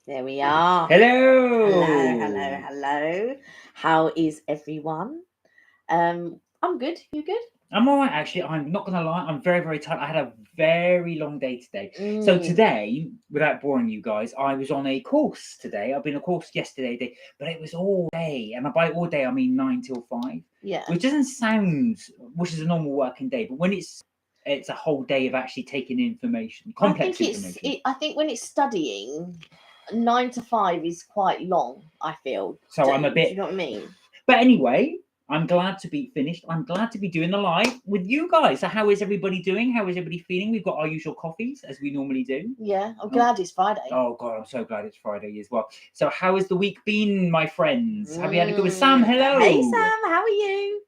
There we are. Hello. Hello. How is everyone? I'm good. You good? I'm all right, actually. I'm not going to lie. I'm very, very tired. I had a very long day today. So today, without boring you guys, I was on a course today. I've been on a course yesterday, but it was all day. And by all day, I mean 9 till 5. Yeah. Which doesn't sound, which is a normal working day. But when it's a whole day of actually taking information, complex information. I think when it's studying, 9 to 5 is quite long. I feel. So I'm a bit. Do you know what I mean? But anyway, I'm glad to be finished. I'm glad to be doing the live with you guys. So how is everybody doing? How is everybody feeling? We've got our usual coffees, as we normally do. Yeah, I'm glad it's Friday. Oh, God, I'm so glad it's Friday as well. So how has the week been, my friends? Have you had a good with Sam? Hello. Hey, Sam. How are you?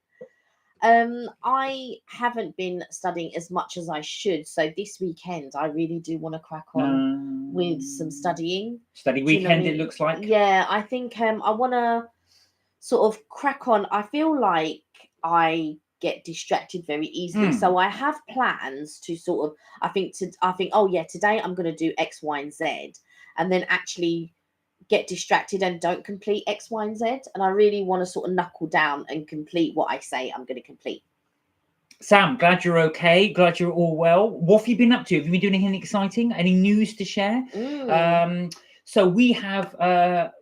I haven't been studying as much as I should. So this weekend, I really do want to crack on with some studying. Study weekend, it looks like. Yeah, I think I want to sort of crack on. I feel like I get distracted very easily, so I have plans to sort of. I think oh yeah, today I'm going to do X, Y, and Z, and then actually get distracted and don't complete X, Y, and Z. And I really want to sort of knuckle down and complete what I say I'm going to complete. Sam, glad you're okay. Glad you're all well. What have you been up to? Have you been doing anything exciting? Any news to share? So we have,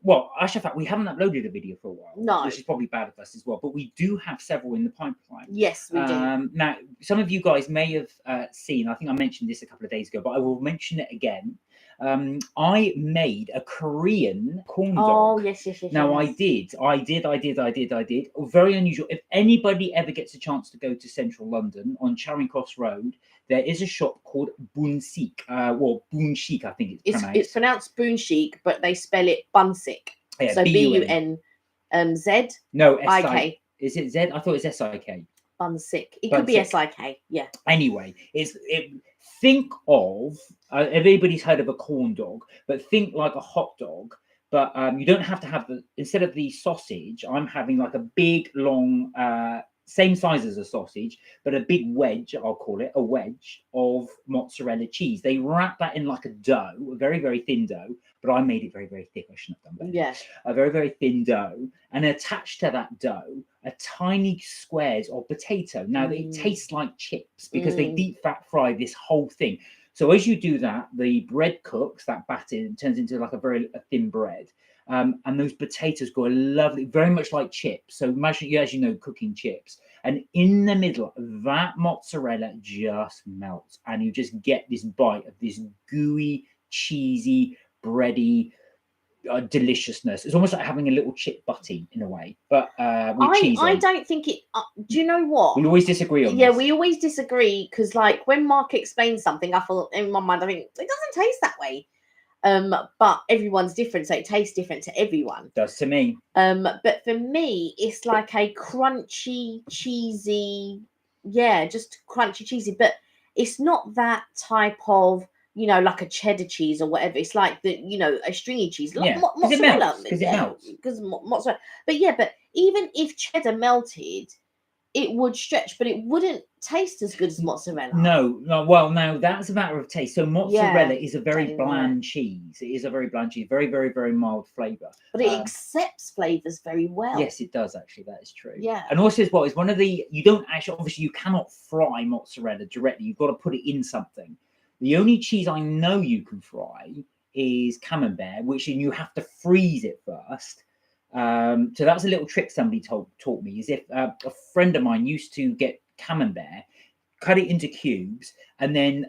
well, actually, in fact, we haven't uploaded a video for a while, which is probably bad of us as well, but we do have several in the pipeline. Yes, we do. Now, some of you guys may have seen, I think I mentioned this a couple of days ago, but I will mention it again. I made a Korean corn dog. Oh, yes. Now, I did. Very unusual. If anybody ever gets a chance to go to central London on Charing Cross Road, there is a shop called Bunsik. Bunsik, I think it's pronounced. It's pronounced Bunsik, but they spell it Bunsik. Yeah, so B-U-N Z? No, I-K. Is it Z? I thought it was S-I-K. Bunsik. It could be S-I-K, yeah. Anyway, think of, everybody's heard of a corn dog, but think like a hot dog. But you don't have to have instead of the sausage, I'm having like a big, long, same size as a sausage, but a big wedge, I'll call it, a wedge of mozzarella cheese. They wrap that in like a dough, a very, very thin dough, but I made it very, very thick. I shouldn't have done that. Yeah. A very, very thin dough, and attached to that dough are tiny squares of potato. Now, they taste like chips because they deep fat fry this whole thing. So as you do that, the bread cooks, that batter turns into like a thin bread. And those potatoes go lovely, very much like chips. So imagine, as you know, cooking chips. And in the middle, that mozzarella just melts. And you just get this bite of this gooey, cheesy, bready deliciousness. It's almost like having a little chip butty in a way, but with cheese on. I don't think it. Do you know what? We always disagree on this. Yeah, we always disagree because, like, when Mark explains something, I thought in my mind, I think it doesn't taste that way. But everyone's different, so it tastes different to everyone. It does to me. But for me, it's like a crunchy, cheesy, just crunchy, cheesy. But it's not that type of, like a cheddar cheese or whatever. It's like a stringy cheese, like mozzarella, because it melts. Because mozzarella. But even if cheddar melted, it would stretch, but it wouldn't taste as good as mozzarella. No. Well, now that's a matter of taste. So mozzarella is a very bland cheese. It is a very bland cheese, very, very, very mild flavour. But it accepts flavours very well. Yes, it does actually. That is true. Yeah. And also as well, it's one of the, you don't actually, obviously you cannot fry mozzarella directly. You've got to put it in something. The only cheese I know you can fry is camembert, which you have to freeze it first. So that's a little trick somebody taught me, is if a friend of mine used to get camembert, cut it into cubes, and then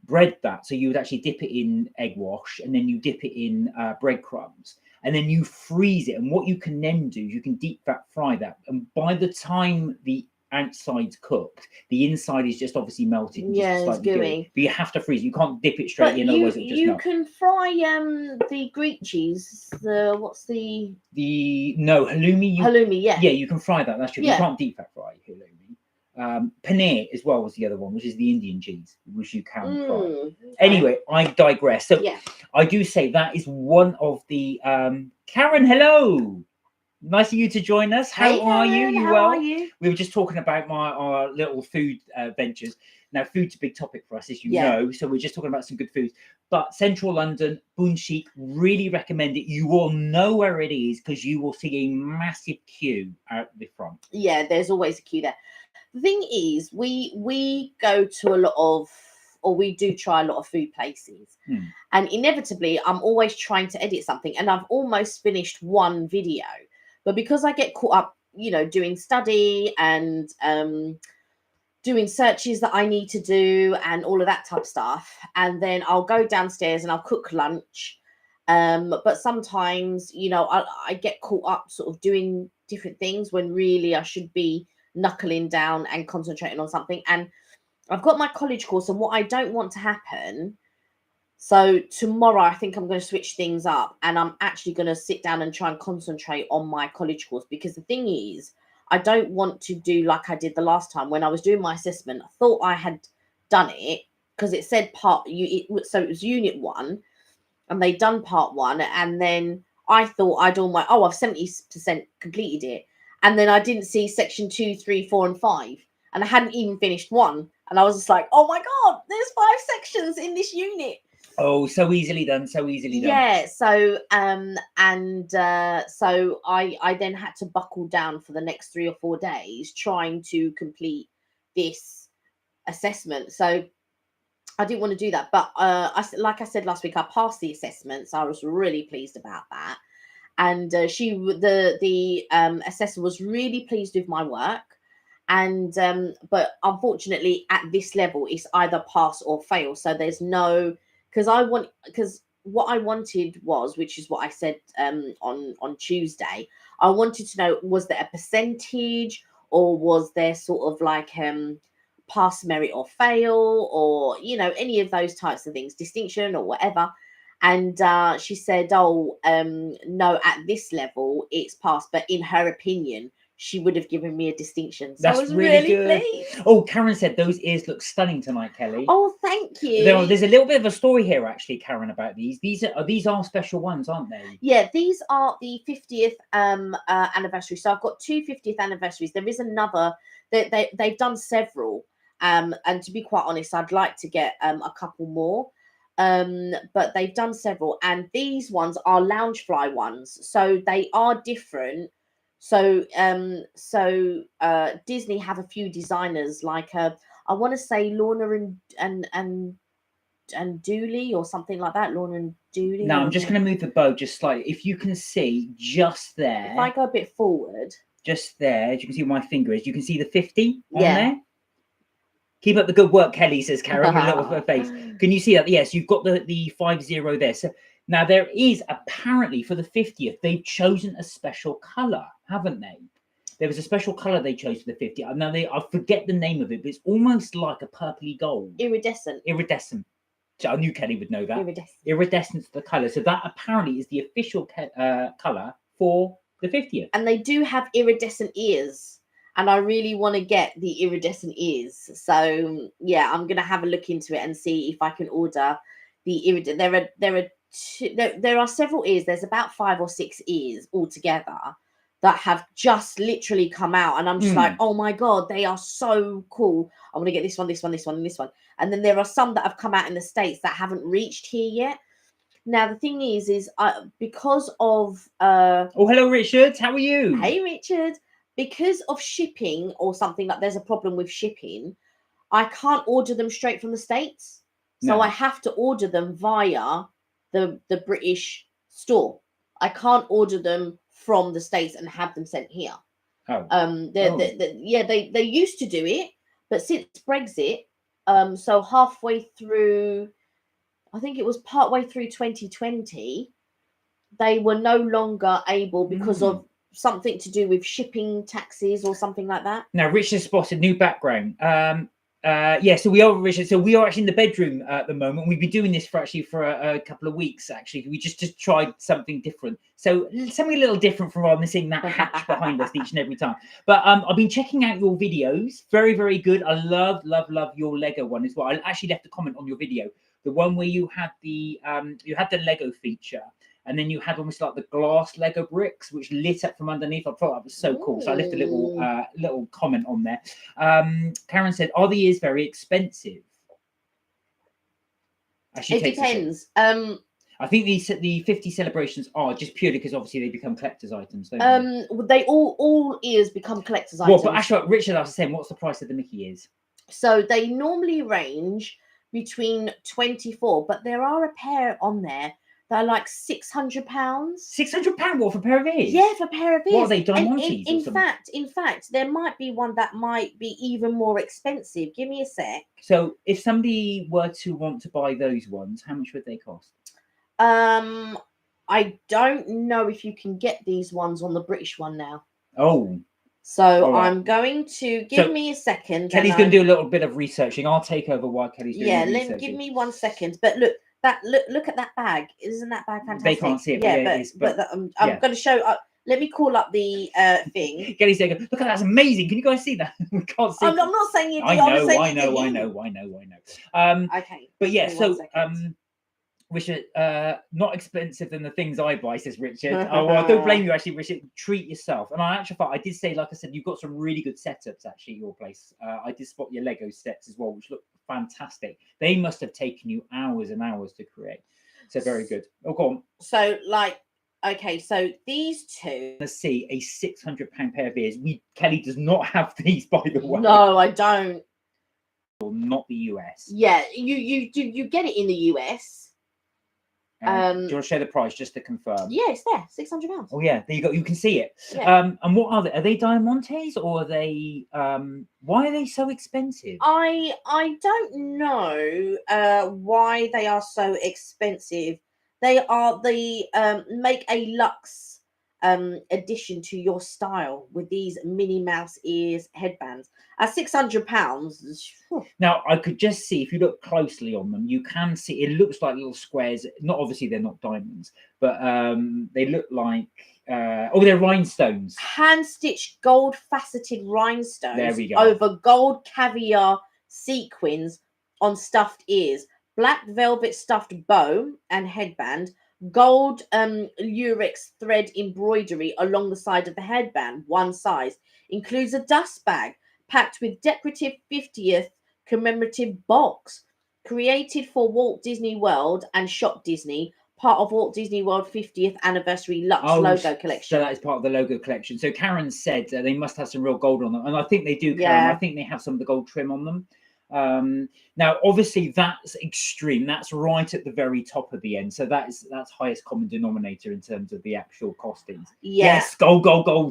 bread that. So you would actually dip it in egg wash, and then you dip it in breadcrumbs, and then you freeze it. And what you can then do is you can deep fry that. And by the time the outside's cooked, the inside is just obviously melted. Yeah, it's gooey. But you have to freeze it. You can't dip it straight in, otherwise it just melts. You can fry the Greek cheese. Halloumi. Halloumi, yeah. Yeah, you can fry that. That's true. Yeah. You can't deep fat fry halloumi. Paneer as well was the other one, which is the Indian cheese, which you can fry. Okay. Anyway, I digress. So I do say that is one of the Karen. Hello. Nice of you to join us. How are you? How are you? We were just talking about our little food ventures. Now, food's a big topic for us, as you Yeah. know, so we're just talking about some good foods. But Central London, Bunsheek, really recommend it. You will know where it is because you will see a massive queue out the front. Yeah, there's always a queue there. The thing is, we go to a lot of, or we do try a lot of food places, and inevitably I'm always trying to edit something, and I've almost finished one video, but because I get caught up, you know, doing study and doing searches that I need to do and all of that type of stuff, and then I'll go downstairs and I'll cook lunch. But sometimes, you know, I get caught up sort of doing different things when really I should be knuckling down and concentrating on something. And I've got my college course, and what I don't want to happen. So tomorrow, I think I'm going to switch things up, and I'm actually going to sit down and try and concentrate on my college course, because the thing is, I don't want to do like I did the last time when I was doing my assessment. I thought I had done it because it said so it was unit 1, and they'd done part 1, and then I thought I've 70% completed it, and then I didn't see section 2, 3, 4, and 5, and I hadn't even finished 1, and I was just like, oh my god, there's 5 sections in this unit. Oh, so easily done, so easily done. Yeah, so so I then had to buckle down for the next 3 or 4 days trying to complete this assessment. So I didn't want to do that, but like I said last week, I passed the assessment, so I was really pleased about that. And the assessor was really pleased with my work. And but unfortunately, at this level, it's either pass or fail. So there's no, because what I wanted was, which is what I said on Tuesday, I wanted to know, was there a percentage, or was there sort of like pass, merit, or fail, or, you know, any of those types of things, distinction or whatever. And she said, no, at this level it's passed, but in her opinion she would have given me a distinction. So That's I was really really good. pleased. Oh, Karen said those ears look stunning tonight, Kelly. Oh, thank you. There's a little bit of a story here, actually, Karen, about these. These are special ones, aren't they? Yeah, these are the 50th anniversary. So I've got 2 50th anniversaries. There is another. They've done several. And to be quite honest, I'd like to get a couple more. But they've done several, and these ones are Loungefly ones, so they are different. So Disney have a few designers, like I want to say Lorna and Dooley or something like that. Lorna and Dooley. Now I'm just going to move the bow just slightly. If you can see just there, if I go a bit forward, just there, as you can see where my finger is, you can see the 50 on Yeah. there. Keep up the good work, Kelly, says Karen with a little face. Can you see that? Yes, you've got the 50 there. So now there is, apparently for the 50th, they've chosen a special colour, haven't they? There was a special colour they chose for the 50th. Now I forget the name of it, but it's almost like a purpley gold. Iridescent. So I knew Kelly would know that. Iridescent, the colour. So that apparently is the official colour for the 50th. And they do have iridescent ears, and I really want to get the iridescent ears. So yeah, I'm gonna have a look into it and see if I can order the iridescent. There are several ears. There's about 5 or 6 ears altogether that have just literally come out, and I'm just like, oh my god, they are so cool. I want to get this one, this one, this one, and this one. And then there are some that have come out in the States that haven't reached here yet. Now the thing is because of oh, hello Richard, how are you? Hey Richard. Because of shipping or something, like there's a problem with shipping, I can't order them straight from the States. So No. I have to order them via the British store. I can't order them from the States and have them sent here. They used to do it, but since Brexit, so halfway through, I think it was partway through 2020, they were no longer able because of something to do with shipping taxes or something like that. Now, Richard spotted new background. So we are, Richard. So we are actually in the bedroom at the moment. We've been doing this for a couple of weeks. Actually, we just tried something different. So something a little different from rather than seeing that hatch behind us each and every time. But I've been checking out your videos. Very, very good. I love your Lego one as well. I actually left a comment on your video, the one where you had the Lego feature. and then you had almost like the glass Lego bricks which lit up from underneath. I thought that was so cool. So I left a little comment on there. Karen said, "Are the ears very expensive?" It depends. I think the 50 celebrations are just purely because obviously they become collector's items. Don't they all ears become collector's items. Well, but actually, Richard, I was saying, what's the price of the Mickey ears? So they normally range between 24, but there are a pair on there that are like £600. £600 what for a pair of ears? Yeah, for a pair of ears. What are they, diamantes? In fact, there might be one that might be even more expensive. Give me a sec. So if somebody were to want to buy those ones, how much would they cost? I don't know if you can get these ones on the British one now. Oh. So right. I'm going to give me a second. Kelly's going to do a little bit of researching. I'll take over while Kelly's doing researching. Give me 1 second. But look at that bag. Isn't that bag fantastic? They can't see it. Yeah, but I'm going to show. Let me call up the thing. Kelly's saying, "Look at that, that's amazing. Can you guys see that? We can't see." I'm not saying you do. I know. Okay. But yeah, so Richard, not expensive than the things I buy, says Richard. Oh, well, I don't blame you, actually, Richard. Treat yourself. And I actually thought, I did say, like I said, you've got some really good setups, actually, at your place. I did spot your Lego sets as well, which look fantastic. They must have taken you hours and hours to create. So very good. Oh, go on. So, okay, so these two. Let's see, a £600 pair of ears. Kelly does not have these, by the way. No, I don't. Not the US. Yeah, you get it in the US. Do you want to show the price just to confirm? Yeah, it's there, £600. Oh yeah, there you go. You can see it. Yeah. And what are they? Are they diamantes or are they? Why are they so expensive? I don't know why they are so expensive. They are make a luxe addition to your style with these Minnie Mouse ears headbands at £600. Now I could just see, if you look closely on them, you can see it looks like little squares. Not obviously they're not diamonds, but they look like they're rhinestones, hand stitched gold faceted rhinestones. There we go. Over gold caviar sequins on stuffed ears, black velvet stuffed bow and headband, gold lurex thread embroidery along the side of the headband, one size, includes a dust bag packed with decorative 50th commemorative box, created for Walt Disney World and Shop Disney, part of Walt Disney World 50th anniversary Luxe logo collection. So that is part of the logo collection. So Karen said they must have some real gold on them, and I think they do, Karen. Yeah. I think they have some of the gold trim on them. Now obviously that's extreme, that's right at the very top of the end, so that's highest common denominator in terms of the actual costings. Yes, gold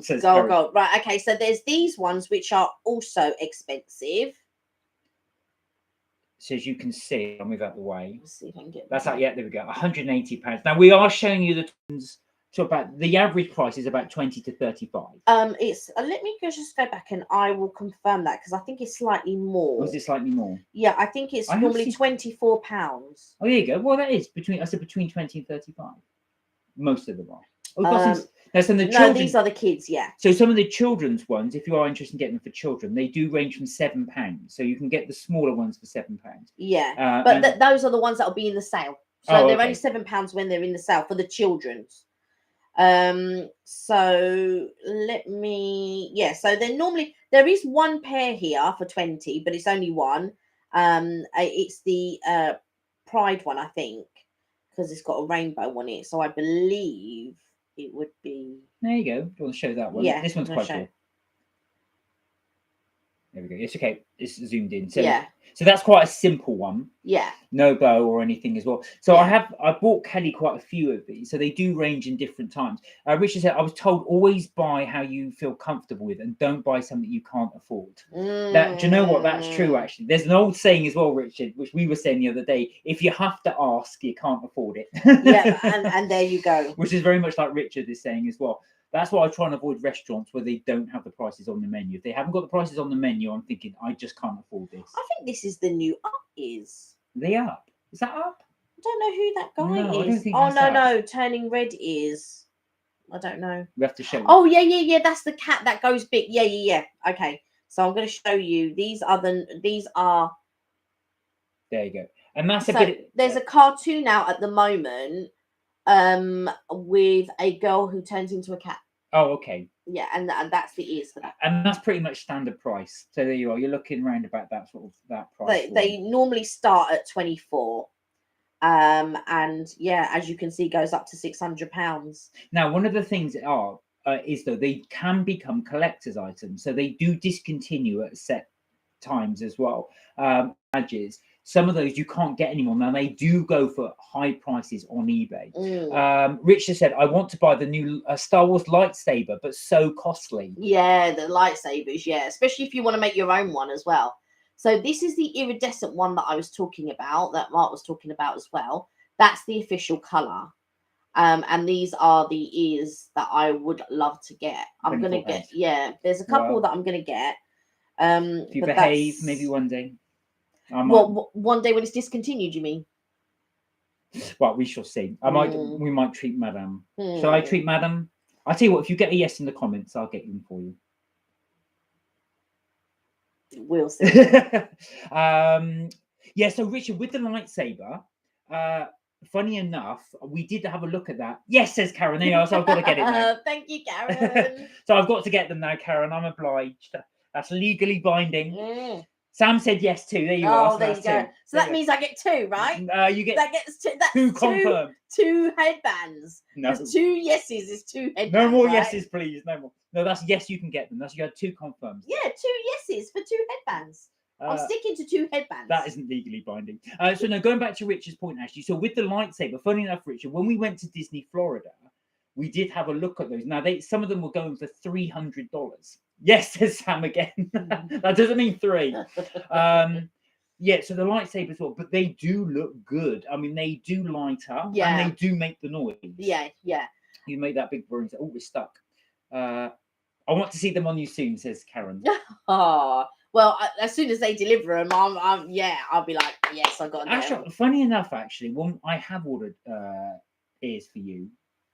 says gold. Right, okay, so there's these ones which are also expensive. So as you can see, I'll move out the way. Let's see if I can get that's out. Yeah, there we go. £180. Now we are showing you the twins. So about the average price is about 20 to 35. It's let me just go back and I will confirm that, because I think it's slightly more. Was it slightly more? Yeah, I think it's normally £24. Oh, there you go. Well, that is between 20 and 35. Most of them are. No, these are the kids. Yeah. So some of the children's ones, if you are interested in getting them for children, they do range from £7. So you can get the smaller ones for £7. Yeah, but those are the ones that will be in the sale. So they're only £7 when they're in the sale for the children's. So let me, so then normally there is one pair here for 20, but it's only one. It's the Pride one, I think, because it's got a rainbow on it, so I believe it would be, there you go. Do you want to show that one? Yeah, this one's quite cool. There we go. It's okay. It's zoomed in. So, yeah. So that's quite a simple one. Yeah. No bow or anything as well. So I bought Kelly quite a few of these. So they do range in different times. Richard said, I was told always buy how you feel comfortable with and don't buy something you can't afford. Do you know what? That's true, actually. There's an old saying as well, Richard, which we were saying the other day. If you have to ask, you can't afford it. Yeah, and there you go. Which is very much like Richard is saying as well. That's why I try and avoid restaurants where they don't have the prices on the menu. If they haven't got the prices on the menu, I'm thinking, I just can't afford this. I think this is the new Up is. The Up? Is that Up? I don't know who that guy is. I don't think no, Turning Red is. I don't know. We have to show you. Oh, yeah. That's the cat that goes big. Yeah. Okay. So I'm going to show you. These are. There you go. And that's there's a cartoon out at the moment with a girl who turns into a cat. Oh, okay. Yeah, and that's the ears for that. And that's pretty much standard price. So there you are. You're looking around about that sort of that price. They normally start at 24. And yeah, as you can see, goes up to £600. Now, one of the things that are is though they can become collector's items, so they do discontinue at set times as well. Badges. Some of those you can't get anymore. Now they do go for high prices on eBay. Richard said, "I want to buy the new Star Wars lightsaber, but so costly." Yeah, the lightsabers. Yeah, especially if you want to make your own one as well. So this is the iridescent one that I was talking about, that Mark was talking about as well. That's the official color. And these are the ears that I would love to get. I'm gonna get. Yeah, there's a couple that I'm gonna get. If you behave, maybe one day. Well, one day when it's discontinued, you mean? Well, we shall see. We might treat Madame. Shall I treat Madame? I'll tell you what. If you get a yes in the comments, I'll get them for you. We'll see. Yeah. So Richard, with the lightsaber, funny enough, we did have a look at that. Yes, says Karen. There you are. So I've got to get it now. Thank you, Karen. So I've got to get them now, Karen. I'm obliged. That's legally binding. Sam said yes too. There you are. So there you go. So that means I get two, right? You get that gets two. That's two confirmed. Two headbands. No. There's 2 yeses. Is 2 headbands. No more right? yeses, please. No more. No, that's yes. You can get them. That's you had 2 confirms. Yeah, 2 yeses for 2 headbands. I'm sticking to 2 headbands. That isn't legally binding. So now going back to Richard's point, actually. So with the lightsaber, funny enough, Richard, when we went to Disney Florida, we did have a look at those. Now some of them were going for $300. Yes, says Sam again. That doesn't mean 3. Yeah, so the lightsabers, but they do look good. I mean, they do light up, and they do make the noise. Yeah. You make that big burn. Oh, we're stuck. I want to see them on you soon, says Karen. Oh, well, as soon as they deliver them, I'll be like, yes, I got them. Actually, funny enough, when I have ordered ears for you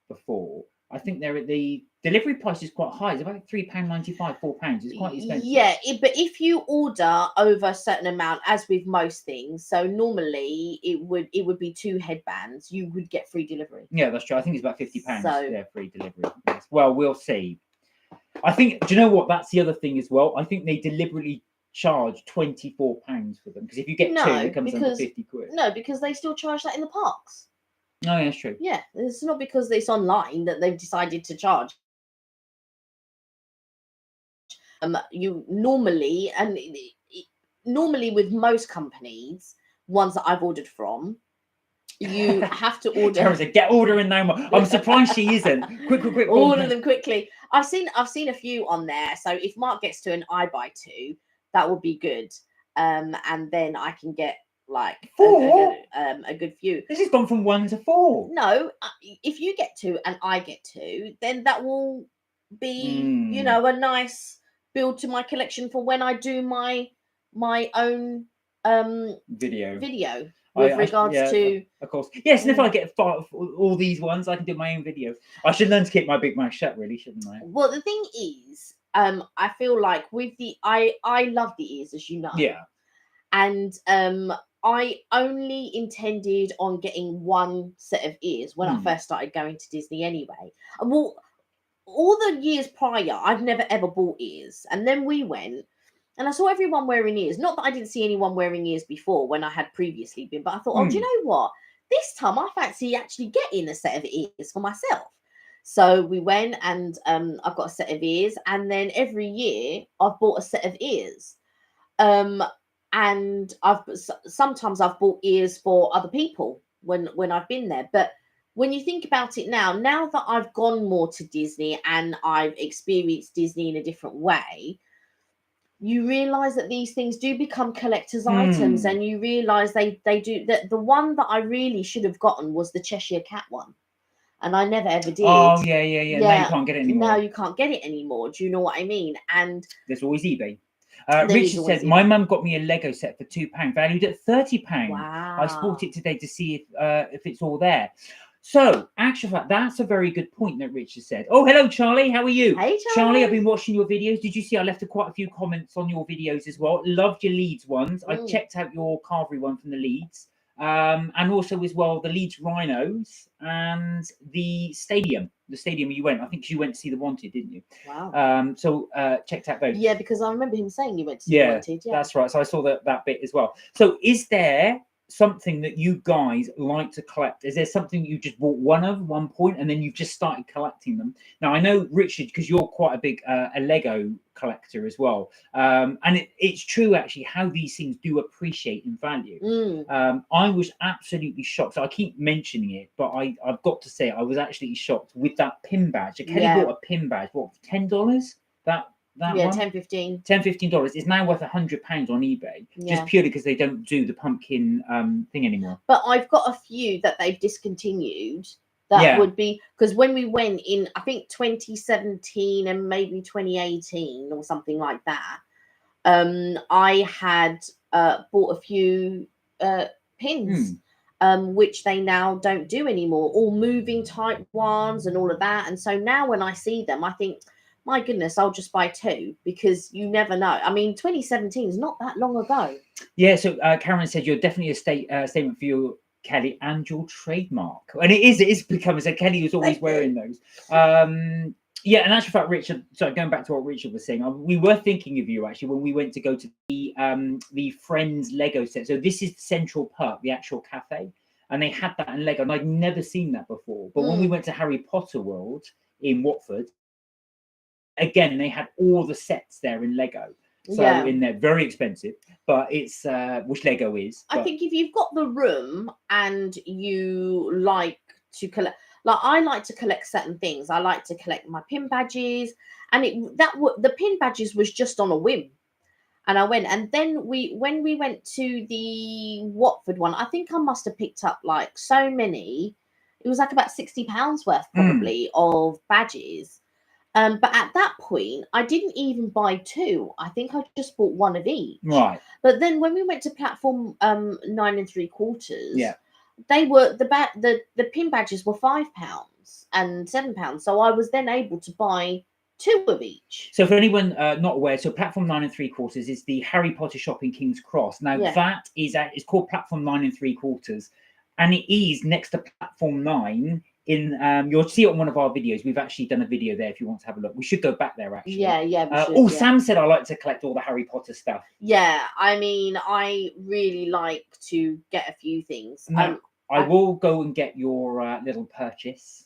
before, I think the delivery price is quite high. It's about £3.95, £4. It's quite expensive. Yeah, but if you order over a certain amount, as with most things, so normally it would be 2 headbands. You would get free delivery. Yeah, that's true. I think it's about £50. So, free delivery. Yes. Well, we'll see. I think. Do you know what? That's the other thing as well. I think they deliberately charge £24 for them, because if you get 2, it comes under £50. No, because they still charge that in the parks. No, that's true. Yeah, it's not because it's online that they've decided to charge. You normally with most companies, ones that I've ordered from, you have to order. Karen said, "Get ordering now." I'm surprised she isn't. Quick! Order them quickly. I've seen a few on there. So if Mark gets 2 and I buy 2, that would be good. And then I can get like 4. A good few. This has gone from 1 to 4. No, if you get 2 and I get 2, then that will be a nice build to my collection for when I do my own video with regards to, of course, yes. And if I get all these ones, I can do my own video. I should learn to keep my big mouth shut, really, shouldn't I? Well, the thing is, I feel like with I love the ears, as you know. Yeah. And I only intended on getting 1 set of ears when I first started going to Disney anyway. Well, all the years prior, I've never ever bought ears. And then we went and I saw everyone wearing ears. Not that I didn't see anyone wearing ears before when I had previously been, but I thought, do you know what? This time I fancy actually getting a set of ears for myself. So we went and I've got a set of ears. And then every year I've bought a set of ears. And sometimes I've bought ears for other people when I've been there. But when you think about it now that I've gone more to Disney and I've experienced Disney in a different way, you realize that these things do become collector's items, and you realize they do. That the one that I really should have gotten was the Cheshire Cat one, and I never ever did. Oh yeah. Now you can't get it anymore. Now you can't get it anymore. Do you know what I mean? And there's always eBay. Richard said, my mum got me a Lego set for £2, valued at £30. Wow. I bought it today to see if it's all there. So, actually, that's a very good point that Richard said. Oh, hello, Charlie. How are you? Hey, Charlie, I've been watching your videos. Did you see I left quite a few comments on your videos as well? Loved your Leeds ones. I checked out your Carvery one from the Leeds. and also as well the Leeds Rhinos and the stadium you went. I think you went to see the Wanted, didn't you? Wow. So checked out those. Yeah, because I remember him saying you went to see Yeah, Wanted. Yeah, that's right. So I saw that bit as well. So is there something that you guys like to collect? Is there something you just bought one point and then you've just started collecting them? Now I know Richard, because you're quite a big a Lego collector as well, and it's true actually how these things do appreciate in value. I was absolutely shocked. So I keep mentioning it, but I've got to say I was actually shocked with that pin badge. So Kelly bought a pin badge, what, $10? That yeah, one? $10, $15. $10, $15. It's now worth £100 on eBay, just purely because they don't do the pumpkin thing anymore. But I've got a few that they've discontinued. That would be because when we went in, I think 2017 and maybe 2018 or something like that. I had bought a few pins, which they now don't do anymore, all moving type ones and all of that. And so now when I see them, I think, my goodness, I'll just buy two, because you never know. I mean, 2017 is not that long ago. Yeah, so Karen said you're definitely a statement for you, Kelly, and your trademark. And it is becoming, so Kelly was always wearing those. Yeah, and actually, fact, Richard. So going back to what Richard was saying, we were thinking of you actually when we went to go to the Friends Lego set. So this is Central Park, the actual cafe, and they had that in Lego, and I'd never seen that before. But when we went to Harry Potter World in Watford, again they had all the sets there in Lego. So in there, very expensive, but it's which Lego is. I think if you've got the room and you like to collect. Like, I like to collect certain things. I like to collect my pin badges, and the pin badges was just on a whim, and I went. And then when we went to the Watford one, I think I must have picked up like so many. It was like about £60 worth probably of badges. But at that point, I didn't even buy two. I think I just bought one of each. Right. But then when we went to platform 9 3/4, they were the pin badges were £5 and £7. So I was then able to buy two of each. So for anyone not aware, so platform 9 3/4 is the Harry Potter shop in King's Cross. Now that is it's called platform 9 3/4, and it is next to platform 9. You'll see it on one of our videos. We've actually done a video there if you want to have a look. We should go back there actually. Yeah. Sam said I like to collect all the Harry Potter stuff. Yeah, I mean, I really like to get a few things. No, I will go and get your little purchase,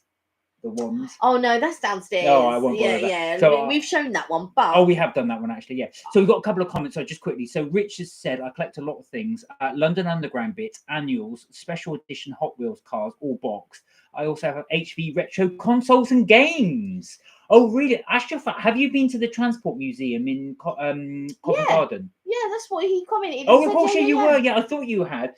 the ones. Oh no, that's downstairs. No, I won't bother that. Yeah. So we've shown that one, but we have done that one actually. Yeah. So we've got a couple of comments. So just quickly. So Rich has said I collect a lot of things: London Underground bits, annuals, special edition Hot Wheels cars, all boxed. I also have HV retro consoles and games. Oh, really? Ashraf, have you been to the Transport Museum in Covent Garden? Yeah, that's what he commented. Oh, of course, you were. Yeah, I thought you had.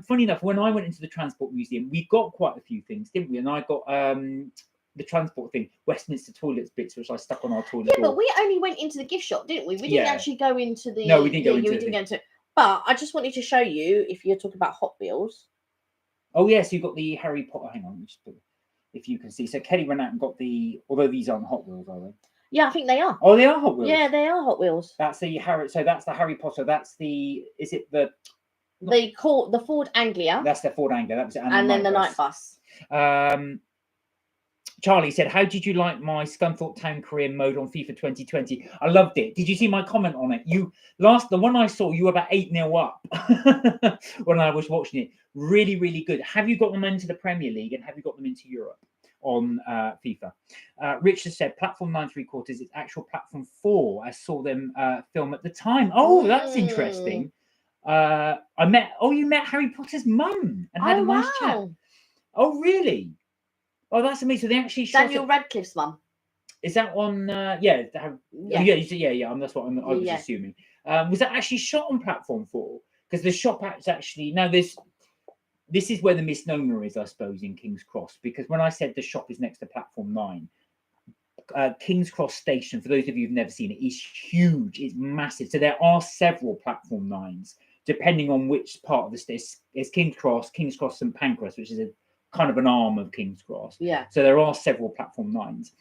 Funny enough, when I went into the Transport Museum, we got quite a few things, didn't we? And I got the transport thing, Westminster toilets bits, which I stuck on our toilet door. But we only went into the gift shop, didn't we? We didn't actually go into the. No, we didn't go into it. We didn't go into it. But I just wanted to show you, if you're talking about Hot Wheels. Oh yes, you've got the Harry Potter. Hang on, if you can see. So Kelly went out and got although these aren't Hot Wheels, are they? Yeah, I think they are. Oh, they are Hot Wheels. Yeah, they are Hot Wheels. That's the Harry. So that's the Harry Potter. That's the. Is it the? They call the Ford Anglia. That's the Ford Anglia. That was it. And then the night bus. Charlie said, "How did you like my Scunthorpe Town career mode on FIFA 2020? I loved it. Did you see my comment on it? The one I saw, you were about 8-0 up when I was watching it. Really, really good. Have you got them into the Premier League and have you got them into Europe on FIFA?" Richard said, "Platform 9 3/4 is actual platform 4. I saw them film at the time." Oh, that's interesting. You met Harry Potter's mum and had a nice chat. Oh, really? Oh, that's amazing. So they actually shot Daniel Radcliffe's mum. Is that on? Yeah. That's what I was assuming. Was that actually shot on platform 4? Because the shop actually now this is where the misnomer is, I suppose, in King's Cross. Because when I said the shop is next to platform 9, King's Cross station, for those of you who've never seen it, is huge. It's massive. So there are several platform 9s, depending on which part of the station. It's King's Cross St Pancras, which is a kind of an arm of King's Cross. Yeah. So there are several platform 9s.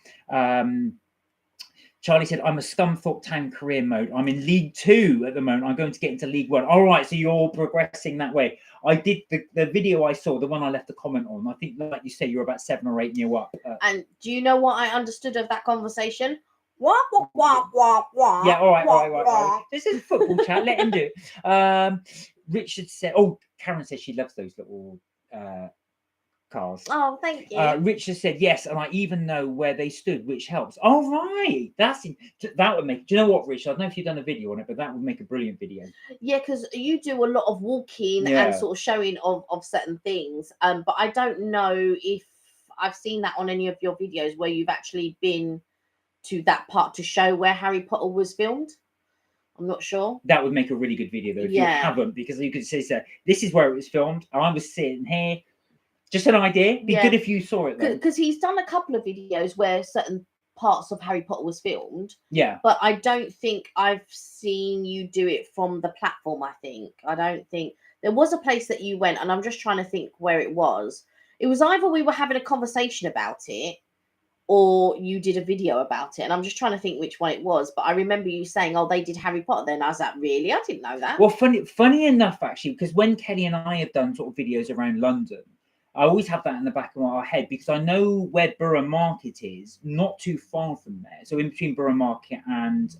Charlie said, I'm a Scunthorpe Town career mode. I'm in League 2 at the moment. I'm going to get into League 1. All right, so you're progressing that way. I did the video I saw, the one I left a comment on. I think, like you say, you're about 7 or 8 new up. And do you know what I understood of that conversation? Wah, wah, wah, wah, wah, yeah, all right, wah, all right. wah. This is football chat. Let him do it. Richard said, oh, Karen says she loves those little cars. Oh, thank you. Richard said yes, and I even know where they stood, which helps. All right, that would make. Do you know what, Richard? I don't know if you've done a video on it, but that would make a brilliant video. Yeah, because you do a lot of walking and sort of showing of certain things. But I don't know if I've seen that on any of your videos where you've actually been to that part to show where Harry Potter was filmed. I'm not sure. That would make a really good video though if you haven't, because you could say, so this is where it was filmed. I was sitting here. Just an idea. Be good if you saw it though. Because he's done a couple of videos where certain parts of Harry Potter was filmed. Yeah. But I don't think I've seen you do it from the platform, I think. I don't think. There was a place that you went, and I'm just trying to think where it was. It was either we were having a conversation about it, or you did a video about it. And I'm just trying to think which one it was. But I remember you saying, oh, they did Harry Potter then. I was like, really? I didn't know that. Well, funny enough, actually, because when Kelly and I have done sort of videos around London, I always have that in the back of my head because I know where Borough Market is, not too far from there. So in between Borough Market and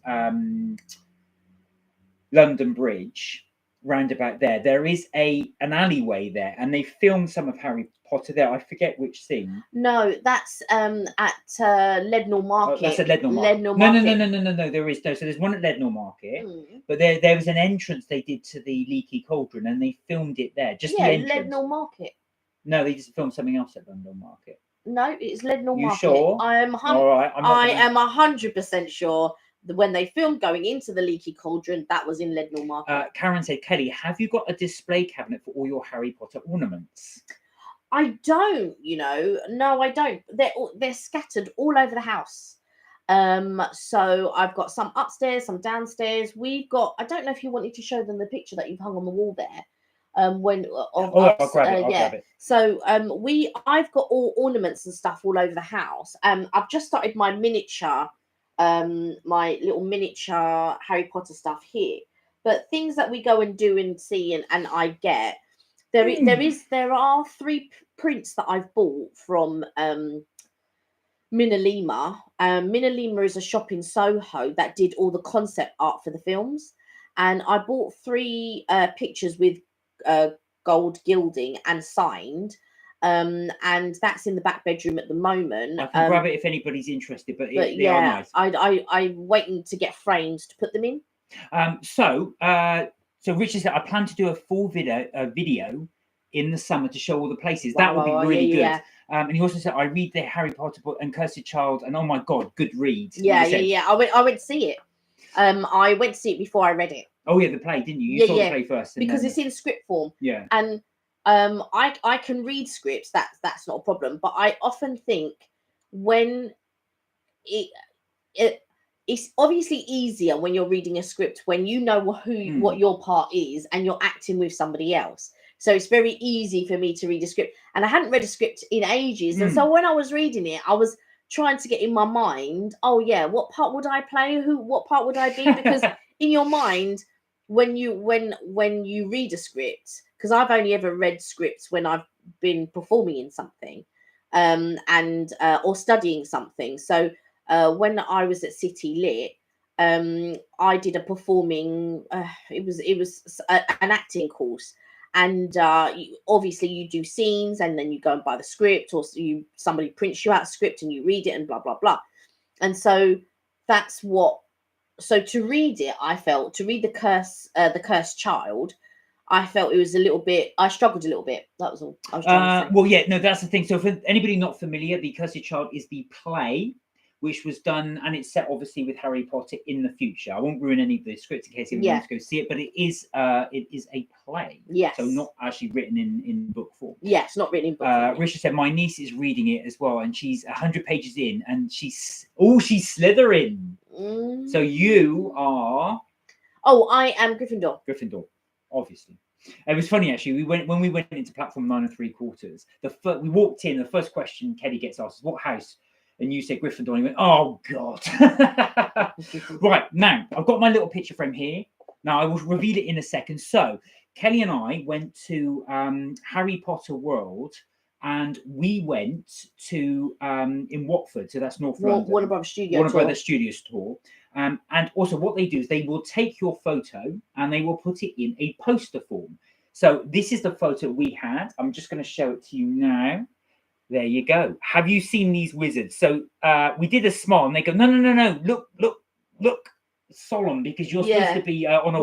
London Bridge, round about there is an alleyway there, and they filmed some of Harry Potter there. I forget which scene. No, that's at Leadenhall Market. Oh, that's at Leadenhall Market. No. There is no. So there's one at Leadenhall Market, but there was an entrance they did to the Leaky Cauldron, and they filmed it there. Just the entrance. Leadenhall Market. No, they just filmed something else at London Market. No, it's Leadenhall Market. You sure? I am. All right. I am 100% sure that when they filmed going into the Leaky Cauldron, that was in Leadenhall Market. Karen said, Kelly, have you got a display cabinet for all your Harry Potter ornaments? I don't. No, I don't. They're scattered all over the house. So I've got some upstairs, some downstairs. We've got. I don't know if you wanted to show them the picture that you've hung on the wall there. I'll grab it. So I've got all ornaments and stuff all over the house. I've just started my miniature, my little miniature Harry Potter stuff here. But things that we go and do and see and I get there are 3 prints that I've bought from Minnie. Minnie is a shop in Soho that did all the concept art for the films, and I bought 3 pictures with gold gilding and signed, and that's in the back bedroom at the moment. I can grab it if anybody's interested, but they are nice. I'm waiting to get frames to put them in. So Richard said I plan to do a full video in the summer to show all the places. That would be really good. Yeah. And he also said I read the Harry Potter book and Cursed Child, and oh my god, good reads. Yeah. I went to see it. I went to see it before I read it. Oh yeah, the play, didn't you? You saw the play first, because it's in script form. Yeah. And I can read scripts. That's not a problem. But I often think when it's obviously easier when you're reading a script when you know what your part is and you're acting with somebody else. So it's very easy for me to read a script. And I hadn't read a script in ages. And so when I was reading it, I was trying to get in my mind, oh yeah, what part would I play? What part would I be? Because in your mind, when you read a script, because I've only ever read scripts when I've been performing in something, or studying something. So when I was at City Lit, I did a performing. It was an acting course, and obviously you do scenes, and then you go and buy the script, or somebody prints you out a script and you read it, and blah blah blah. And so that's what. So to read it, I felt to read the Cursed Child, I felt it was a little bit. I struggled a little bit. That was all I was trying to say. Well, yeah, no, that's the thing. So for anybody not familiar, the Cursed Child is the play which was done, and it's set obviously with Harry Potter in the future. I won't ruin any of the scripts in case anyone wants to go see it, but it is a play. Yes. So not actually written in book form. Yes, not written in book form. Richard said my niece is reading it as well, and she's 100 pages in, and she's Slytherin. So you are. Oh, I am Gryffindor. Gryffindor, obviously. It was funny actually. When we went into platform 9 3/4. We walked in. The first question Kelly gets asked is, "What house and you said Gryffindor, and you went, oh God. Right, now, I've got my little picture frame here. Now, I will reveal it in a second. So, Kelly and I went to Harry Potter World, and we went to in Watford, so that's North London. Warner Brothers Studio Warner Tour. Brothers Studio Tour. And also what they do is they will take your photo and they will put it in a poster form. So this is the photo we had. I'm just going to show it to you now. There you go. Have you seen these wizards? So we did a smile and they go, no. Look. Solemn, because you're supposed to be on a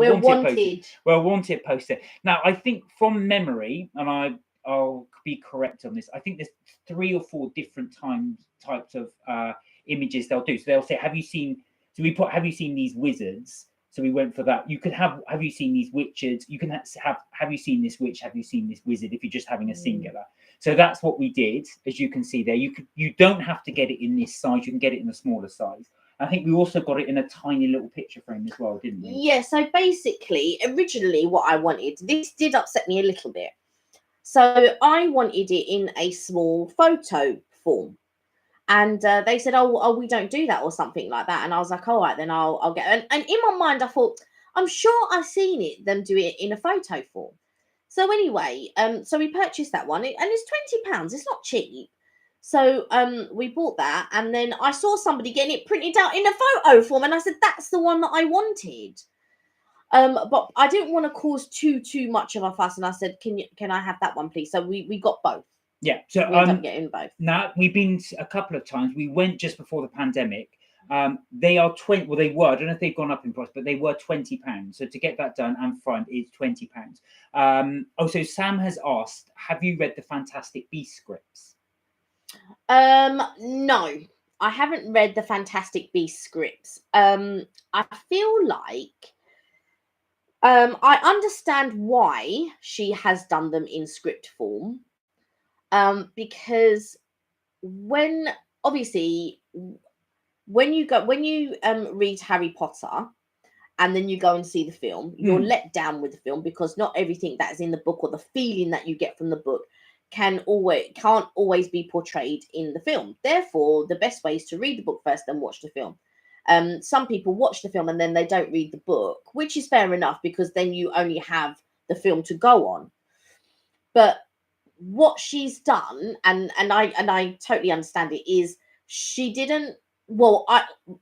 wanted poster. Now, I think from memory, and I'll be correct on this, I think there's 3 or 4 different types of images they'll do. So they'll say, have you seen these wizards? So we went for that. You could have you seen these witches? You can have you seen this witch? Have you seen this wizard? If you're just having a singular. So that's what we did. As you can see there, you don't have to get it in this size. You can get it in a smaller size. I think we also got it in a tiny little picture frame as well, didn't we? Yeah, so basically, originally what I wanted, this did upset me a little bit. So I wanted it in a small photo form. And they said, oh, we don't do that or something like that. And I was like, all right, then I'll get it. And in my mind, I thought, I'm sure I've seen them do it in a photo form. So anyway, so we purchased that one. And it's £20. It's not cheap. So we bought that, and then I saw somebody getting it printed out in a photo form, and I said, that's the one that I wanted. But I didn't want to cause too much of a fuss, and I said, can I have that one, please? So we got both. Yeah, so we ended up getting both. Now we've been a couple of times. We went just before the pandemic. They are 20. Well, they were. I don't know if they've gone up in price, but they were £20. So to get that done and front is £20. Also, Sam has asked, have you read the Fantastic Beasts scripts? No, I haven't read the Fantastic Beasts scripts. I feel like I understand why she has done them in script form. Because when you read Harry Potter and then you go and see the film, you're let down with the film, because not everything that is in the book or the feeling that you get from the book can't always be portrayed in the film. Therefore, the best way is to read the book first and watch the film. Some people watch the film and then they don't read the book, which is fair enough, because then you only have the film to go on. But what she's done, and I totally understand it, is she didn't. Well,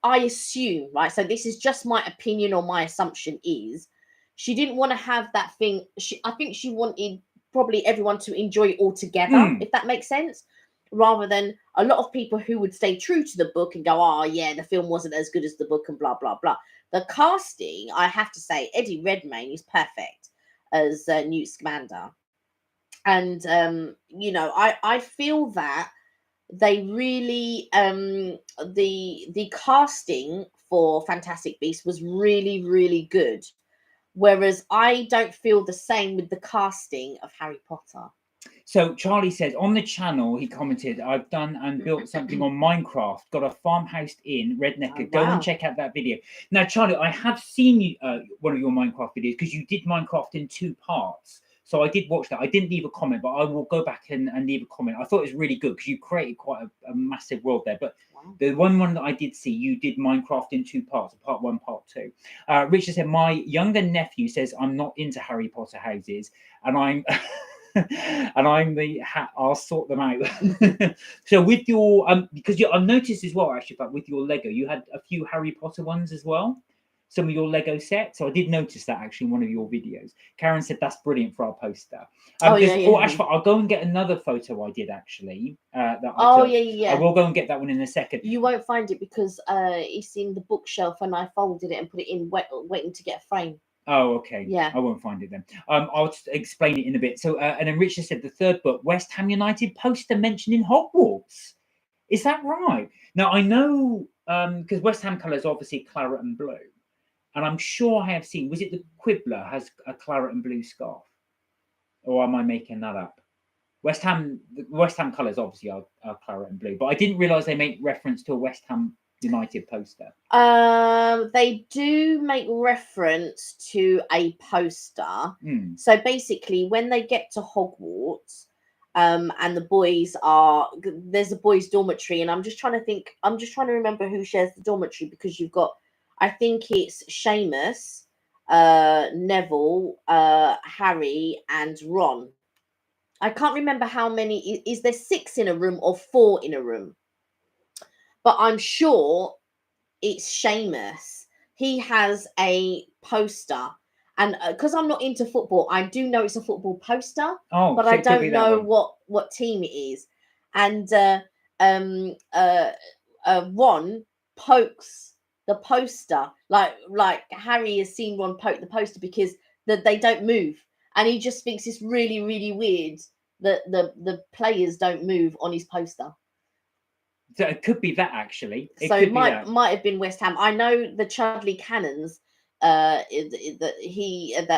I assume, right? So this is just my opinion, or my assumption is, she didn't want to have that thing. I think she wanted probably everyone to enjoy it all together, if that makes sense, rather than a lot of people who would stay true to the book and go, oh yeah, the film wasn't as good as the book and blah blah blah. The casting, I have to say, Eddie Redmayne is perfect as Newt Scamander. And I feel that they really the casting for Fantastic Beasts was really, really good, whereas I don't feel the same with the casting of Harry Potter. So Charlie says on the channel, he commented, I've done and built something on Minecraft, got a farmhouse in Rednecker. Go and check out that video. Now, Charlie, I have seen one of your Minecraft videos, because you did Minecraft in 2 parts. So I did watch that. I didn't leave a comment, but I will go back and leave a comment. I thought it was really good, because you created quite a massive world there. But the one that I did see, you did Minecraft in 2 parts, part 1, part 2. Richard said, my younger nephew says I'm not into Harry Potter houses, and I'm I'll sort them out. So with your because I've noticed as well, actually, but with your Lego, you had a few Harry Potter ones as well. Some of your Lego sets. So I did notice that actually in one of your videos. Karen said that's brilliant for our poster. Actually, I'll go and get another photo I did actually. That I took. Yeah. I will go and get that one in a second. You won't find it because it's in the bookshelf, and I folded it and put it in waiting to get a frame. Oh, okay. Yeah. I won't find it then. I'll just explain it in a bit. So, and then Richard said the 3rd book, West Ham United poster mentioned in Hogwarts. Is that right? Now, I know, because West Ham colours obviously claret and blue. And I'm sure I have seen, was it the Quibbler has a claret and blue scarf? Or am I making that up? West Ham colours obviously are claret and blue. But I didn't realise they make reference to a West Ham United poster. They do make reference to a poster. So basically, when they get to Hogwarts, and the boys are there's a boys' dormitory, and I'm just trying to remember who shares the dormitory, because you've got, I think it's Seamus, Neville, Harry, and Ron. I can't remember how many. Is there 6 in a room or 4 in a room? But I'm sure it's Seamus. He has a poster, and because I'm not into football, I do know it's a football poster, but so I it could be don't that know one. what team it is. And Ron pokes the poster, like Harry has seen Ron poke the poster, because they don't move, and he just thinks it's really, really weird that the players don't move on his poster. So it could be that, actually. So it might have been West Ham. I know the Chudley Cannons. That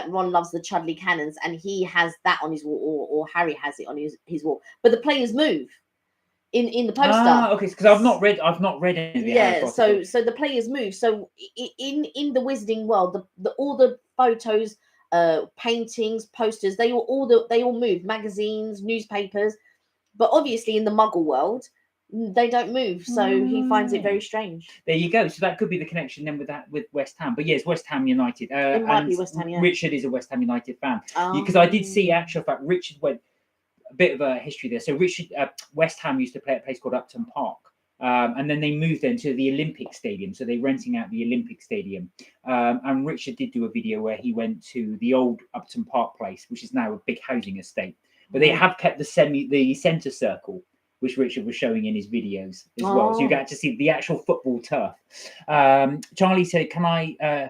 Ron loves the Chudley Cannons, and he has that on his wall, or Harry has it on his wall. But the players move in the poster. Okay, because I've not read any of the Harry Potter so the players move. So in the Wizarding World, all the photos, paintings, posters, they all move. Magazines, newspapers, but obviously in the Muggle world, they don't move, so he finds it very strange. There you go. So that could be the connection then with West Ham. But yes, West Ham United. It might be West Ham, yeah. Richard is a West Ham United fan, because I did see, actual fact, Richard went a bit of a history there. So Richard, West Ham used to play at a place called Upton Park, and then they moved then to the Olympic Stadium. So they're renting out the Olympic Stadium, and Richard did do a video where he went to the old Upton Park place, which is now a big housing estate. But they have kept the centre circle, which Richard was showing in his videos as well. So you get to see the actual football turf. Charlie said, can I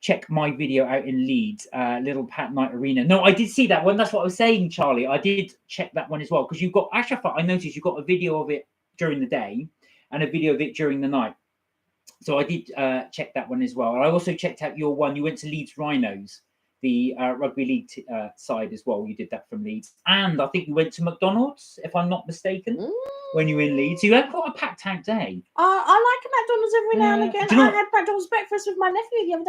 check my video out in Leeds, Little Pat Night Arena? No, I did see that one. That's what I was saying, Charlie. I did check that one as well, because you've got, actually, I noticed you've got a video of it during the day and a video of it during the night. So I did check that one as well. I also checked out your one. You went to Leeds Rhinos, the rugby league side as well. You did that from Leeds, and I think you went to McDonald's, if I'm not mistaken, when you were in Leeds. So you had quite a packed out day. I like a McDonald's every now and again. I had McDonald's breakfast with my nephew the other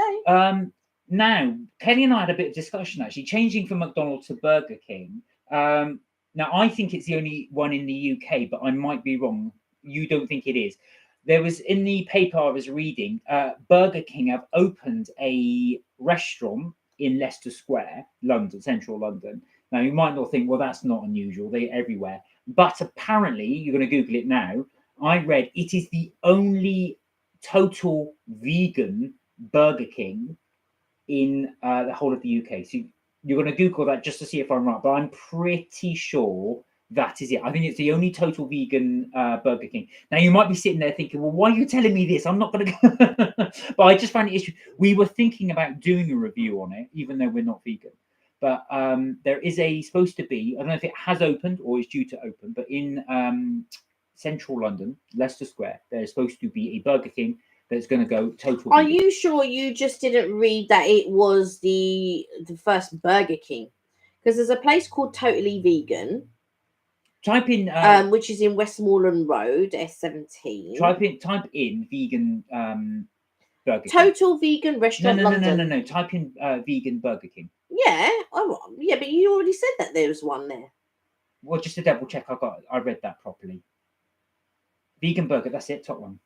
day. Now Kelly and I had a bit of discussion, actually, changing from McDonald's to Burger King. Now I think it's the only one in the UK, but I might be wrong. You don't think it is? There was, in the paper I was reading, Burger King have opened a restaurant in Leicester Square, London, central London. Now, you might not think, well, that's not unusual. They're everywhere. But apparently, you're going to Google it now, I read it is the only total vegan Burger King in the whole of the UK. So you're going to Google that just to see if I'm right. But I'm pretty sure that is it. I think it's the only total vegan Burger King. Now, you might be sitting there thinking, well, why are you telling me this? I'm not going to go. But I just found it interesting. We were thinking about doing a review on it, even though we're not vegan. But there is supposed to be, I don't know if it has opened or is due to open, but in central London, Leicester Square, there's supposed to be a Burger King that's going to go total Are vegan. you sure you just didn't read that it was the first Burger King? Because there's a place called Totally Vegan. Type in which is in Westmoreland Road, S17. Type in vegan Burger King. Total Vegan Restaurant London. No. Type in vegan Burger King. Yeah, yeah, but you already said that there was one there. Well, just to double check, I read that properly. Vegan burger, that's it, top one.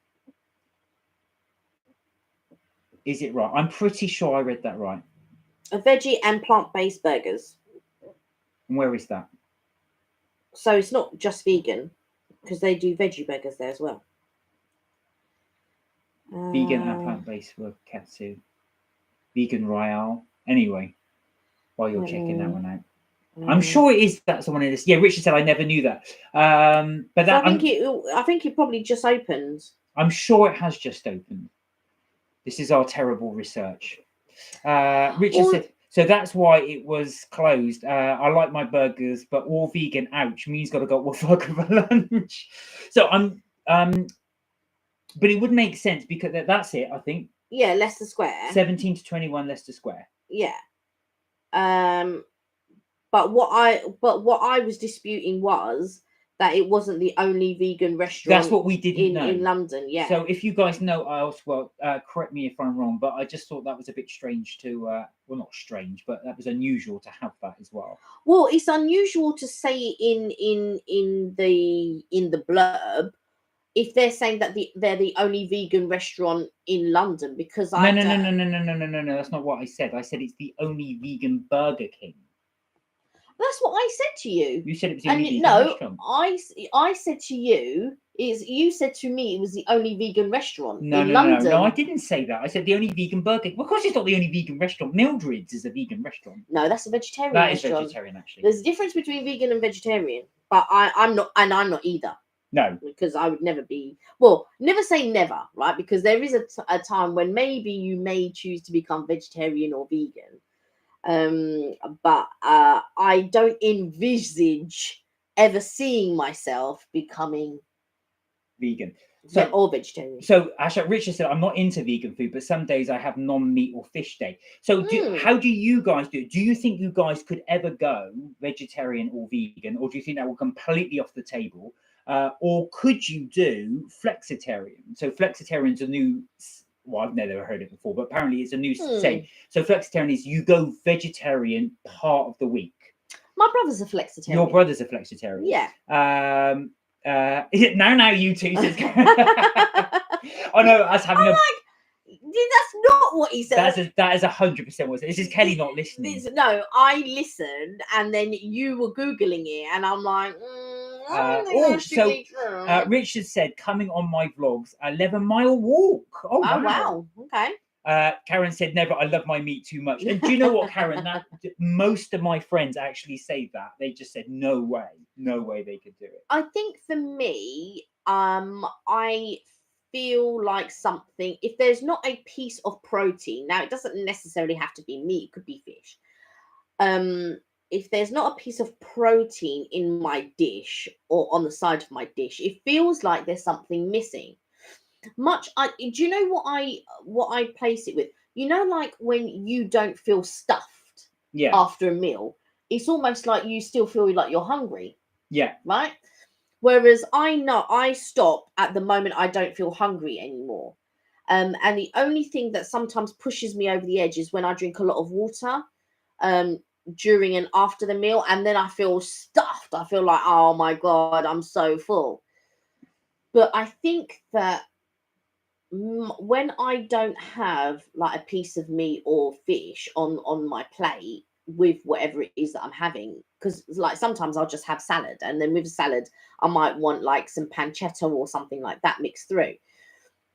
Is it right? I'm pretty sure I read that right. A veggie and plant-based burgers. And where is that? So it's not just vegan, because they do veggie burgers there as well. Vegan and plant-based were katsu. Vegan Royale. Anyway, while you're checking that one out. I'm sure it is. That's the one in this. Yeah, Richard said I never knew that. But that, I think it probably just opened. I'm sure it has just opened. This is our terrible research. Richard said, so that's why it was closed. I like my burgers, but all vegan, ouch, me's got to go with burger for lunch. So but it would make sense because that's it, I think. Yeah, Leicester Square. 17 to 21 Leicester Square. Yeah. But what I was disputing was that it wasn't the only vegan restaurant. That's what we didn't know. In London, yeah. So if you guys know elsewhere, correct me if I'm wrong, but I just thought that was a bit strange to, well, not strange, but that was unusual to have that as well. Well, it's unusual to say in the blurb if they're saying that they're the only vegan restaurant in London, because No, that's not what I said. I said it's the only vegan Burger King. That's what I said to you. You said it was the only vegan restaurant. I said to you, you said to me it was the only vegan restaurant in London. No, I didn't say that. I said the only vegan Burger King. Well, of course, it's not the only vegan restaurant. Mildred's is a vegan restaurant. No, that's a vegetarian restaurant. That is vegetarian, actually. There's a difference between vegan and vegetarian, but I'm not, and I'm not either. No, because I would never be. Well, never say never, right? Because there is a time when maybe you may choose to become vegetarian or vegan. But I don't envisage ever seeing myself becoming vegan or vegetarian. So actually, Richard said, I'm not into vegan food, but some days I have non-meat or fish day. So how do you guys do it? Do you think you guys could ever go vegetarian or vegan, or do you think that will completely off the table? Or could you do flexitarian? So flexitarian's a new, well, I've never heard it before, but apparently it's a new saying. So flexitarian is you go vegetarian part of the week. My brother's a flexitarian. Your brother's a flexitarian. Yeah. Now you two says. I know, us having that's not what he said. That is 100% what it is. This is Kelly not listening. No, I listened, and then you were Googling it, and I'm like, Richard said, coming on my vlogs, 11-mile walk. Oh, wow. Okay. Karen said, never, I love my meat too much. And do you know what, Karen? That most of my friends actually say that. They just said, no way they could do it. I think for me, I feel like something, if there's not a piece of protein, now it doesn't necessarily have to be meat, it could be fish. If there's not a piece of protein in my dish or on the side of my dish, it feels like there's something missing. Do you know what I place it with? You know, like when you don't feel stuffed after a meal, it's almost like you still feel like you're hungry. Yeah. Right? Whereas I know I stop at the moment I don't feel hungry anymore. And the only thing that sometimes pushes me over the edge is when I drink a lot of water during and after the meal, and then I feel stuffed. I feel like, oh my God, I'm so full. But I think that when I don't have like a piece of meat or fish on my plate with whatever it is that I'm having, because like sometimes I'll just have salad, and then with salad I might want like some pancetta or something like that mixed through.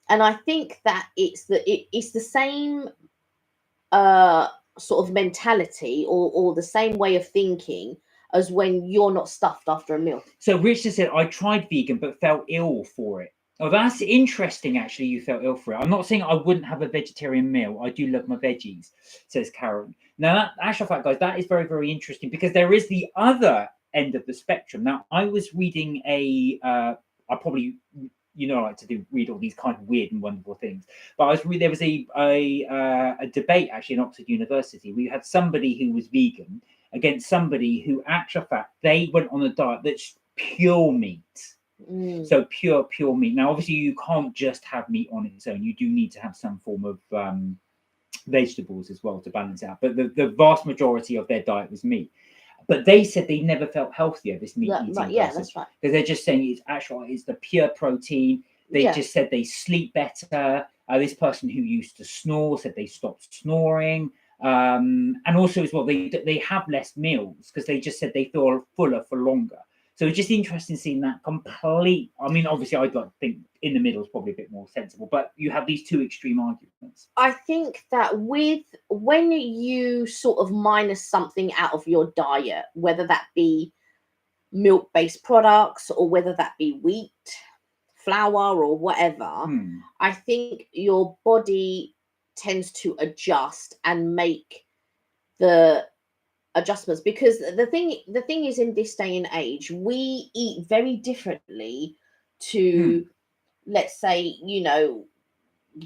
And I think that it's the same sort of mentality or the same way of thinking as when you're not stuffed after a meal. So Richard said, I tried vegan but felt ill for it. Oh, that's interesting, actually, you felt ill for it. I'm not saying I wouldn't have a vegetarian meal. I do love my veggies, says Karen. Now, actual fact, guys, that is very, very interesting, because there is the other end of the spectrum. Now, I was reading I probably, I like to read all these kind of weird and wonderful things. But there was a debate, actually, in Oxford University, where you had somebody who was vegan against somebody who, actual fact, they went on a diet that's pure meat. So pure meat. Now, obviously, you can't just have meat on its own. You do need to have some form of vegetables as well to balance it out. But the vast majority of their diet was meat. But they said they never felt healthier, this meat eating person. Yeah, that's right. Because they're just saying it's the pure protein. They just said they sleep better. This person who used to snore said they stopped snoring. And also as well, they have less meals because they just said they feel fuller for longer. So it's just interesting seeing that complete. I mean, obviously, I'd like to think in the middle is probably a bit more sensible, but you have these two extreme arguments. I think that when you sort of minus something out of your diet, whether that be milk-based products or whether that be wheat, flour, or whatever, I think your body tends to adjust and make the adjustments, because the thing is, in this day and age, we eat very differently to let's say,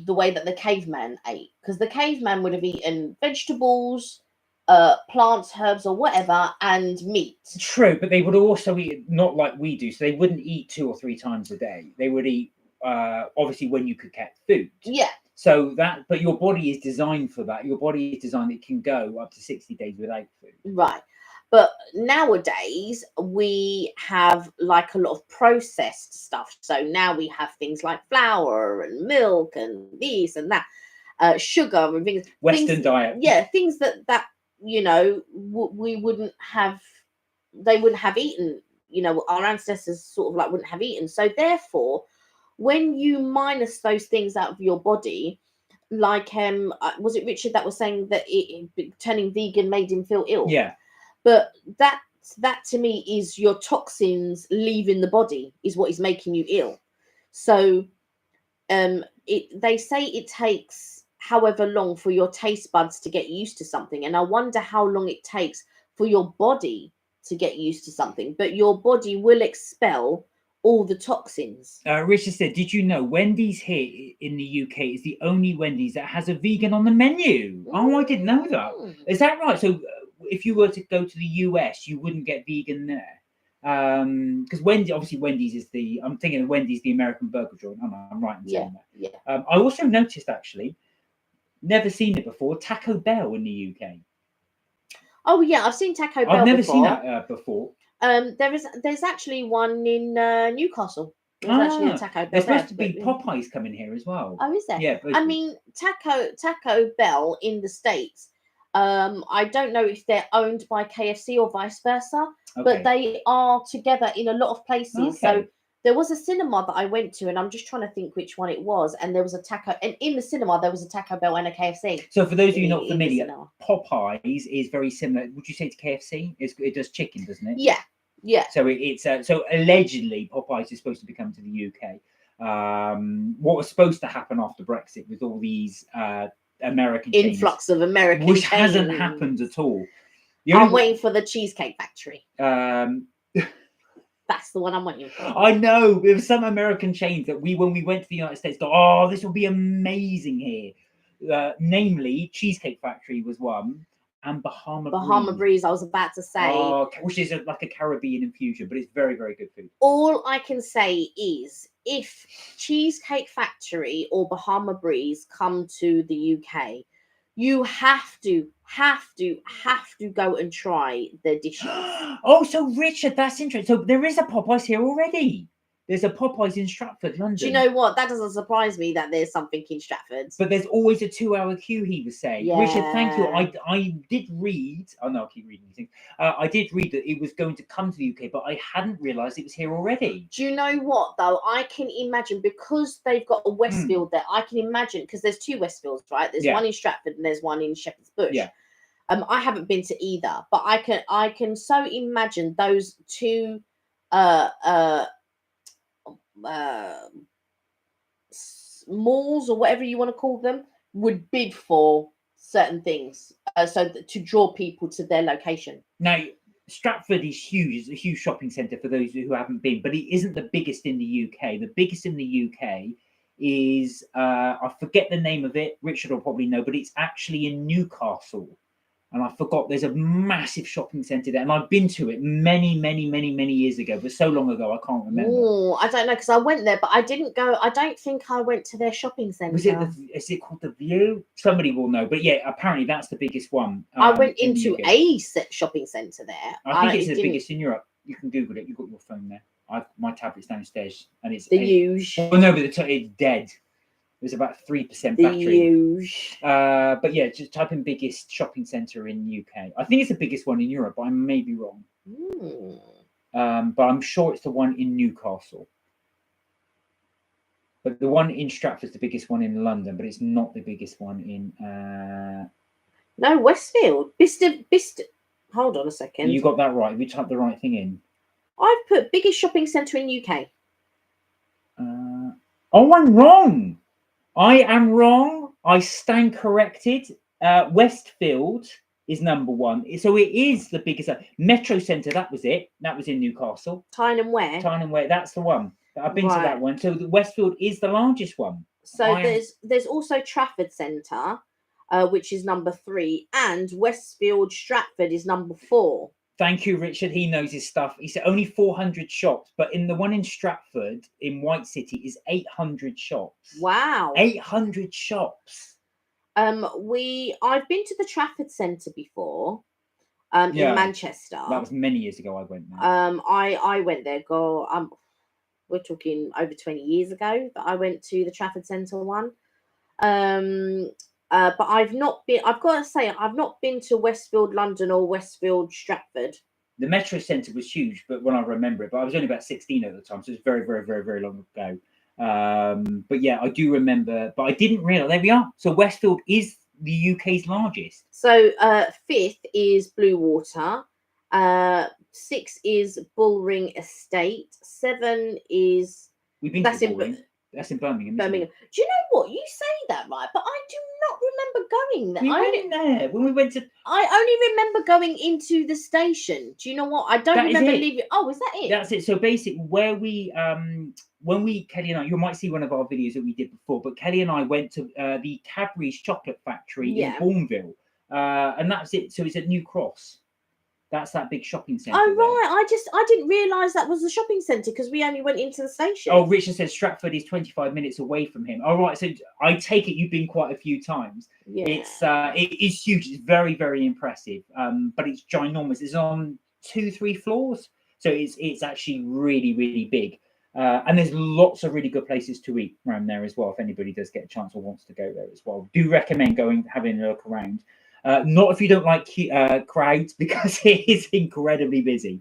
the way that the caveman ate, because the caveman would have eaten vegetables, plants, herbs, or whatever, and meat. True, but they would also eat not like we do. So they wouldn't eat 2 or 3 times a day. They would eat obviously when you could get food. Yeah. So that, but your body is designed for that. Your body is designed that it can go up to 60 days without food. Right. But nowadays we have like a lot of processed stuff. So now we have things like flour and milk and this and that, sugar and things. Western diet. Yeah, things that you know we wouldn't have. They wouldn't have eaten. You know, our ancestors sort of like wouldn't have eaten. So therefore, when you minus those things out of your body, like was it Richard that was saying that turning vegan made him feel ill? Yeah. But that to me is your toxins leaving the body is what is making you ill. So they say it takes however long for your taste buds to get used to something, and I wonder how long it takes for your body to get used to something, but your body will expel all the toxins. Richard said, did you know Wendy's here in the UK is the only Wendy's that has a vegan on the menu? Oh, I didn't know that. Is that right? So if you were to go to the US, you wouldn't get vegan there. Because Wendy's is I'm thinking of Wendy's, the American burger joint. I'm right in saying that. Yeah. I also noticed, actually, never seen it before, Taco Bell in the UK. Oh yeah, I've seen Taco Bell. I've never seen that before. There's actually one in Newcastle. There's actually a Taco Bell. There's supposed to be Popeyes coming here as well. Oh, is there? Yeah. I mean, Taco Bell in the States. I don't know if they're owned by KFC or vice versa, but they are together in a lot of places. So there was a cinema that I went to, and I'm just trying to think which one it was. And there was a and in the cinema there was a Taco Bell and a KFC. So for those of you not familiar, Popeyes is very similar. Would you say to KFC? It does chicken, doesn't it? Yeah. Yeah. So it's so allegedly Popeyes is supposed to be coming to the UK. What was supposed to happen after Brexit with all these American influx of American which chains. hasn't happened at all. I'm waiting for the Cheesecake Factory. That's the one I'm waiting for. I know there were some American chains that when we went to the United States, thought, oh, this will be amazing here. Namely, Cheesecake Factory was one, and Bahama Breeze. I was about to say, which is like a Caribbean infusion, but it's very, very good food. All I can say is, if Cheesecake Factory or Bahama Breeze come to the UK, you have to go and try their dishes. Oh, so Richard, that's interesting. So there is a Popeyes here already. There's a Popeyes in Stratford, London. Do you know what? That doesn't surprise me that there's something in Stratford. But there's always a 2-hour queue, he was saying. Yeah. Richard, thank you. I did read. Oh no, I keep reading things. I did read that it was going to come to the UK, but I hadn't realised it was here already. Do you know what though? I can imagine, because they've got a Westfield there. I can imagine, because there's 2 Westfields, right? There's one in Stratford and there's one in Shepherd's Bush. Yeah. I haven't been to either, but I can so imagine those 2 malls or whatever you want to call them would bid for certain things, so to draw people to their location. Now, Stratford is huge. It's a huge shopping centre for those who haven't been, but it isn't the biggest in the UK. The biggest in the UK is I forget the name of it. Richard will probably know, but it's actually in Newcastle. And I forgot, there's a massive shopping centre there. And I've been to it many years ago, but so long ago, I can't remember. Oh, I don't know, because I went there, but I didn't go. I don't think I went to their shopping centre. Is it called The View? Somebody will know. But yeah, apparently that's the biggest one. I went into a shopping centre there. I think it's the biggest in Europe. You can Google it. You've got your phone there. My tablet's downstairs. And it's the huge. Oh, no, but it's dead. There's about 3% battery. But yeah, just type in biggest shopping centre in UK. I think it's the biggest one in Europe, but I may be wrong. But I'm sure it's the one in Newcastle. But the one in Stratford's the biggest one in London, but it's not the biggest one in... No, Westfield. Bicester. Hold on a second. You got that right. We typed the right thing in. I've put biggest shopping centre in UK. Oh, I'm wrong. I am wrong. I stand corrected. Westfield is number 1. So it is the biggest. Metro Centre, that was it. That was in Newcastle. Tyne and Ware. That's the one. I've been to that one. So the Westfield is the largest one. So there's also Trafford Centre. which is number 3, and Westfield Stratford is number 4. Thank you, Richard. He knows his stuff. He said only 400 shops, but in the one in Stratford, in White City, is 800 shops. Wow. 800 shops. I've been to the Trafford Centre before, in Manchester. That was many years ago I went there. I went there, we're talking over 20 years ago that I went to the Trafford Centre one. But I've got to say, I've not been to Westfield London or Westfield Stratford. The Metro Centre was huge, but when I remember it, but I was only about 16 at the time, so it's very, very, very, very long ago. But yeah, I do remember, but I didn't realise. There we are. So Westfield is the UK's largest. So 5th is Bluewater. 6 is Bullring Estate. 7 is... We've been to Bullring. That's in Birmingham. Birmingham. Do you know what? You say that, right? But I do not remember going there. We went there when we went to... I only remember going into the station. Do you know what? I don't remember leaving. Oh, is that it? That's it. So basically, where we... Kelly and I, you might see one of our videos that we did before, but Kelly and I went to the Cadbury's chocolate factory in Bourneville. And that's it. So it's at New Cross. That's that big shopping centre. Oh, right. I didn't realise that was the shopping centre because we only went into the station. Oh, Richard says Stratford is 25 minutes away from him. All right. So I take it you've been quite a few times. Yeah. It is huge. It's very, very impressive. But it's ginormous. It's on 2-3 floors. So it's actually really, really big. And there's lots of really good places to eat around there as well. If anybody does get a chance or wants to go there as well, do recommend having a look around. Not if you don't like crowds, because it is incredibly busy,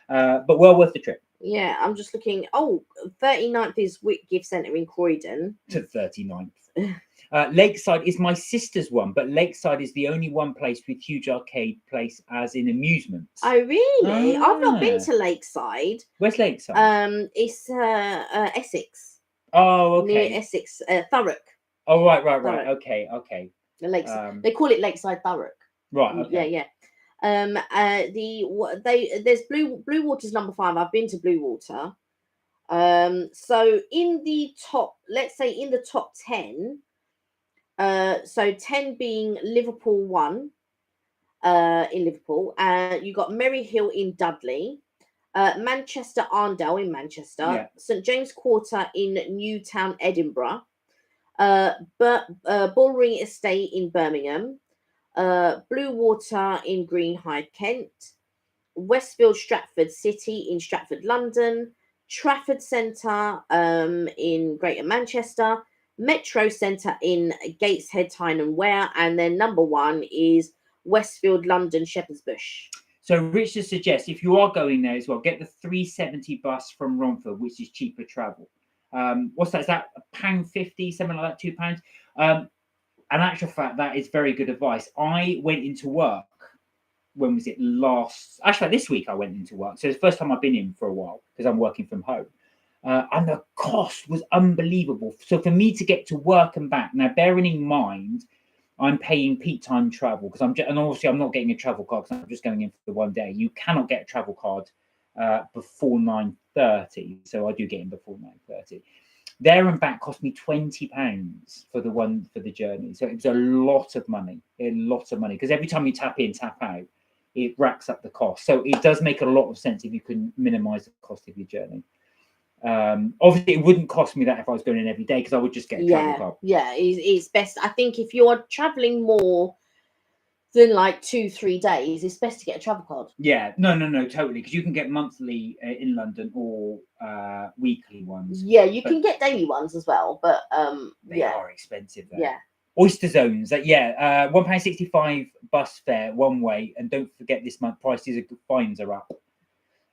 but well worth the trip. Yeah, I'm just looking. Oh, 39th is Whitgift Centre in Croydon. To 39th. Lakeside is my sister's one, but Lakeside is the only one place with huge arcade place as in amusements. Oh, really? I've not been to Lakeside. Where's Lakeside? It's Essex. Oh, okay. Near Essex, Thurrock. Oh, right. Okay. The Lakeside. They call it Lakeside Thurrock. Right. Okay. Yeah. There's Bluewater's number 5. I've been to Bluewater. So in the top, let's say in the top 10. So 10 being Liverpool 1. In Liverpool, you got Merry Hill in Dudley, Manchester Arndale in Manchester, St James Quarter in Newtown, Edinburgh. Bullring Estate in Birmingham, Bluewater in Greenhithe, Kent, Westfield Stratford City in Stratford, London, Trafford Centre in Greater Manchester, Metro Centre in Gateshead, Tyne and Wear, and then number 1 is Westfield London, Shepherd's Bush. So Richard suggests if you are going there as well, get the 370 bus from Romford, which is cheaper travel. What's that? Is that £1.50, something like that, £2? In actual fact, that is very good advice. I went into work. When was it last? Actually, this week I went into work. So it's the first time I've been in for a while because I'm working from home. And the cost was unbelievable. So for me to get to work and back, now bearing in mind, I'm paying peak time travel because and obviously I'm not getting a travel card because I'm just going in for the one day. You cannot get a travel card before 9:30, so I do get in before 9:30. There and back cost me £20 for the journey, so it was a lot of money, because every time you tap in, tap out, it racks up the cost. So it does make a lot of sense if you can minimise the cost of your journey. Obviously it wouldn't cost me that if I was going in every day because I would just get a travel card. Yeah, it's best. I think if you're traveling more than like 2-3 days, it's best to get a travel card. Yeah, no, totally, because you can get monthly in London or weekly ones. Yeah, you can get daily ones as well, but they are expensive though. Yeah. Oyster Zones, £1.65 bus fare one way, and don't forget this month prices of fines are up.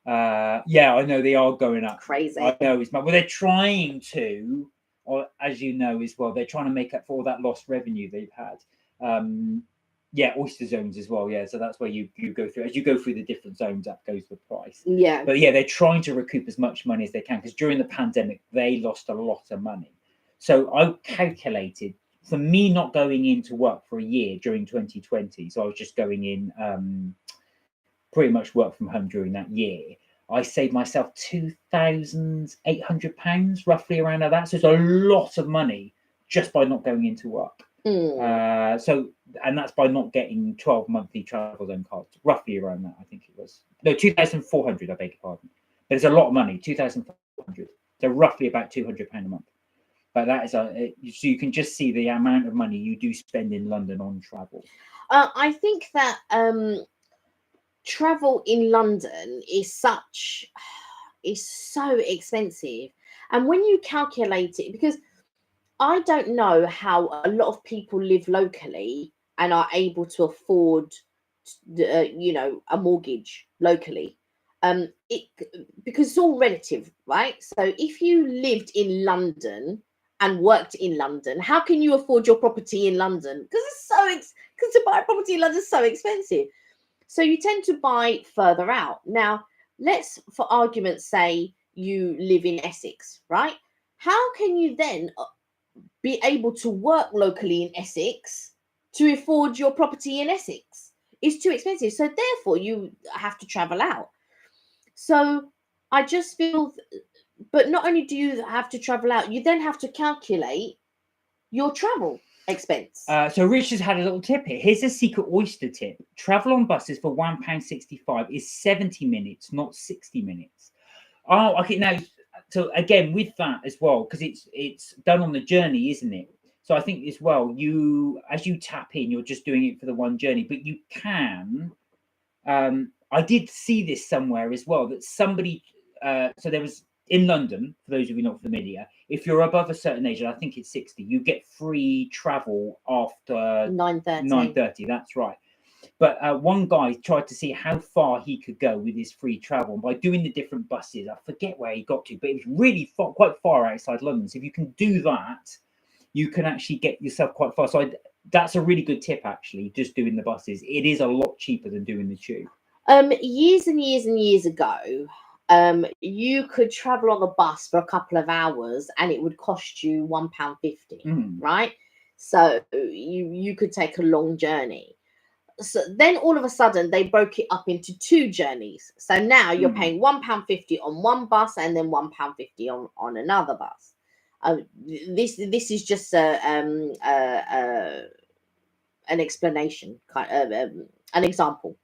I know they are going up. Crazy. I know well, they're trying to, or as you know as well, they're trying to make up for all that lost revenue they've had. Oyster Zones as well. Yeah, so that's where you go through. As you go through the different zones, up goes the price. Yeah. But they're trying to recoup as much money as they can because during the pandemic they lost a lot of money. So I calculated for me not going into work for a year during 2020. So I was just going in. Pretty much work from home during that year. I saved myself £2,800, roughly around that. So it's a lot of money just by not going into work. So, and that's by not getting 12 monthly travel zone cards, roughly around that. I think it was 2,400. I beg your pardon, but it's a lot of money. 2,400. So roughly about £200 a month. But that is so you can just see the amount of money you do spend in London on travel. I think that travel in London is so expensive, and when you calculate it, because I don't know how a lot of people live locally and are able to afford, a mortgage locally. It because it's all relative, right? So if you lived in London and worked in London, how can you afford your property in London? Because to buy a property in London is so expensive. So you tend to buy further out. Now, let's, for argument's say, you live in Essex, right? How can you then be able to work locally in Essex to afford your property in Essex? It's too expensive. So therefore, you have to travel out. So I just feel, but not only do you have to travel out, you then have to calculate your travel expense. So Richard's had a little tip here. Here's a secret oyster tip. Travel on buses for £1.65 is 70 minutes, not 60 minutes. Oh, okay. Now, so again, with that as well, because it's done on the journey, isn't it? So I think as well, as you tap in, you're just doing it for the one journey, but you can. I did see this somewhere as well, that somebody. So there was in London, for those of you not familiar, if you're above a certain age, and I think it's 60, you get free travel after 9:30. 9:30. That's right. But one guy tried to see how far he could go with his free travel. And by doing the different buses, I forget where he got to, but it was really quite far outside London. So if you can do that, you can actually get yourself quite far. So that's a really good tip, actually, just doing the buses. It is a lot cheaper than doing the tube. Years and years and years ago, you could travel on a bus for a couple of hours and it would cost you £1.50, right? So you could take a long journey. So then all of a sudden they broke it up into two journeys. So now you're paying £1.50 on one bus and then £1.50 on another bus. This is just an explanation, an example.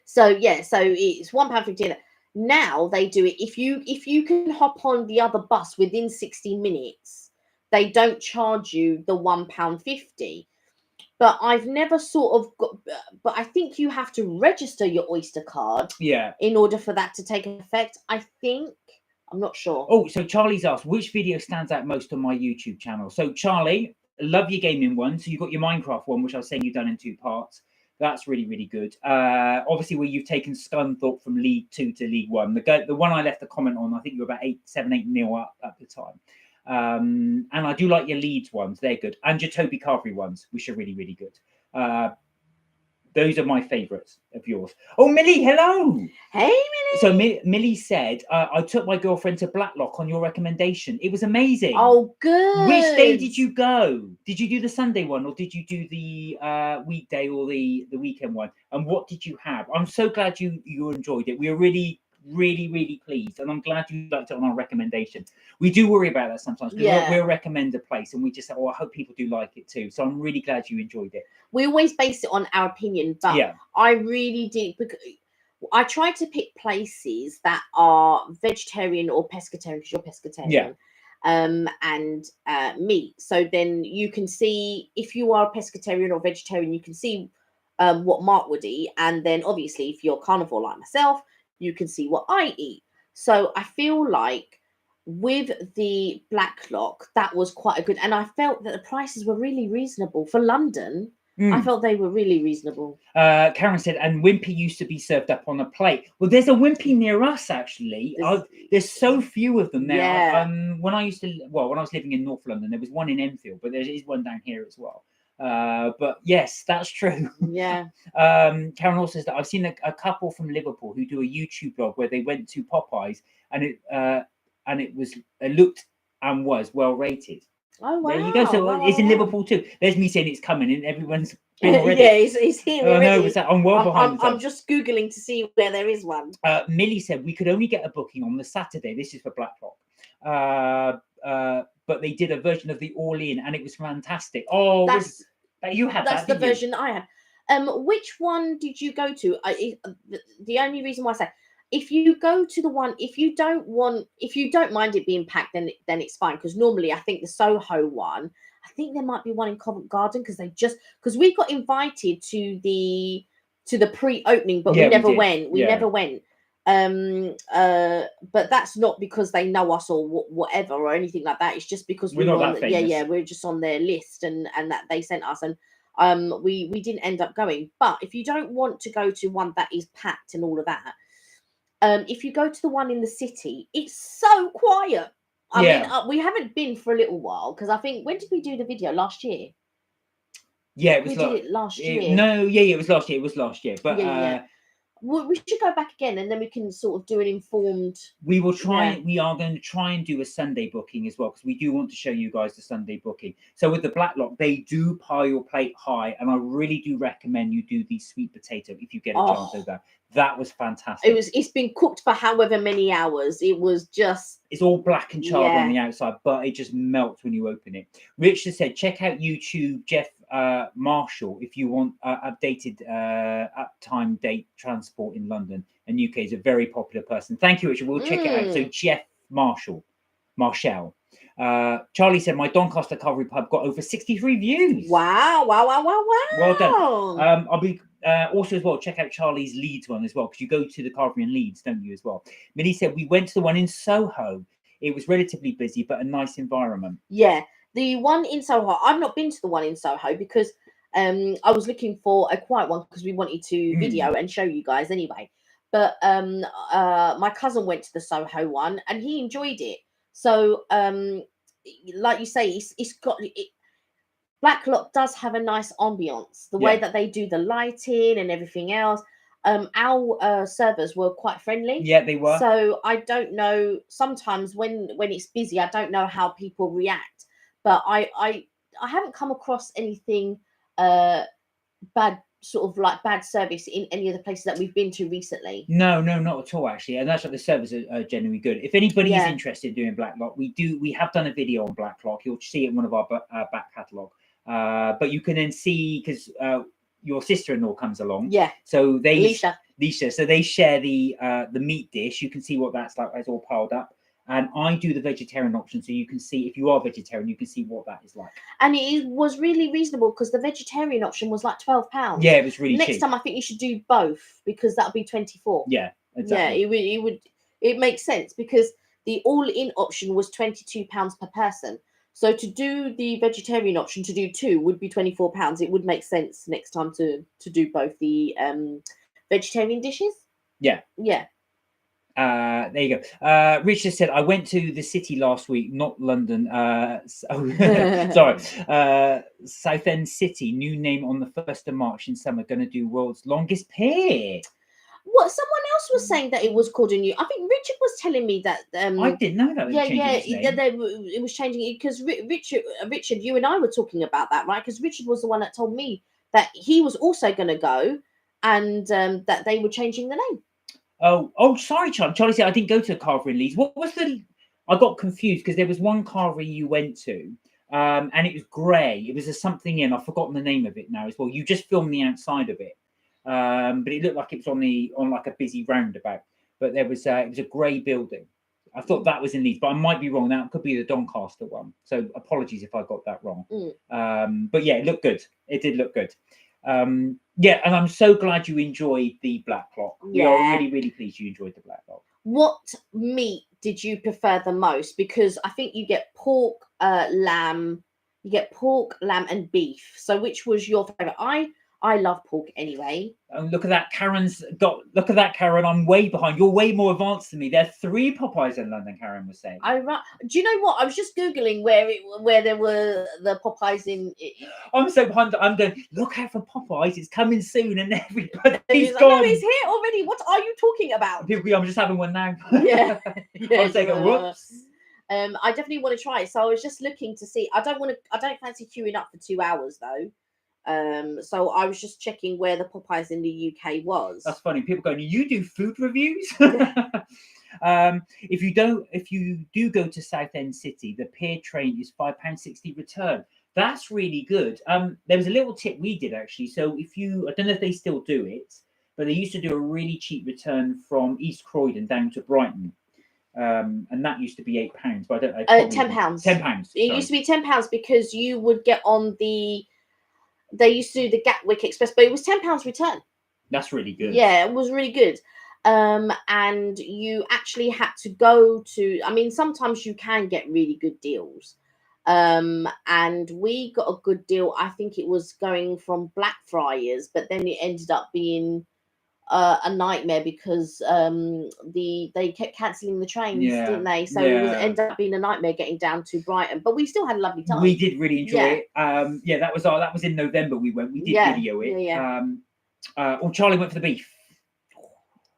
So yeah, so it's £1.50. Now they do it if you can hop on the other bus within 60 minutes, they don't charge you the £1.50. But I've never sort of got. But I think you have to register your Oyster card. Yeah. In order for that to take effect, I think. I'm not sure. Oh, so Charlie's asked, which video stands out most on my YouTube channel? So Charlie, love your gaming one. So you've got your Minecraft one, which I was saying you've done in 2 parts. That's really, really good. Obviously, where you've taken Scunthorpe from League 2 to League 1. The one I left a comment on, I think you were about 7-8-0 up at the time. And I do like your Leeds ones. They're good. And your Toby Carvery ones, which are really, really good. Those are my favourites of yours. Oh, Millie, hello. Hey, Minnie. So Millie said, I took my girlfriend to Blacklock on your recommendation. It was amazing. Oh, good. Which day did you go? Did you do the Sunday one or did you do the weekday or the weekend one? And what did you have? I'm so glad you enjoyed it. We were really, really, really pleased. And I'm glad you liked it on our recommendation. We do worry about that sometimes because we'll recommend a place and we just say, oh, I hope people do like it too. So I'm really glad you enjoyed it. We always base it on our opinion, but I really did, because I try to pick places that are vegetarian or pescatarian, because you're pescatarian, and meat. So then you can see, if you are a pescatarian or vegetarian, you can see what Mark would eat. And then obviously, if you're carnivore like myself, you can see what I eat. So I feel like with the Blacklock, that was quite a good, and I felt that the prices were really reasonable for London. I felt they were really reasonable. Karen said, and Wimpy used to be served up on a plate. Well, there's a Wimpy near us, actually. There's so few of them there. Yeah. When I was living in North London, there was one in Enfield, but there is one down here as well. But yes, that's true. Yeah. Karen also says that I've seen a couple from Liverpool who do a YouTube blog where they went to Popeyes and it looked and was well rated. Oh, wow. There you go. So it's in Liverpool too. There's me saying it's coming and everyone's been already. Yeah, it's here already. No, I'm well behind. I'm just Googling to see where there is one. Millie said we could only get a booking on the Saturday. This is for Blacklock. but they did a version of the All In, and it was fantastic. Oh, you had that's that, the didn't version I had. Which one did you go to? The only reason why I say, if you go to the one, if you don't mind it being packed, then it's fine. Because normally I think the Soho one, I think there might be one in Covent Garden because we got invited to the pre-opening, but Yeah, we we never did. went. We Yeah. never went. But that's not because they know us or whatever or anything like that. It's just because We're we not were that famous. we're just on their list and that they sent us, and we didn't end up going. But if you don't want to go to one that is packed and all of that, if you go to the one in the city, it's so quiet. I mean, we haven't been for a little while because I think, when did we do the video? Last year. Yeah, it was We did it last year. It was last year. It was last year. But yeah. We should go back again, and then we can sort of do an informed. We will try. We are going to try and do a Sunday booking as well, because we do want to show you guys the Sunday booking. So with the Blacklock, they do pile your plate high, and I really do recommend you do the sweet potato if you get a chance to that. That was fantastic. It's been cooked for however many hours. It was just. It's all black and charred on the outside, but it just melts when you open it. Richard said, check out YouTube Jeff Marshall if you want updated uptime date transport in London and UK. Is a very popular person. Thank you, Richard. We'll check it out. So Jeff Marshall. Charlie said, my Doncaster Carvery Pub got over 63 views. Wow. Well done. I'll be also as well, check out Charlie's Leeds one as well, because you go to the Carvery in Leeds, don't you, as well? Minnie said, we went to the one in Soho. It was relatively busy, but a nice environment. Yeah, the one in Soho, I've not been to the one in Soho because I was looking for a quiet one because we wanted to video and show you guys anyway. But my cousin went to the Soho one and he enjoyed it. So like you say, it's got Blacklock does have a nice ambience. The way that they do the lighting and everything else. Our servers were quite friendly. Yeah, they were. So I don't know. Sometimes when it's busy, I don't know how people react. But I haven't come across anything bad, sort of like bad service in any of the places that we've been to recently. No, not at all, actually. And that's like the servers are genuinely good. If anybody is interested in doing Blacklock, we have done a video on Blacklock. You'll see it in one of our back catalogue. But you can then see, because your sister-in-law comes along. Yeah. So they Alicia. So they share the meat dish. You can see what that's like. It's all piled up. And I do the vegetarian option, so you can see, if you are vegetarian, you can see what that is like. And it was really reasonable because the vegetarian option was like £12. Yeah, it was really cheap. Next time, I think you should do both because that'll be 24. Yeah, exactly. Yeah, it makes sense because the all-in option was £22 per person. So to do the vegetarian option, to do two, would be £24. It would make sense next time to do both the vegetarian dishes. Yeah. Yeah. There you go. Richard said, I went to the city last week, not London. Sorry. Southend City, new name on the 1st of March in summer, going to do world's longest pier. What, someone else was saying that it was called a new. I think Richard was telling me that. I didn't know that. It was changing it because Richard, you and I were talking about that, right? Because Richard was the one that told me that he was also going to go, and that they were changing the name. Oh, sorry, Charlie. Charlie said I didn't go to the Carvery in Leeds. What was the? I got confused because there was one Carvery you went to, and it was grey. It was a something in. I've forgotten the name of it now as well. You just filmed the outside of it. But it looked like it was on like a busy roundabout. But it was a grey building. I thought that was in Leeds, but I might be wrong. That could be the Doncaster one. So apologies if I got that wrong. But yeah, it looked good. It did look good. Yeah, and I'm so glad you enjoyed the Blacklock. We are really, really pleased you enjoyed the Blacklock. What meat did you prefer the most? Because I think you get pork, lamb, and beef. So which was your favorite? I love pork anyway. Look at that, look at that, Karen. I'm way behind. You're way more advanced than me. There are 3 Popeyes in London, Karen was saying. Do you know what? I was just Googling where there were the Popeyes in. I'm so behind. I'm going, look out for Popeyes. It's coming soon, and everybody's gone. No, it's here already. What are you talking about? I'm just having one now. Yeah. I was thinking, whoops. I definitely want to try it. So I was just looking to see. I don't fancy queuing up for 2 hours though. So I was just checking where the Popeyes in the UK was. That's funny. People going, you do food reviews? If you do go to Southend City, the pier train is £5.60 return. That's really good. There was a little tip we did actually. So I don't know if they still do it, but they used to do a really cheap return from East Croydon down to Brighton. And that used to be £8, but I don't. £10. £10. It used to be £10 because you would get on the. They used to do the Gatwick Express, but it was £10 return. That's really good. Yeah, it was really good. And you actually had to go to. I mean, sometimes you can get really good deals. And we got a good deal. I think it was going from Blackfriars, but then it ended up being a nightmare because they kept cancelling the trains, didn't they? So it ended up being a nightmare getting down to Brighton, but we still had a lovely time. We did really enjoy it. That was in November. We went. We did video it. Charlie went for the beef.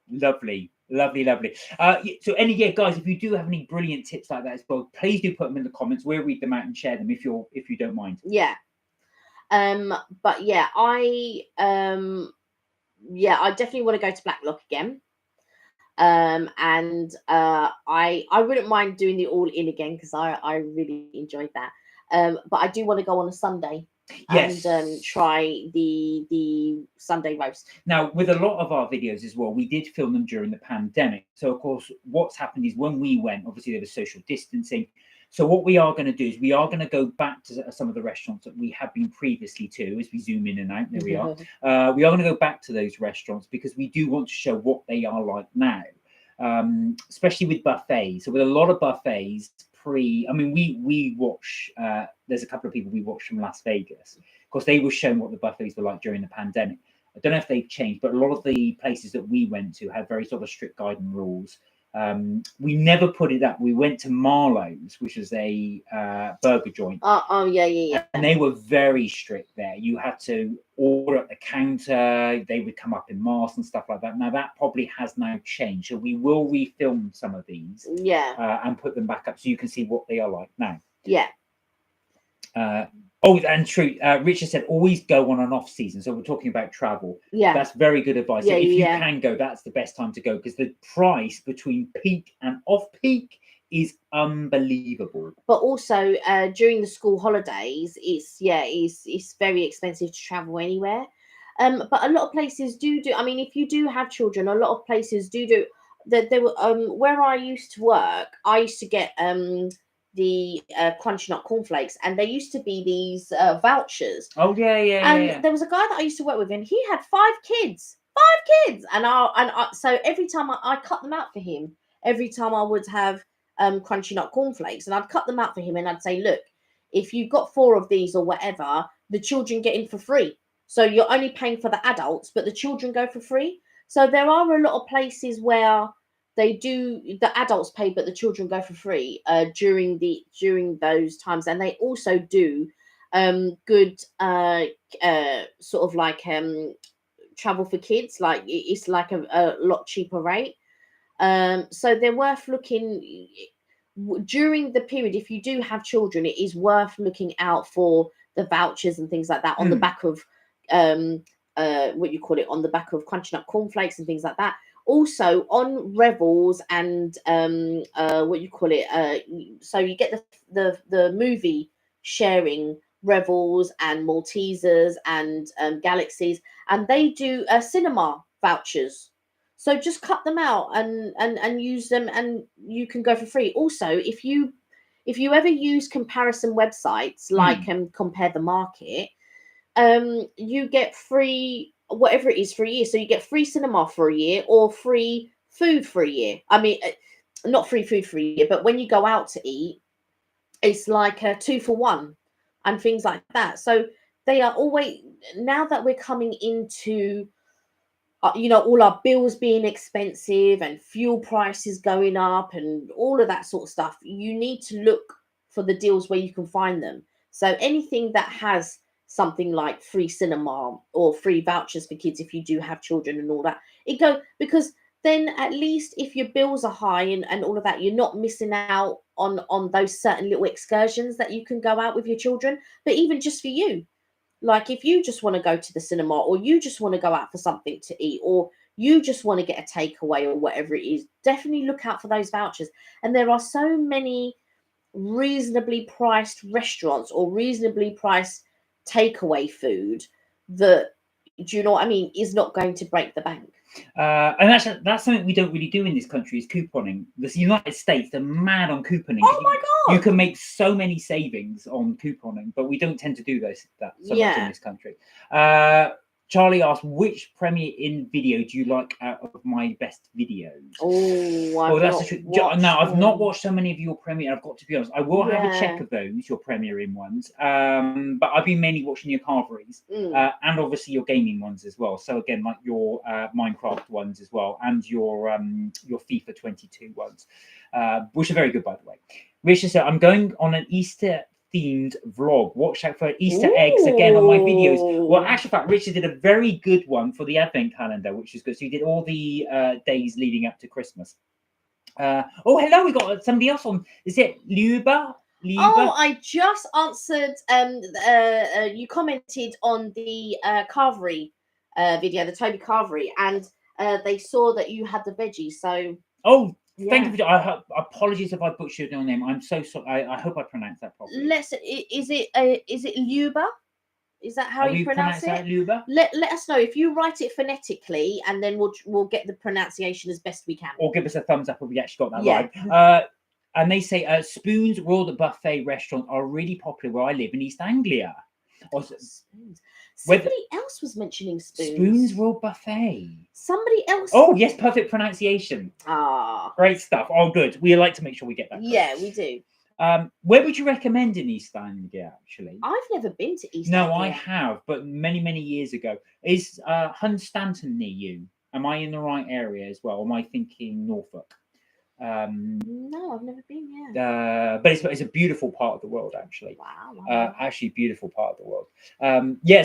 Lovely. So guys, if you do have any brilliant tips like that as well, please do put them in the comments. We'll read them out and share them if you don't mind. But I definitely want to go to Blacklock again. And I wouldn't mind doing the all in again because I really enjoyed that. But I do want to go on a Sunday. Yes. And try the Sunday roast. Now, with a lot of our videos as well, we did film them during the pandemic. So, of course, what's happened is when we went, obviously there was social distancing. So what we are going to do is we are going to go back to some of the restaurants that we have been previously to as we zoom in and out. There we are. We are going to go back to those restaurants because we do want to show what they are like now, especially with buffets. So with a lot of buffets, we watch, there's a couple of people we watched from Las Vegas. Of course, they were shown what the buffets were like during the pandemic. I don't know if they've changed, but a lot of the places that we went to had very sort of strict guiding rules. We never put it up. We went to Marlowe's, which is a burger joint. And they were very strict there. You had to order at the counter. They would come up in masks and stuff like that. Now that probably has now changed. So we will refilm some of these. And put them back up so you can see what they are like now. And true. Richard said, always go on an off season. So we're talking about travel. That's very good advice. If you can go, that's the best time to go because the price between peak and off peak is unbelievable. But also during the school holidays, it's very expensive to travel anywhere. But a lot of places do. I mean, if you do have children, a lot of places do. That there were where I used to work, I used to get the crunchy nut cornflakes, and there used to be these vouchers. And there was a guy that I used to work with, and he had 5 kids, and I so every time I cut them out for him, every time I would have crunchy nut cornflakes, and I'd cut them out for him, and I'd say, look, if you've got 4 of these or whatever, the children get in for free. So you're only paying for the adults, but the children go for free. So there are a lot of places where the adults pay, but the children go for free during those times, and they also do good sort of like travel for kids. Like it's like a lot cheaper rate. So they're worth looking during the period. If you do have children, it is worth looking out for the vouchers and things like that on the back of on the back of crunchy nut cornflakes and things like that. Also on Revels and so you get the movie sharing Revels and Maltesers and Galaxies, and they do cinema vouchers. So just cut them out and use them, and you can go for free. Also, if you ever use comparison websites like Compare the Market, you get free whatever it is for a year. So you get free cinema for a year or free food for a year. I mean, not free food for a year, but when you go out to eat, it's like a 2 for 1 and things like that. So they are always, now that we're coming into all our bills being expensive and fuel prices going up and all of that sort of stuff, you need to look for the deals where you can find them. So anything that has something like free cinema or free vouchers for kids, if you do have children and all that, because then at least if your bills are high and all of that, you're not missing out on those certain little excursions that you can go out with your children. But even just for you, like if you just want to go to the cinema or you just want to go out for something to eat, or you just want to get a takeaway or whatever it is, definitely look out for those vouchers. And there are so many reasonably priced restaurants or reasonably priced takeaway food that, do you know what I mean, is not going to break the bank. And that's something we don't really do in this country is couponing. The United States, they're mad on couponing. Oh my God! You can make so many savings on couponing, but we don't tend to do that so much in this country. Charlie asked, which Premiere in video do you like out of my best videos? I've not watched so many of your Premiere. I've got to be honest. I will have a check of those, your Premiere in ones. But I've been mainly watching your carveries and obviously your gaming ones as well. So again, like your Minecraft ones as well, and your FIFA 22 ones, which are very good, by the way. Richard said, I'm going on an Easter themed vlog. Watch out for Easter eggs again on my videos. Well, actually, fact, Richard did a very good one for the Advent calendar, which is good. So he did all the days leading up to Christmas. Oh, hello, we got somebody else on. Is it Luba? Oh, I just answered. You commented on the carvery video, the Toby carvery, and they saw that you had the veggie. So thank you. Apologies if I butchered your name. I'm so sorry. I hope I pronounced that properly. Is it Luba? Is that how you pronounce it? Luba? Let us know if you write it phonetically, and then we'll get the pronunciation as best we can. Or give us a thumbs up if we actually got that right. And they say Spoons World Buffet restaurants are really popular where I live in East Anglia. Spoons. Somebody else was mentioning Spoons. Spoons World Buffet. Somebody else. Oh, yes, perfect pronunciation. Great stuff. Oh, good. We like to make sure we get that. Yeah, we do. Where would you recommend in East Anglia, actually? I've never been to East Anglia. No, I have, but many, many years ago. Is Hunstanton near you? Am I in the right area as well? Or am I thinking Norfolk? No, I've never been. But it's a beautiful part of the world, actually. Wow. Actually, beautiful part of the world.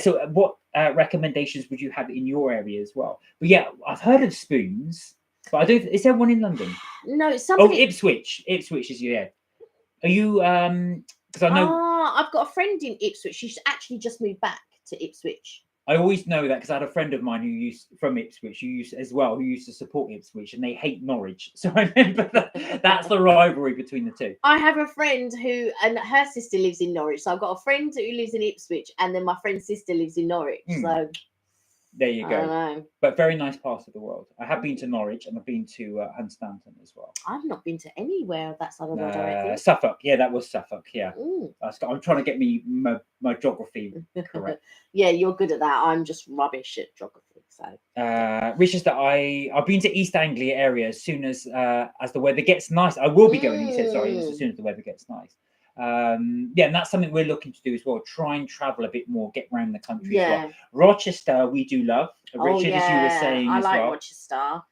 So what recommendations would you have in your area as well? But yeah, I've heard of Spoons, but I don't. Is there one in London? No, somebody. Oh, Ipswich. Ipswich is Are you? Because I know. I've got a friend in Ipswich. She's actually just moved back to Ipswich. I always know that because I had a friend of mine who used to support Ipswich, and they hate Norwich. So I remember that's the rivalry between the two. I have a friend and her sister lives in Norwich. So I've got a friend who lives in Ipswich, and then my friend's sister lives in Norwich. So there you go. I don't know. But very nice parts of the world. I have been to Norwich and I've been to Hunstanton as well. I've not been to anywhere that side of the world, I think. Suffolk. Yeah, that was Suffolk. Yeah. I'm trying to get my geography correct. Yeah, you're good at that. I'm just rubbish at geography. So. Which is that I've been to East Anglia area as soon as the weather gets nice. I will be going. He said, sorry, as soon as the weather gets nice. And that's something we're looking to do as well. Try and travel a bit more, get around the country as well. Rochester, we do love. Richard, as you were saying I as like well. Rochester.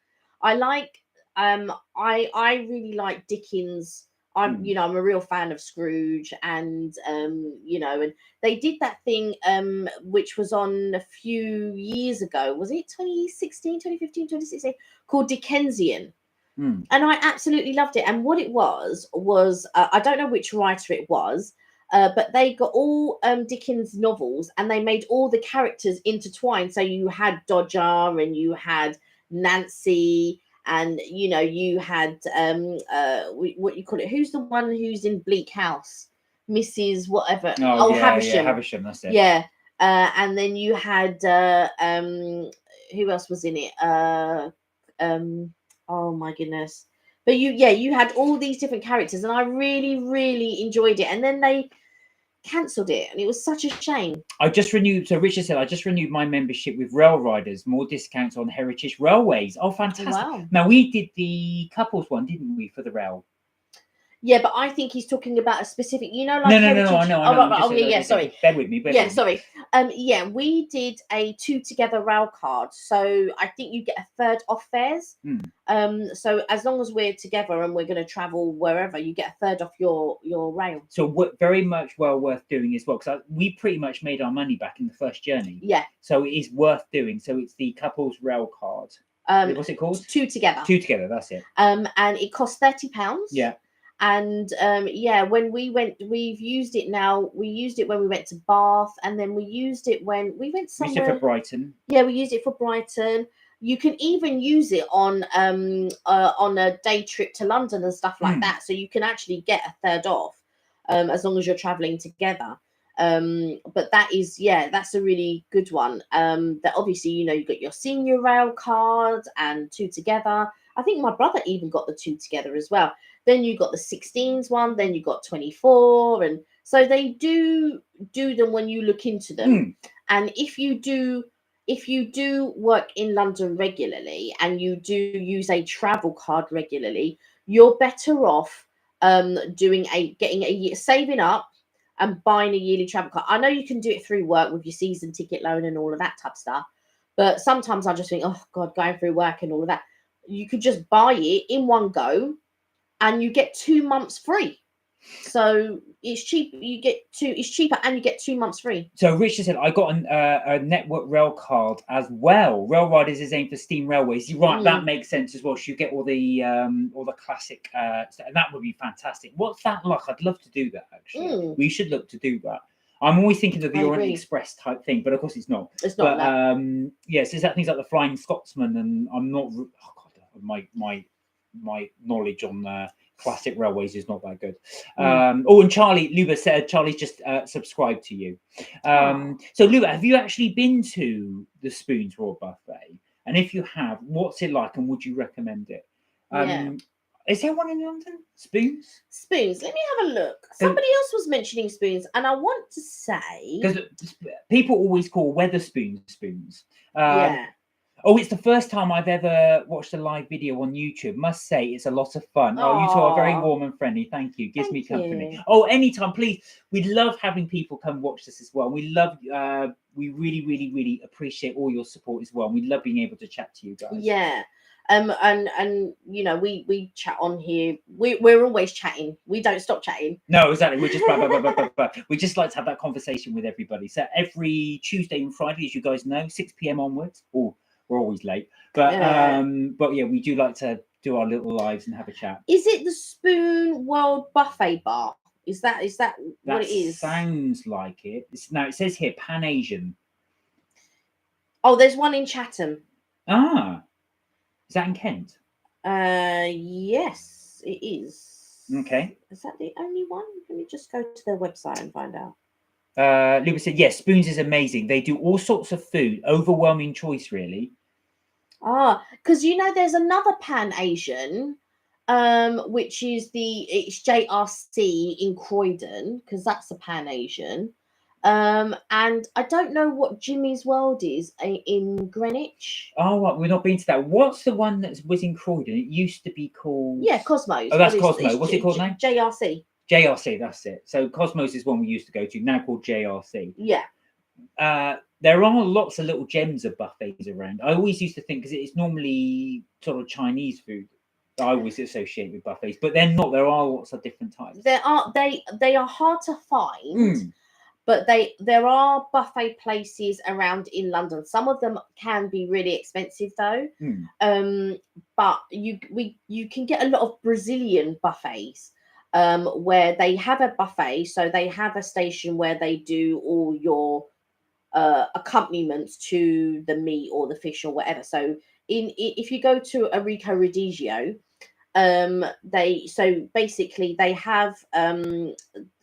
I like. I really like Dickens. I'm a real fan of Scrooge, and and they did that thing which was on a few years ago. Was it 2016, 2015, 2016? Called Dickensian. And I absolutely loved it. And what it was I don't know which writer it was, but they got all Dickens novels and they made all the characters intertwined. So you had Dodger and you had Nancy and you had what you call it? Who's the one who's in Bleak House? Mrs. Whatever. Havisham. Yeah, Havisham, that's it. Yeah. And then you had who else was in it? Oh my goodness. But you had all these different characters and I really, really enjoyed it. And then they cancelled it and it was such a shame. So Richard said, I just renewed my membership with Rail Riders, more discounts on heritage railways. Oh, fantastic. Wow. Now, we did the couples one, didn't we, for the rail? Yeah, but I think he's talking about a specific, like no, heritage. I know. Sorry. Bear with me. Sorry. We did a 2 together rail card, so I think you get a third off fares. So as long as we're together and we're going to travel wherever, you get a third off your rail. So very much well worth doing as well, because we pretty much made our money back in the first journey. Yeah. So it is worth doing. So it's the couples rail card. What's it called? 2 together. 2 together. That's it. And it costs £30. Yeah. And when we went, we've used it now. We used it when we went to Bath, and then we used it when we went somewhere. We used it for Brighton. Yeah, we used it for Brighton. you can even use it on a day trip to London and stuff like that. So you can actually get a third off as long as you're traveling together. But that is, that's a really good one. That obviously, you got your senior rail card and 2 together. I think my brother even got the 2 together as well. Then you got the 16s one, then you got 24, and so they do them when you look into them. And if you do work in London regularly and you do use a travel card regularly, you're better off saving up and buying a yearly travel card. I know you can do it through work with your season ticket loan and all of that type of stuff, but sometimes I just think, oh God, going through work and all of that. You could just buy it in one go and you get 2 months free. So it's cheap. It's cheaper and you get 2 months free. So Richard said, I got a network rail card as well. Rail Riders is aimed for steam railways. You're right, that makes sense as well. So you get all the classic, and that would be fantastic. What's that like? I'd love to do that actually. We should look to do that. I'm always thinking of the Orient Express type thing, but of course it's not. It's not. But yes, is that things like the Flying Scotsman, and I'm not. Oh God, my knowledge on classic railways is not that good. And Charlie Luba said Charlie's just subscribed to you. So Luba, have you actually been to the Spoons Raw Buffet? And if you have, what's it like, and would you recommend it? Is there one in London? Spoons? Spoons. Let me have a look. Somebody else was mentioning Spoons, and I want to say, because people always call Wetherspoons spoons. Oh, it's the first time I've ever watched a live video on YouTube. Must say, it's a lot of fun. Oh, you two are very warm and friendly. Thank you. Gives me company. Oh, anytime, please. We love having people come watch this as well. We love, we really, really, really appreciate all your support as well. We love being able to chat to you guys. Yeah. And we chat on here. We're always chatting. We don't stop chatting. No, exactly. We're just we just like to have that conversation with everybody. So every Tuesday and Friday, as you guys know, 6 p.m. onwards. Oh, we're always late, but yeah, we do like to do our little lives and have a chat. Is it the Spoon World Buffet Bar? Is that what it is? Sounds like it. It says here Pan Asian. Oh, there's one in Chatham. Ah, is that in Kent? Yes, it is. Okay. Is that the only one? Let me just go to their website and find out. Luba said, yes, Spoons is amazing. They do all sorts of food. Overwhelming choice, really. Because there's another Pan Asian, which is it's JRC in Croydon, because that's a Pan Asian. And I don't know what Jimmy's World is in Greenwich. Oh, right, we're not been to that. What's the one that was in Croydon? It used to be called Cosmos. Oh, that's Cosmo. What's it called now? JRC. JRC, that's it. So Cosmos is one we used to go to, now called JRC. Yeah. There are lots of little gems of buffets around. I always used to think, because it's normally sort of Chinese food that I always associate with buffets, but they're not. There are lots of different types. They are hard to find, but there are buffet places around in London. Some of them can be really expensive though. But you can get a lot of Brazilian buffets. Where they have a buffet, so they have a station where they do all your accompaniments to the meat or the fish or whatever. So if you go to a Rico Redigio, they have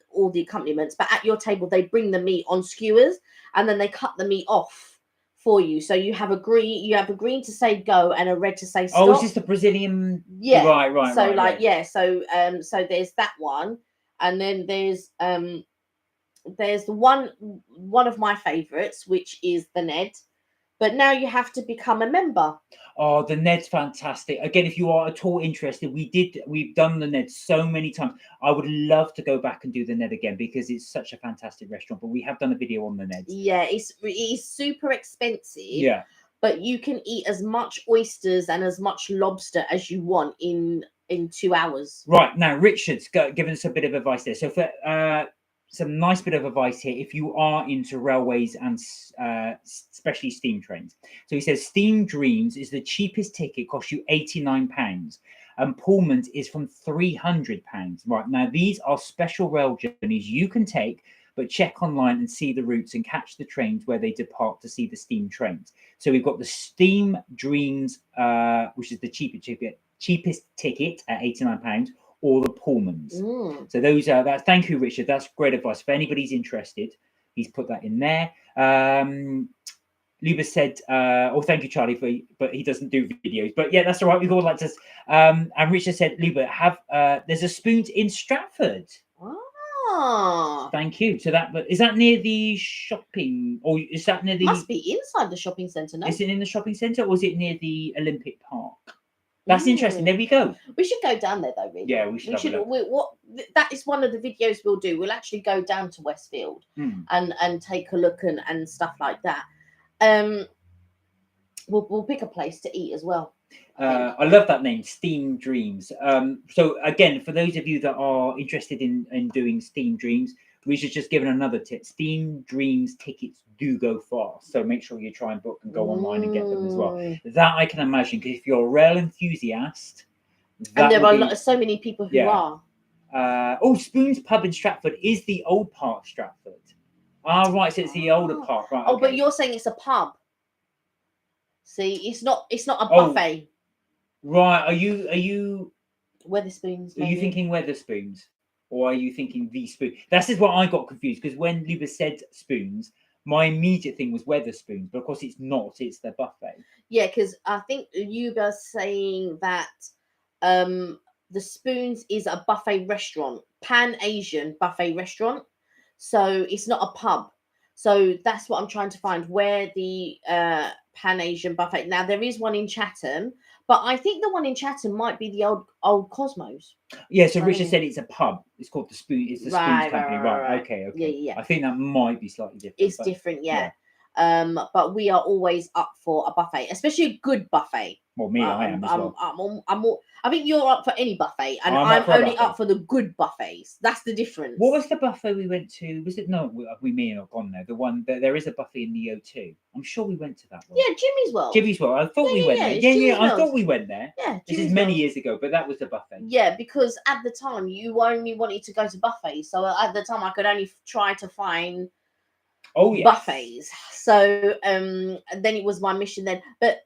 all the accompaniments, but at your table they bring the meat on skewers and then they cut the meat off for you. So you have a green to say go and a red to say stop. Oh, is this the Brazilian? Yeah. Right. So right. So there's that one, and then there's the one of my favorites, which is the Ned. But now you have to become a member. Oh, the Ned's fantastic. Again, if you are at all interested, we've done the Ned so many times. I would love to go back and do the Ned again because it's such a fantastic restaurant. But we have done a video on the Ned. Yeah, it is super expensive. Yeah. But you can eat as much oysters and as much lobster as you want in 2 hours. Right, now Richard's given us a bit of advice there. So for some nice bit of advice here if you are into railways and especially steam trains. So he says Steam Dreams is the cheapest ticket, costs you £89, and Pullman is from £300. Right, now these are special rail journeys you can take but check online and see the routes and catch the trains where they depart to see the steam trains. So we've got the Steam Dreams, which is the cheapest ticket at £89, or the Pullmans. So those are that. Thank you, Richard. That's great advice. If anybody's interested, he's put that in there. Luba said, "Oh, thank you, Charlie, but he doesn't do videos. But yeah, that's all right. We'd all like to." And Richard said, "Luba, there's a Spoons in Stratford." Ah, thank you. So is that near the shopping, or is that near the? Must be inside the shopping centre. No, is it in the shopping centre, or is it near the Olympic Park? That's interesting. There we go. We should go down there though. Really. Yeah, we should. That is one of the videos we'll do. We'll actually go down to Westfield and take a look and stuff like that. We'll pick a place to eat as well. I love that name, Steam Dreams. So again, for those of you that are interested in doing Steam Dreams, we should just give another tip. Steam Dreams tickets do go fast, so make sure you try and book and go online and get them as well. That I can imagine, because if you're a rail enthusiast, and there are so many people who are. Spoon's Pub in Stratford is the old part, Stratford. Right, so it's the older part, right? Oh, but you're saying it's a pub. See, it's not a buffet. Right, are you Wetherspoons? Are you thinking Wetherspoons, or are you thinking the Spoon? That's just what I got confused, because when Luba said Spoons, my immediate thing was Wetherspoons, but of course it's not. It's the buffet. Yeah, because I think Luba's saying that the Spoons is a buffet restaurant, Pan-Asian buffet restaurant. So it's not a pub. So that's what I'm trying to find, where the Pan-Asian buffet. Now there is one in Chatham, but I think the one in Chatham might be the old Cosmos. Yeah, so Richard said it's a pub. It's called the Spoon. It's the Spoons Company. Right. Okay. Yeah. I think that might be slightly different. It's different, yeah. But we are always up for a buffet, especially a good buffet. Well, me, I am as well. I think you're up for any buffet, and I'm only up for the good buffets. That's the difference. What was the buffet we went to? Was it we may have gone there. The one there is a buffet in the O2. I'm sure we went to that one. Yeah, Jimmy's World. Jimmy's World. I thought we went there. Yeah. I thought we went there. Yeah, this is many years ago, but that was the buffet. Yeah, because at the time you only wanted to go to buffets, so at the time I could only try to find buffets. So then it was my mission then. But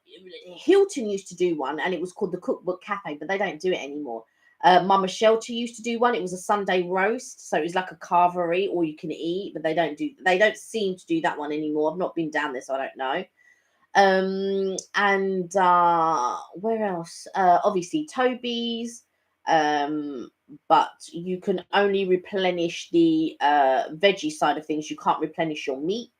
Hilton used to do one, and it was called the Cookbook Cafe, but they don't do it anymore. Mama Shelter used to do one. It was a Sunday roast, so it was like a carvery, all you can eat, but they don't seem to do that one anymore. I've not been down there, so I don't know. And where else? Obviously Toby's, but you can only replenish the veggie side of things. You can't replenish your meat.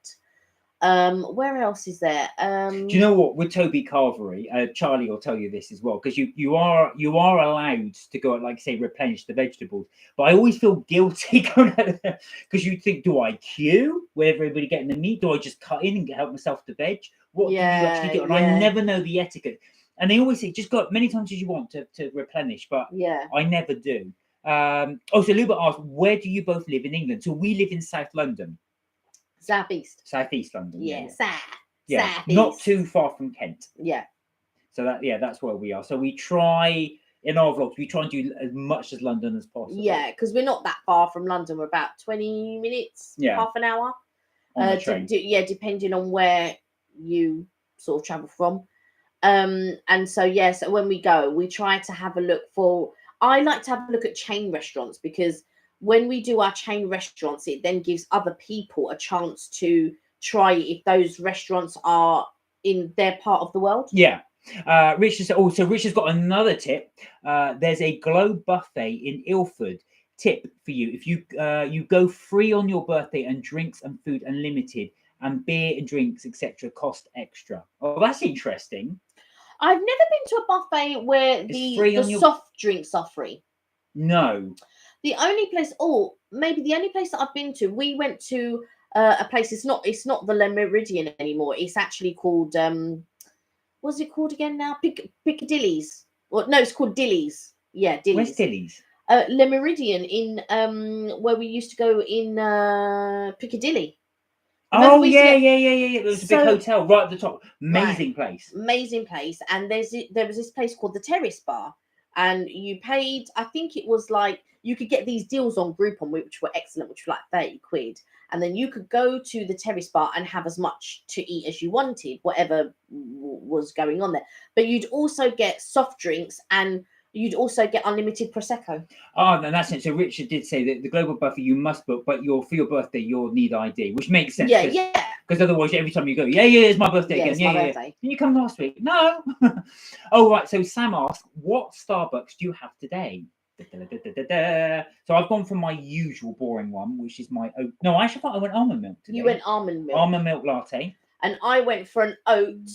Where else is there? Do you know what, with Toby Carvery, Charlie will tell you this as well, because you are allowed to go, like say, replenish the vegetables, but I always feel guilty going out there, because you think, do I queue where everybody getting the meat? Do I just cut in and help myself to veg? What do you actually do? And I never know the etiquette. And they always say, just go many times as you want to replenish, but I never do. So Luba asked, where do you both live in England? So we live in South London. Southeast London. Yeah. Southeast. Not too far from Kent. Yeah. So that's where we are. So we try, in our vlogs, we try and do as much as London as possible. Yeah, because we're not that far from London. We're about 20 minutes, half an hour. On the train. Depending on where you sort of travel from. And so so when we go, we try to have a look I like to have a look at chain restaurants, because when we do our chain restaurants, it then gives other people a chance to try if those restaurants are in their part of the world. Yeah. Richard said, so Richard's got another tip. There's a Globe buffet in Ilford. Tip for you: if you go free on your birthday, and drinks and food unlimited, and beer and drinks etc. cost extra. Oh, that's interesting. I've never been to a buffet where the soft drinks are free. No. The only place, the only place that I've been to, we went to a place. It's not the Le Méridien anymore. It's actually called what's it called again now? Piccadilly's. Well, no, it's called Dilly's. Yeah, Dilly's. Where's Dilly's? Le Méridien in where we used to go in Piccadilly. Oh yeah. There was a big hotel right at the top. Amazing place. And there was this place called the Terrace Bar, and you paid, I think it was like, you could get these deals on Groupon, which were excellent, which were like 30 quid. And then you could go to the terrace bar and have as much to eat as you wanted, whatever was going on there. But you'd also get soft drinks, and you'd also get unlimited Prosecco. Oh, no, that's it. So Richard did say that the global buffet you must book, but for your birthday you'll need ID, which makes sense. Yeah, yeah. Because otherwise, every time you go, it's my birthday Yeah, again. it's Yeah, my yeah. birthday. Didn't you come last week? No. Oh, right. So Sam asked, what Starbucks do you have today? So I've gone from my usual boring one, which is my oat. No, I actually thought I went almond milk today. You went almond milk. Almond milk latte. And I went for an oat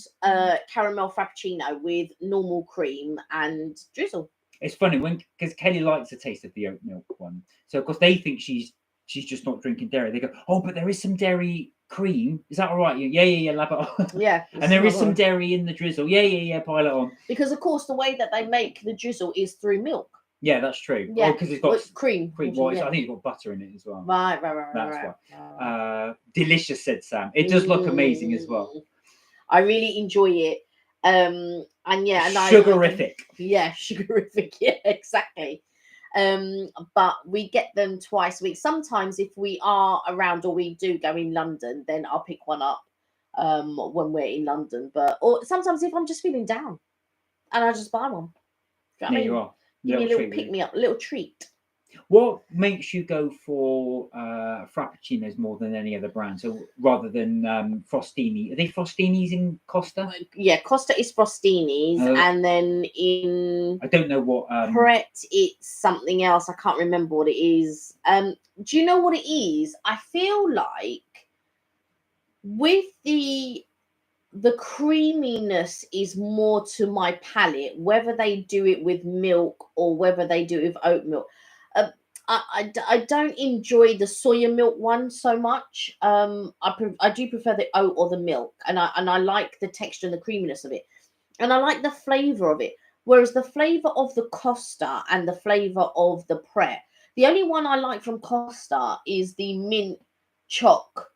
caramel frappuccino with normal cream and drizzle. It's funny because Kelly likes the taste of the oat milk one. So of course they think she's just not drinking dairy. They go, oh, but there is some dairy cream. Is that all right? Yeah, lap it on. Yeah. And there is some dairy in the drizzle. Yeah, pile it on. Because of course the way that they make the drizzle is through milk. Yeah, that's true. Yeah, because it's got cream. Well, I think it's got butter in it as well. Right. That's why. Delicious, said Sam. It does look amazing as well. I really enjoy it. And yeah, and sugarific. Sugarific. Yeah, exactly. But we get them twice a week. Sometimes if we are around or we do go in London, then I'll pick one up when we're in London. Or sometimes if I'm just feeling down, and I just buy one. Do you know what I mean? You are. Give me a little pick me up, a little treat. What makes you go for frappuccinos more than any other brand? So rather than Frostini, are they Frostinis in Costa? Yeah, Costa is Frostinis, and then in I don't know what Pret it's something else. I can't remember what it is. Do you know what it is? I feel like with the creaminess is more to my palate, whether they do it with milk or whether they do it with oat milk. I don't enjoy the soya milk one so much. I do prefer the oat or the milk, and I like the texture and the creaminess of it, and I like the flavor of it. Whereas the flavor of the Costa and the flavor of the Pret, the only one I like from Costa is the mint choc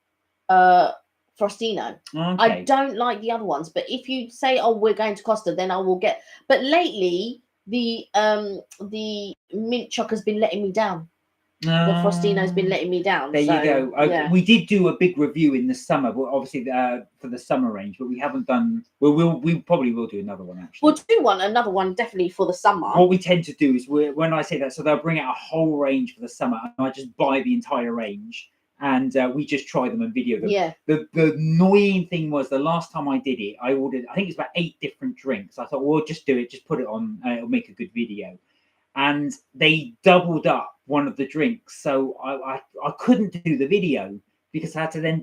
Frostino. Okay. I don't like the other ones, but if you say, oh, we're going to Costa, then I will get. But lately the mint choc has been letting me down. The Frostino's been letting me down. There you go. Yeah. We did do a big review in the summer, but obviously for the summer range, but we haven't done. We probably will do another one actually. We'll do another one definitely for the summer. What we tend to do is when I say that, so they'll bring out a whole range for the summer, and I just buy the entire range. And we just try them and video them. Yeah. The annoying thing was the last time I did it, I ordered, I think it's about 8 different drinks. I thought, well, just do it, just put it on, it'll make a good video. And they doubled up one of the drinks, so I couldn't do the video because I had to then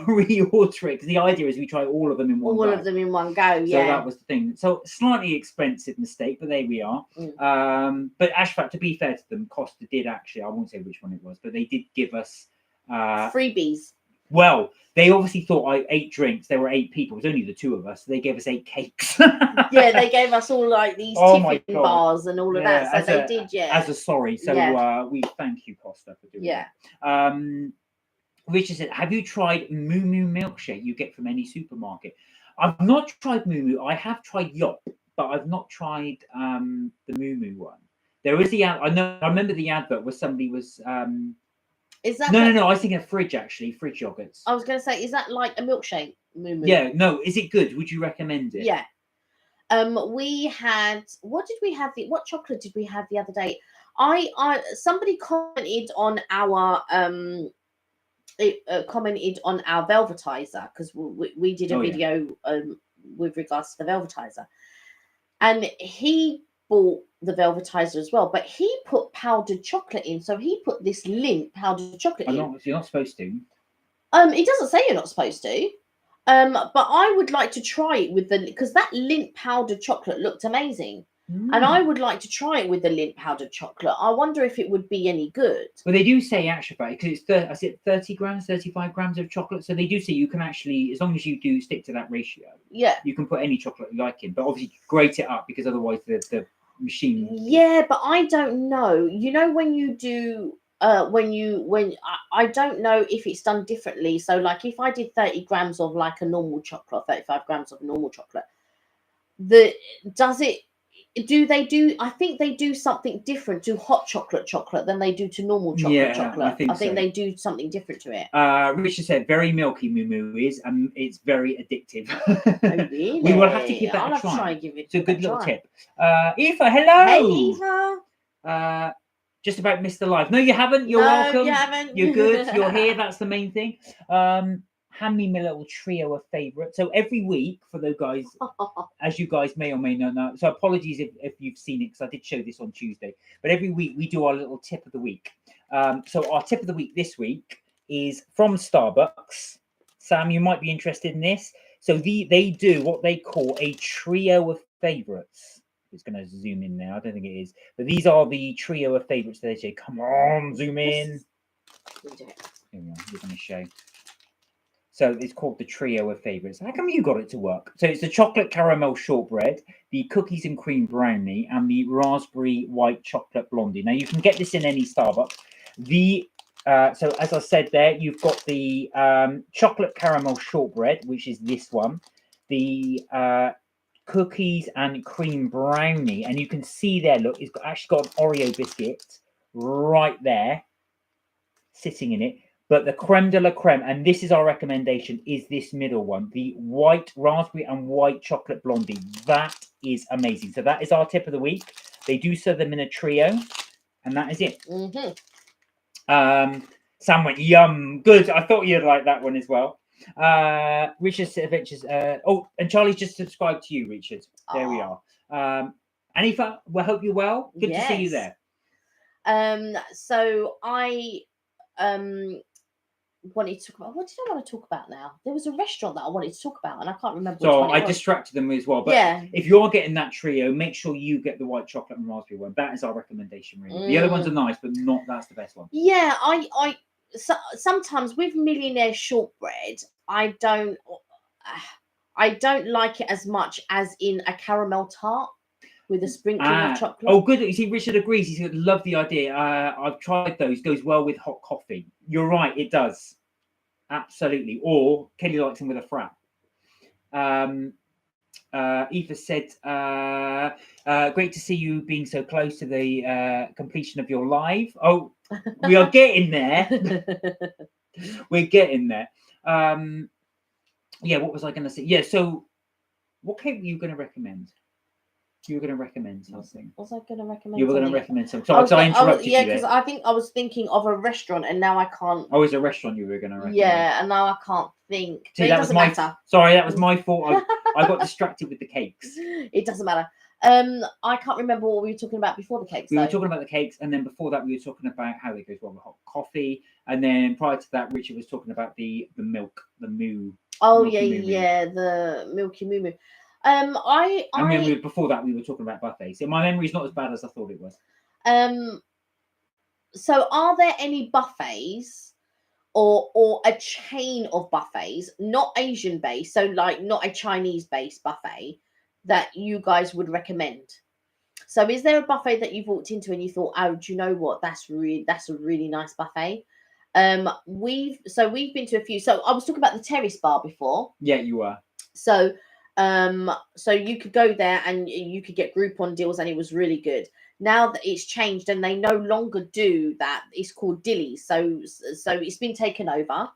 reorder it. Because the idea is we try all of them in one go. All of them in one go, yeah. So that was the thing. So slightly expensive mistake, but there we are. But actually, to be fair to them, Costa did actually, I won't say which one it was, but they did give us freebies. Well, they obviously thought I 8 drinks. There were 8 people. It was only the 2 of us. So they gave us 8 cakes. Yeah, they gave us all like these tiffin bars and all of that. So they did, yeah. As a sorry. So we thank you, Costa, for doing that. Richard said, have you tried Moo Moo milkshake you get from any supermarket? I've not tried Moo Moo. I have tried Yop, but I've not tried the Moo Moo one. There is the I remember the advert where somebody was is that no, I was thinking of fridge actually, fridge yogurts. I was going to say, is that like a milkshake, Moo Moo? Yeah, no, is it good? Would you recommend it? Yeah. We had, what chocolate did we have the other day? Somebody commented on our velvetizer, because we did a video with regards to the velvetizer, and he bought the velvetizer as well, but he put powdered chocolate in. So he put this Lindt powdered chocolate in. You're not supposed to. It doesn't say you're not supposed to. But I would like to try it with because that Lindt powdered chocolate looked amazing. And I would like to try it with the Lindt powdered chocolate. I wonder if it would be any good. Well, they do say actually, because it's 30 grams, 35 grams of chocolate. So they do say you can actually, as long as you do stick to that ratio, you can put any chocolate you like in. But obviously grate it up, because otherwise the machine. Yeah, but I don't know. You know, when you do I don't know if it's done differently. So like if I did 30 grams of like a normal chocolate, 35 grams of normal chocolate, do they do? I think they do something different to hot chocolate than they do to normal chocolate. I think so. they do something different to it. Richard said very milky Moo Moo is, and it's very addictive. Oh, really? We will have to give that I'll a have to try. try and give it It's a good little try. tip. Eva, hello. Hey, Eva. Just about missed the live. No, you haven't. You're welcome. You haven't. You're good. You're here. That's the main thing. Hand me my little trio of favourites. So every week for those guys, as you guys may or may not know. So apologies if you've seen it, because I did show this on Tuesday. But every week we do our little tip of the week. So our tip of the week this week is from Starbucks. Sam, you might be interested in this. So they do what they call a trio of favourites. It's going to zoom in now. I don't think it is. But these are the trio of favourites that they say. Come on, zoom in. Here we are. We're going to show. So it's called the trio of favourites. How come you got it to work? So it's the chocolate caramel shortbread, the cookies and cream brownie, and the raspberry white chocolate blondie. Now you can get this in any Starbucks. So as I said there, you've got the chocolate caramel shortbread, which is this one. The cookies and cream brownie, and you can see there. Look, it's actually got an Oreo biscuit right there, sitting in it. But the creme de la creme, and this is our recommendation, is this middle one, the white raspberry and white chocolate blondie. That is amazing. So that is our tip of the week. They do serve them in a trio, and that is it. Sam went, yum. Good. I thought you'd like that one as well. Richard Adventures. And Charlie's just subscribed to you, Richard. There we are. Anifa, we hope you're well. Good to see you there. So I wanted to talk about, what did I want to talk about now? There was a restaurant that I wanted to talk about and I can't remember. So I distracted them as well. But if you're getting that trio, make sure you get the white chocolate and raspberry one. That is our recommendation, really. The other ones are nice, but that's the best one. Yeah, so sometimes with millionaire shortbread, I don't like it as much as in a caramel tart with a sprinkling of chocolate. Oh, good. You see, Richard agrees. He said, love the idea. I've tried those. Goes well with hot coffee. You're right. It does. Absolutely. Or Kelly likes them with a frap. Eva said, great to see you being so close to the completion of your live. Oh, we are getting there. We're getting there. Yeah, what was I going to say? Yeah, so what cake were you going to recommend? You were going to recommend something. Was I going to recommend? You were going to recommend something. So I interrupted you. Yeah, because I think I was thinking of a restaurant, and now I can't. Oh, it's a restaurant you were going to recommend. Yeah, and now I can't think. See, that doesn't matter. Sorry, that was my fault. I got distracted with the cakes. It doesn't matter. I can't remember what we were talking about before the cakes. We were talking about the cakes, and then before that, we were talking about how they go well with hot coffee, and then prior to that, Richard was talking about the milk, the moo. Oh yeah, the milky moo moo. I remember before that we were talking about buffets. So my memory's not as bad as I thought it was. So are there any buffets or a chain of buffets, not Asian based, so like not a Chinese based buffet, that you guys would recommend? So is there a buffet that you've walked into and you thought, oh, do you know what? That's a really nice buffet. We've been to a few. So I was talking about the Terrace Bar before. Yeah, you were. So you could go there and you could get Groupon deals and it was really good. Now that it's changed and they no longer do that, it's called Dilly's. So it's been taken over.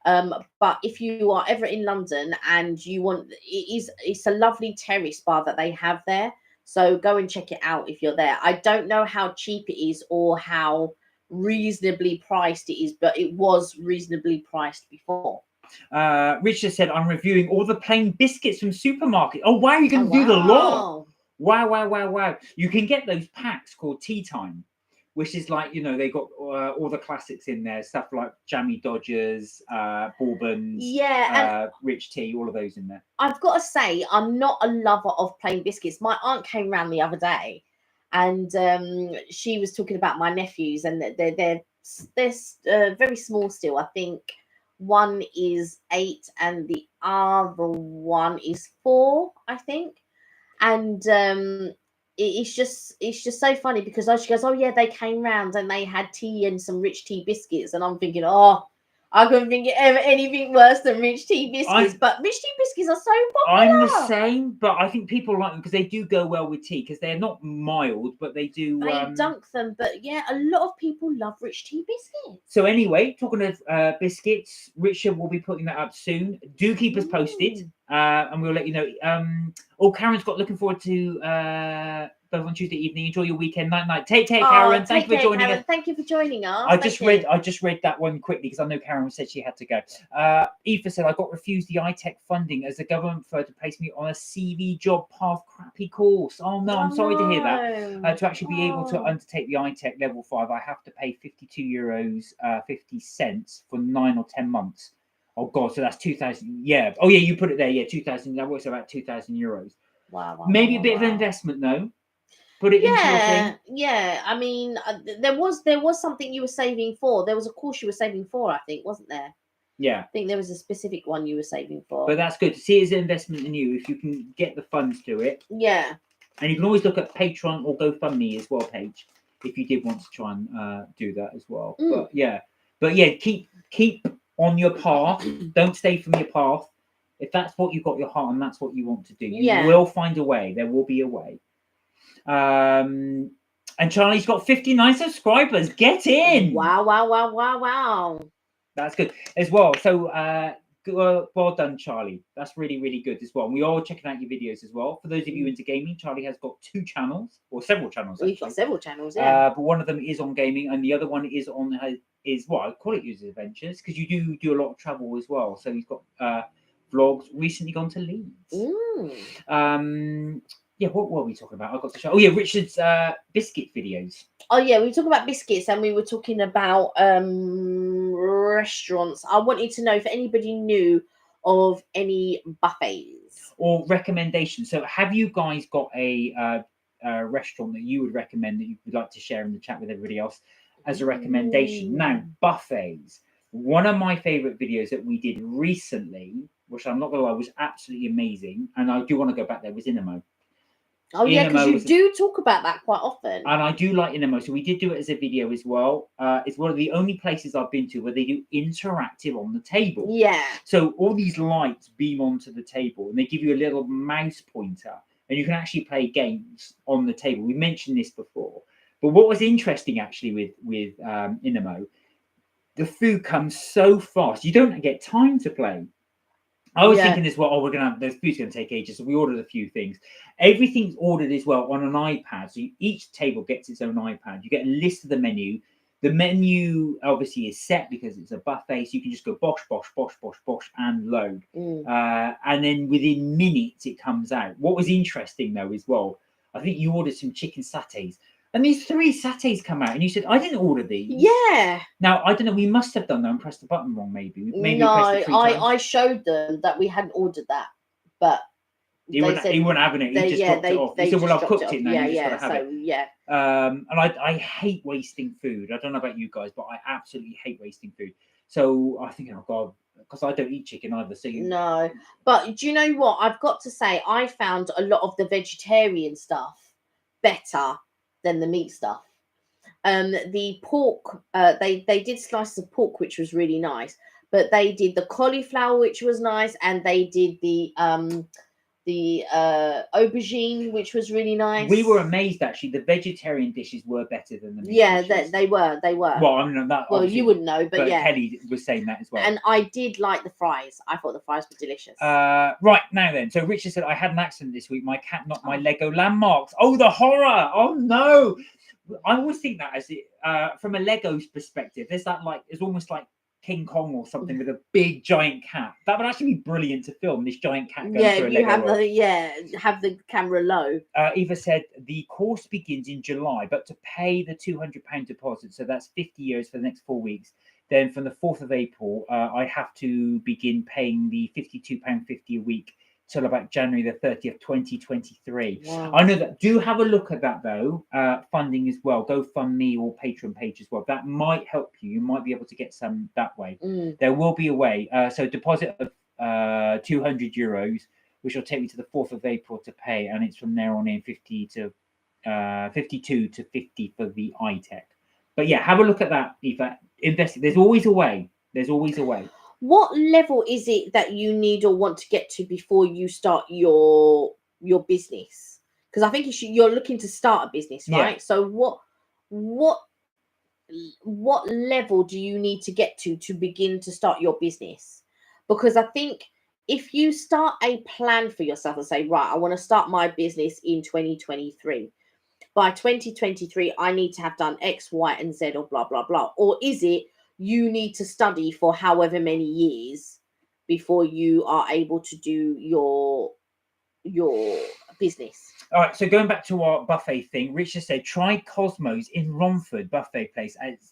But if you are ever in London and you want, it's a lovely terrace bar that they have there. So go and check it out if you're there. I don't know how cheap it is or how reasonably priced it is, but it was reasonably priced before. Richard said, I'm reviewing all the plain biscuits from supermarket. Oh, wow, you're going to do the lot. Wow. You can get those packs called Tea Time, which is like, they got all the classics in there, stuff like Jammy Dodgers, Bourbons, Rich Tea, all of those in there. I've got to say, I'm not a lover of plain biscuits. My aunt came round the other day and she was talking about my nephews, and they're very small still. I think one is 8 and the other one is 4, I think. And it's just so funny because she goes, oh yeah, they came round and they had tea and some Rich Tea biscuits, and I'm thinking, oh, I couldn't think of anything worse than rich tea biscuits, but rich tea biscuits are so popular. I'm the same, but I think people like them because they do go well with tea because they're not mild, but they do. They dunk them, but yeah, a lot of people love rich tea biscuits. So anyway, talking of biscuits, Richard will be putting that up soon. Do keep us posted, and we'll let you know. Karen's got looking forward to both on Tuesday evening. Enjoy your weekend, night. Take care, Karen. Thank you for joining us. Thank you for joining us. I just read that one quickly because I know Karen said she had to go. Eva said I got refused the iTech funding as the government preferred to place me on a CV job path crappy course. Oh no, I'm sorry to hear that. To actually be able to undertake the iTech level 5, I have to pay €52.50 for 9 or 10 months. Oh god, so that's 2,000. Yeah. Oh yeah, you put it there. Yeah, 2,000. That works about €2,000. Wow. Maybe a bit of an investment though. Put it into your thing. Yeah. I mean, there was something you were saving for. There was a course you were saving for, I think, wasn't there? Yeah. I think there was a specific one you were saving for. But that's good to see it as an investment in you if you can get the funds to it. Yeah. And you can always look at Patreon or GoFundMe as well, Paige, if you did want to try and do that as well. But yeah, keep on your path. Don't stay from your path. If that's what you've got your heart and that's what you want to do, you will find a way. There will be a way. And Charlie's got 59 subscribers. Get in! Wow. That's good as well. So well done, Charlie. That's really, really good as well. And we are checking out your videos as well. For those of you into gaming, Charlie has got 2 channels, or several channels. We've got several channels, yeah. But one of them is on gaming, and the other one is on I call it User Adventures, because you do a lot of travel as well. So he's got vlogs. Recently gone to Leeds. Yeah, what were we talking about? I got the show. Oh yeah, Richard's biscuit videos. Oh yeah, we were talking about biscuits and we were talking about restaurants. I wanted to know if anybody knew of any buffets or recommendations. So have you guys got a restaurant that you would recommend that you would like to share in the chat with everybody else as a recommendation? Now, buffets. One of my favorite videos that we did recently, which I'm not gonna lie, was absolutely amazing, and I do want to go back there, was Inamo. Oh yeah, because you do talk about that quite often. And I do like Inamo, so we did do it as a video as well. It's one of the only places I've been to where they do interactive on the table. Yeah. So all these lights beam onto the table and they give you a little mouse pointer and you can actually play games on the table. We mentioned this before. But what was interesting actually with Inamo, the food comes so fast. You don't get time to play. I was thinking as well, we're going to have, the food's going to take ages. So we ordered a few things. Everything's ordered as well on an iPad. So each table gets its own iPad. You get a list of the menu. The menu obviously is set because it's a buffet. So you can just go bosh, and load. And then within minutes, it comes out. What was interesting though as well, I think you ordered some chicken sattés. And these 3 sattés come out, and you said, I didn't order these. Yeah. Now, I don't know, we must have done that and pressed the button wrong, maybe. No, I showed them that we hadn't ordered that, but he weren't having it. He just dropped it off. He said, well, I've cooked it now. You just got to have it. And I hate wasting food. I don't know about you guys, but I absolutely hate wasting food. So I think, oh, God, because I don't eat chicken either. So No, but do you know what? I've got to say, I found a lot of the vegetarian stuff better than the meat stuff. The pork, they did slices of pork, which was really nice, but they did the cauliflower, which was nice, and they did the aubergine, which was really nice. We were amazed actually. The vegetarian dishes were better than the meat dishes. They were. Well, I mean that. Well, you wouldn't know, but yeah, Kelly was saying that as well. And I did like the fries. I thought the fries were delicious. Right now then, so Richard said I had an accident this week. My cat knocked my Lego landmarks. Oh, the horror! Oh no! I always think that as from a Lego's perspective, there's almost like King Kong or something with a big giant cat. That would actually be brilliant to film, this giant cat going through a Lego have the camera low. Eva said the course begins in July, but to pay the £200 deposit, so that's 50 euros for the next 4 weeks. Then from the 4th of April, I have to begin paying the £52.50 a week till about January the 30th, 2023. Wow. I know that. Do have a look at that though. Funding as well. GoFundMe or Patreon page as well. That might help you. You might be able to get some that way. There will be a way. So deposit of €200, which will take me to the 4th of April to pay, and it's from there on in 52 to 50 for the iTech. But yeah, have a look at that. Eva, invest. There's always a way. There's always a way. What level is it that you need or want to get to before you start your business? Because I think you're looking to start a business, Yeah. right? So what level do you need to get to begin to start your business? Because I think if you start a plan for yourself and say, right, I want to start my business in 2023. By 2023, I need to have done X, Y, and Z, or blah, blah, blah. Or is it you need to study for however many years before you are able to do your business? All right, so going back to our buffet thing, Richard said, try Cosmos in Romford buffet place. It's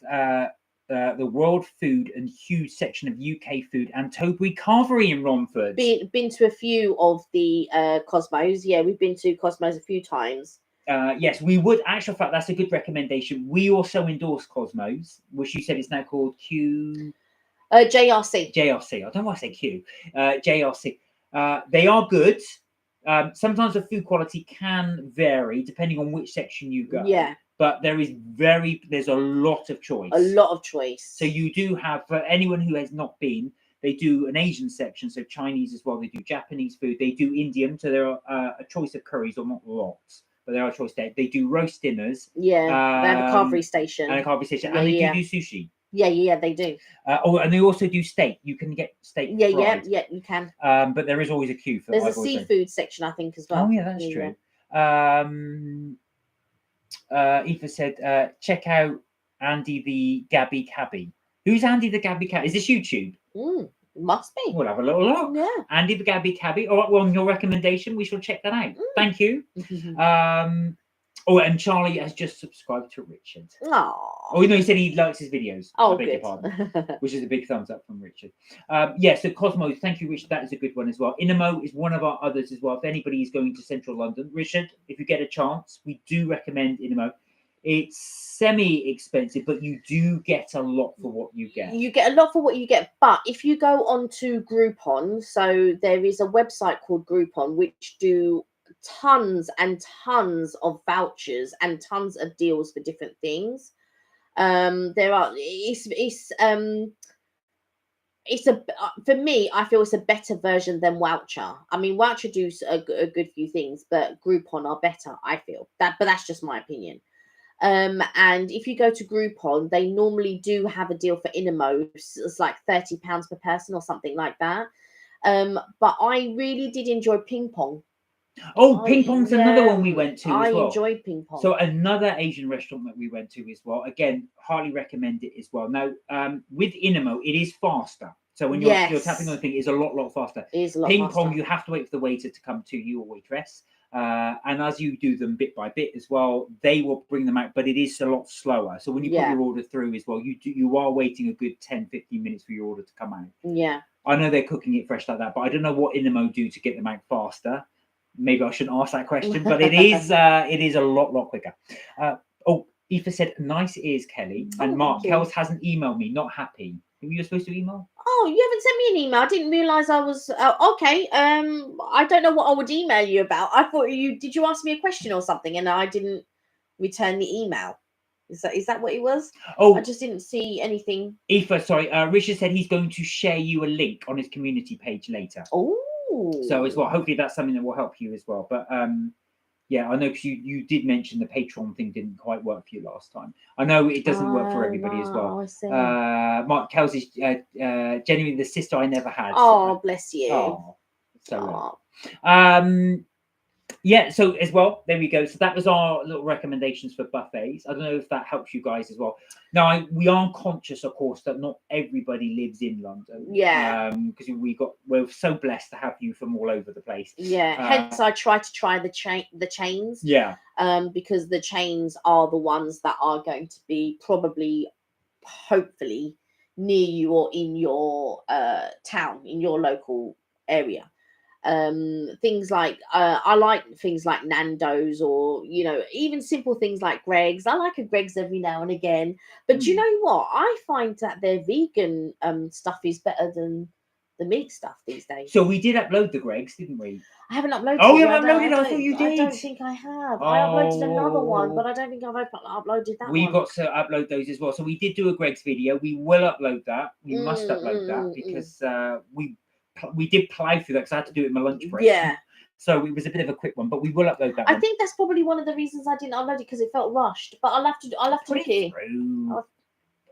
the world food and huge section of UK food and Tobury Carvery in Romford. Been to a few of the Cosmos. Yeah, we've been to Cosmos a few times. Yes, we would. Actual fact, that's a good recommendation. We also endorse Cosmos, which you said is now called Q. JRC. JRC. I don't know why I say Q. JRC. They are good. Sometimes the food quality can vary depending on which section you go. Yeah. But there's a lot of choice. A lot of choice. So you do have, for anyone who has not been, they do an Asian section, so Chinese as well. They do Japanese food. They do Indian, so there are a choice of curries, or not lots, but there are a choice there. They do roast dinners. Yeah, they have a carvery station. And they do sushi. Yeah, they do. And they also do steak. You can get steak fried. Yeah, you can. But there is always a queue for. There's a seafood section, I think, as well. Oh yeah, that's true. Yeah. Aoife said, check out Andy the Gabby Cabby. Who's Andy the Gabby Cabby? Is this YouTube? Must be. We'll have a little look. Yeah. Andy the Gabby Cabby. All right, well, on your recommendation, we shall check that out. Thank you. And Charlie has just subscribed to Richard. Oh, he said he likes his videos. Oh, I beg your good. pardon. Which is a big thumbs up from Richard. So Cosmos, thank you, Richard. That is a good one as well. Inamo is one of our others as well. If anybody is going to central London, Richard, if you get a chance, we do recommend Inamo. It's semi-expensive, but you do get a lot for what you get. You get a lot for what you get, but if you go on to Groupon, so there is a website called Groupon which do tons and tons of vouchers and tons of deals for different things. For me, I feel it's a better version than Voucher. I mean, Voucher do a good few things, but Groupon are better, I feel. But that's just my opinion. And if you go to Groupon, they normally do have a deal for Inamos. It's like £30 per person or something like that. But I really did enjoy ping pong. Ping pong's another one we went to as well. I enjoyed ping pong. So another Asian restaurant that we went to as well. Again, highly recommend it as well. Now, with Inamo, it is faster. So when you're tapping on the thing, it's a lot faster. It is a lot Ping faster. pong, you have to wait for the waiter to come to you or waitress. And as you do them bit by bit as well, they will bring them out, but it is a lot slower. So when you put your order through as well, you are waiting a good 10-15 minutes for your order to come out. Yeah. I know they're cooking it fresh like that, but I don't know what Inamo do to get them out faster. Maybe I shouldn't ask that question, but it is a lot quicker. Aoife said, nice ears, Kelly. And Mark Kells hasn't emailed me, not happy. Who were you supposed to email? Oh, you haven't sent me an email. I didn't realise I was okay. I don't know what I would email you about. I thought did you ask me a question or something and I didn't return the email. Is that what it was? I just didn't see anything. Aoife, sorry. Richard said he's going to share you a link on his community page later. So as well, hopefully that's something that will help you as well. But I know because you did mention the Patreon thing didn't quite work for you last time. I know it doesn't work for everybody as well. I see. Mark Kells is genuinely the sister I never had. Oh, bless you. Oh, so so as well, there we go. So that was our little recommendations for buffets. I don't know if that helps you guys as well. Now, we are conscious, of course, that not everybody lives in London. Yeah. Because we're so blessed to have you from all over the place. Yeah. Hence, I try to try the chains. Yeah. Because the chains are the ones that are going to be probably, hopefully, near you or in your town, in your local area. Things like I like things like Nando's or even simple things like Greg's. I like a Greg's every now and again, but do you know what? I find that their vegan stuff is better than meat stuff these days. So we did upload the Gregs, didn't we? I haven't uploaded. Oh, it you yet. haven't uploaded? I thought you I did. don't think I have. I uploaded another one, but Oh. I don't think I've uploaded that We've one. got to upload those as well. So we did do a Greg's video. We will upload that. We must upload that because we did plow through that because I had to do it in my lunch break. Yeah. So it was a bit of a quick one, but we will upload that I one. think that's probably one of the reasons I didn't upload it, because it felt rushed. But I'll have to Put look it through.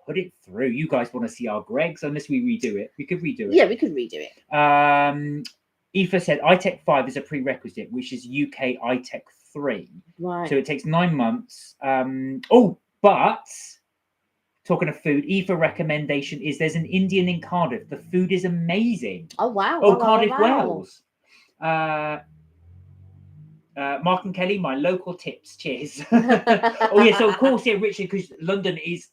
Put it through. You guys want to see our Gregs? Unless we redo it, we could redo it. Yeah, we could redo it. Aoife said iTech 5 is a prerequisite, which is UK iTech 3. Right. So it takes 9 months. But talking of food, Aoife recommendation is there's an Indian in Cardiff. The food is amazing. Oh wow. Oh, Cardiff, Wales. Mark and Kelly, my local tips. Cheers. Oh yeah, so of course, yeah, Richard, because London is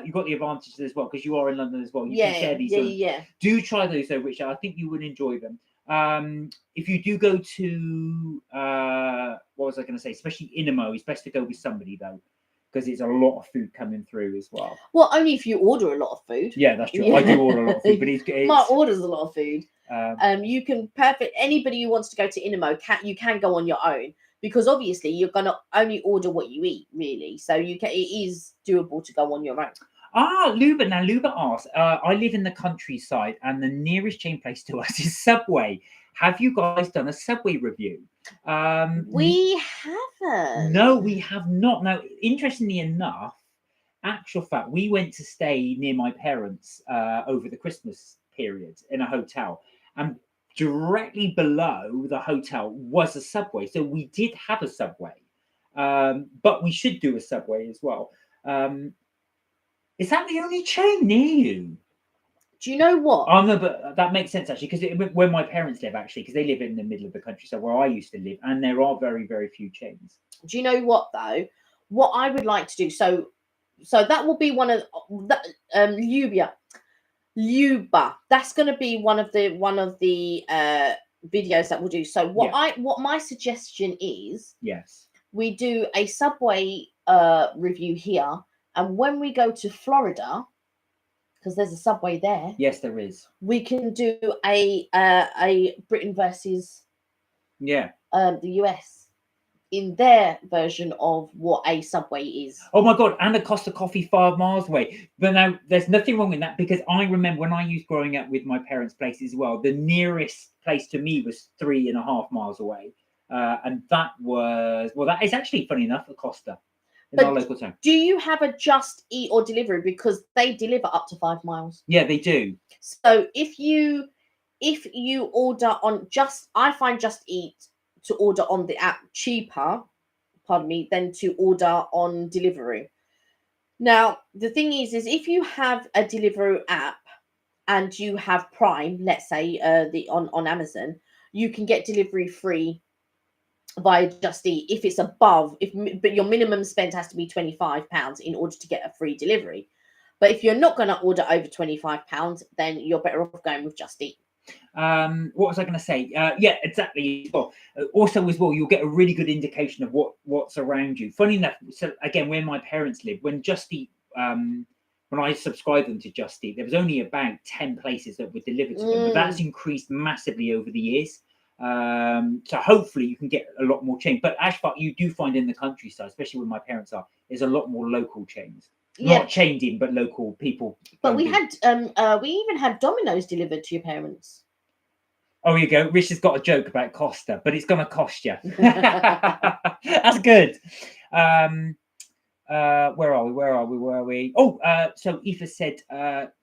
you've got the advantages as well because you are in London as well. You can share these. Yeah. Do try those though, Richard. I think you would enjoy them. If you do go to what was I going to say? Especially Inamo, it's best to go with somebody though, because it's a lot of food coming through as well. Well, only if you order a lot of food. Yeah, that's true. I do order a lot of food, but it's Mark orders a lot of food. You can anybody who wants to go to Inamo you can go on your own, because obviously you're gonna only order what you eat, really. So it is doable to go on your own. Luba. Now Luba asks, I live in the countryside and the nearest chain place to us is Subway. Have you guys done a Subway review? We haven't. No, we have not. Now, interestingly enough, actual fact, we went to stay near my parents over the Christmas period in a hotel, and directly below the hotel was a Subway. So we did have a Subway, but we should do a Subway as well. Is that the only chain near you? Do you know what? No, but that makes sense actually, because where my parents live, actually, because they live in the middle of the country, so where I used to live, and there are very, very few chains. Do you know what though? What I would like to do, so that will be one of that Luba. That's going to be one of the videos that we'll do. So what my suggestion is, yes, we do a Subway review here, and when we go to Florida, because there's a Subway there. Yes, there is. We can do a Britain versus the US in their version of what a Subway is. Oh my God, and a Costa Coffee 5 miles away. But now there's nothing wrong with that, because I remember when I used growing up with my parents' place as well, the nearest place to me was 3.5 miles away. And that is actually funny enough, a Costa in our local town. Do you have a Just Eat or delivery? Because they deliver up to 5 miles. Yeah, they do. So if you order on I find Just Eat to order on the app cheaper, than to order on delivery. Now, the thing is if you have a delivery app and you have Prime, let's say on Amazon, you can get delivery free via Just Eat if it's above, but your minimum spend has to be £25 in order to get a free delivery. But if you're not going to order over £25, then you're better off going with Just Eat. What was I going to say? Yeah, exactly. Also, as well, you'll get a really good indication of what's around you. Funny enough, so again, where my parents live, when Just Eat, when I subscribed them to Just Eat, there was only about 10 places that were delivered to them, but that's increased massively over the years. So hopefully you can get a lot more chains. But Ashford, you do find in the countryside, especially where my parents are, there's a lot more local chains. Not chained in, but local people. But we even had Domino's delivered to your parents. Oh, you go. Rich has got a joke about Costa, but it's going to cost you. That's good. Where are we? Oh, so Aoife said,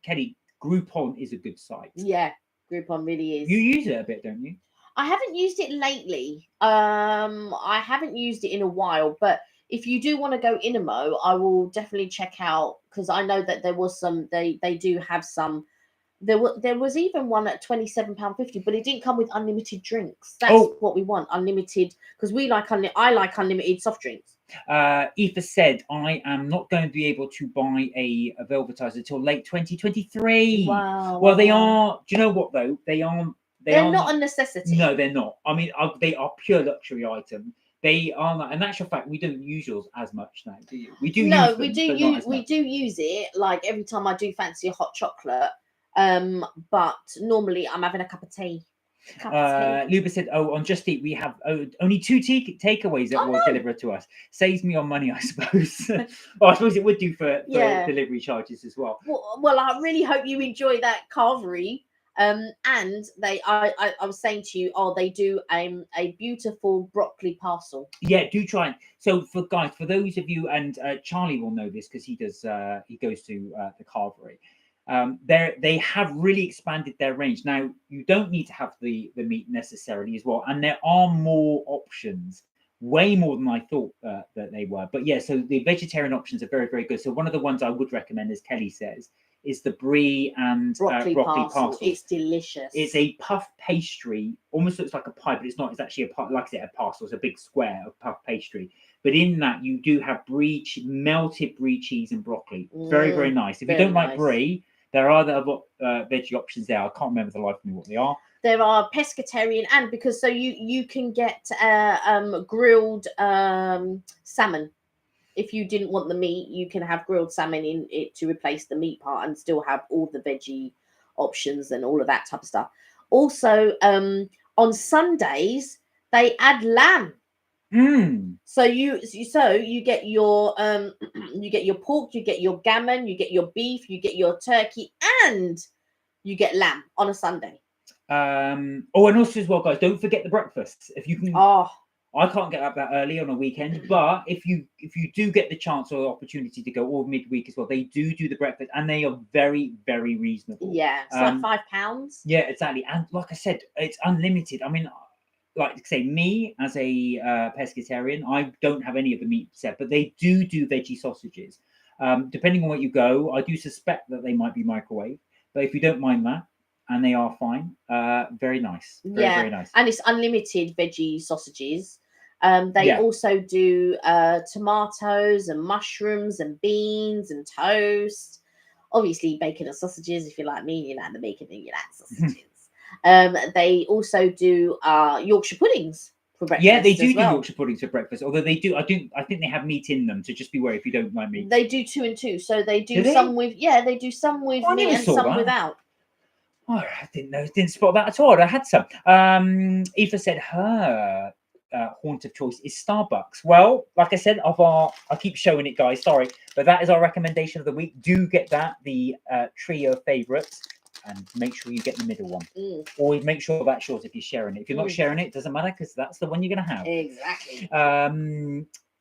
Kelly, Groupon is a good site. Yeah, Groupon really is. You use it a bit, don't you? I haven't used it lately. I haven't used it in a while, but if you do want to go Inamo, I will definitely check out, because I know that there was some. They do have some. There was even one at £27.50, but it didn't come with unlimited drinks. That's what we want, unlimited, because I like unlimited soft drinks. Aoife said, I am not going to be able to buy a Velvetizer until late 2023. Wow. Well, they are. Do you know what though? They're not a necessity. No, they're not. I mean, they are pure luxury items. They are not. In actual fact, we don't use yours as much now, do you? We do. No, we do use it. Like every time I do fancy a hot chocolate, But normally I'm having a cup of tea. Luba said, "Oh, on Just Eat we have only 2 takeaways that Oh, will no. deliver to us. Saves me on money, I suppose. Well, I suppose it would do for delivery charges as well. Well, I really hope you enjoy that carvery. And I was saying to you, they do a beautiful broccoli parcel. Yeah, do try it. So for those of you, and Charlie will know this because he goes to the carvery. They have really expanded their range. Now you don't need to have the meat necessarily as well, and there are more options, way more than I thought that they were. But yeah, so the vegetarian options are very, very good. So one of the ones I would recommend, as Kelly says, is the brie and broccoli parcel. It's delicious. It's a puff pastry, almost looks like a pie, but it's not. It's actually like I said, a parcel. It's a big square of puff pastry. But in that, you do have melted brie cheese and broccoli. Very, very nice. If you don't like brie, there are other veggie options there. I can't remember the life of me what they are. There are pescatarian, and because you can get grilled salmon. If you didn't want the meat, you can have grilled salmon in it to replace the meat part and still have all the veggie options and all of that type of stuff. Also, on Sundays, they add lamb. So you get your you get your pork, you get your gammon, you get your beef, you get your turkey, and you get lamb on a Sunday. And also as well, guys, don't forget the breakfast. If you can, I can't get up that early on a weekend, but if you do get the chance or the opportunity to go all midweek as well, they do the breakfast, and they are very, very reasonable. Yeah, it's like £5. Yeah, exactly. And like I said, it's unlimited. I mean, like say me as a pescatarian, I don't have any of the meat set, but they do veggie sausages. Depending on where you go, I do suspect that they might be microwave, but if you don't mind that, and they are fine, very nice. Very nice. And it's unlimited veggie sausages. They also do tomatoes and mushrooms and beans and toast. Obviously, bacon and sausages. If you like me, you like the bacon and you like sausages. They also do Yorkshire puddings for breakfast. Yeah, they do Yorkshire puddings for breakfast. Although they do, I think they have meat in them. So just be wary if you don't like meat. They do 2 and 2. So they do some with they do some with meat and some without. Oh, I didn't spot that at all. I had some. Eva said her haunt of choice is Starbucks. Well, like I said, I keep showing it, guys. Sorry, but that is our recommendation of the week. Do get that, the trio of favourites, and make sure you get the middle one. Or make sure that's yours if you're sharing it. If you're not sharing it, it doesn't matter because that's the one you're going to have. Exactly.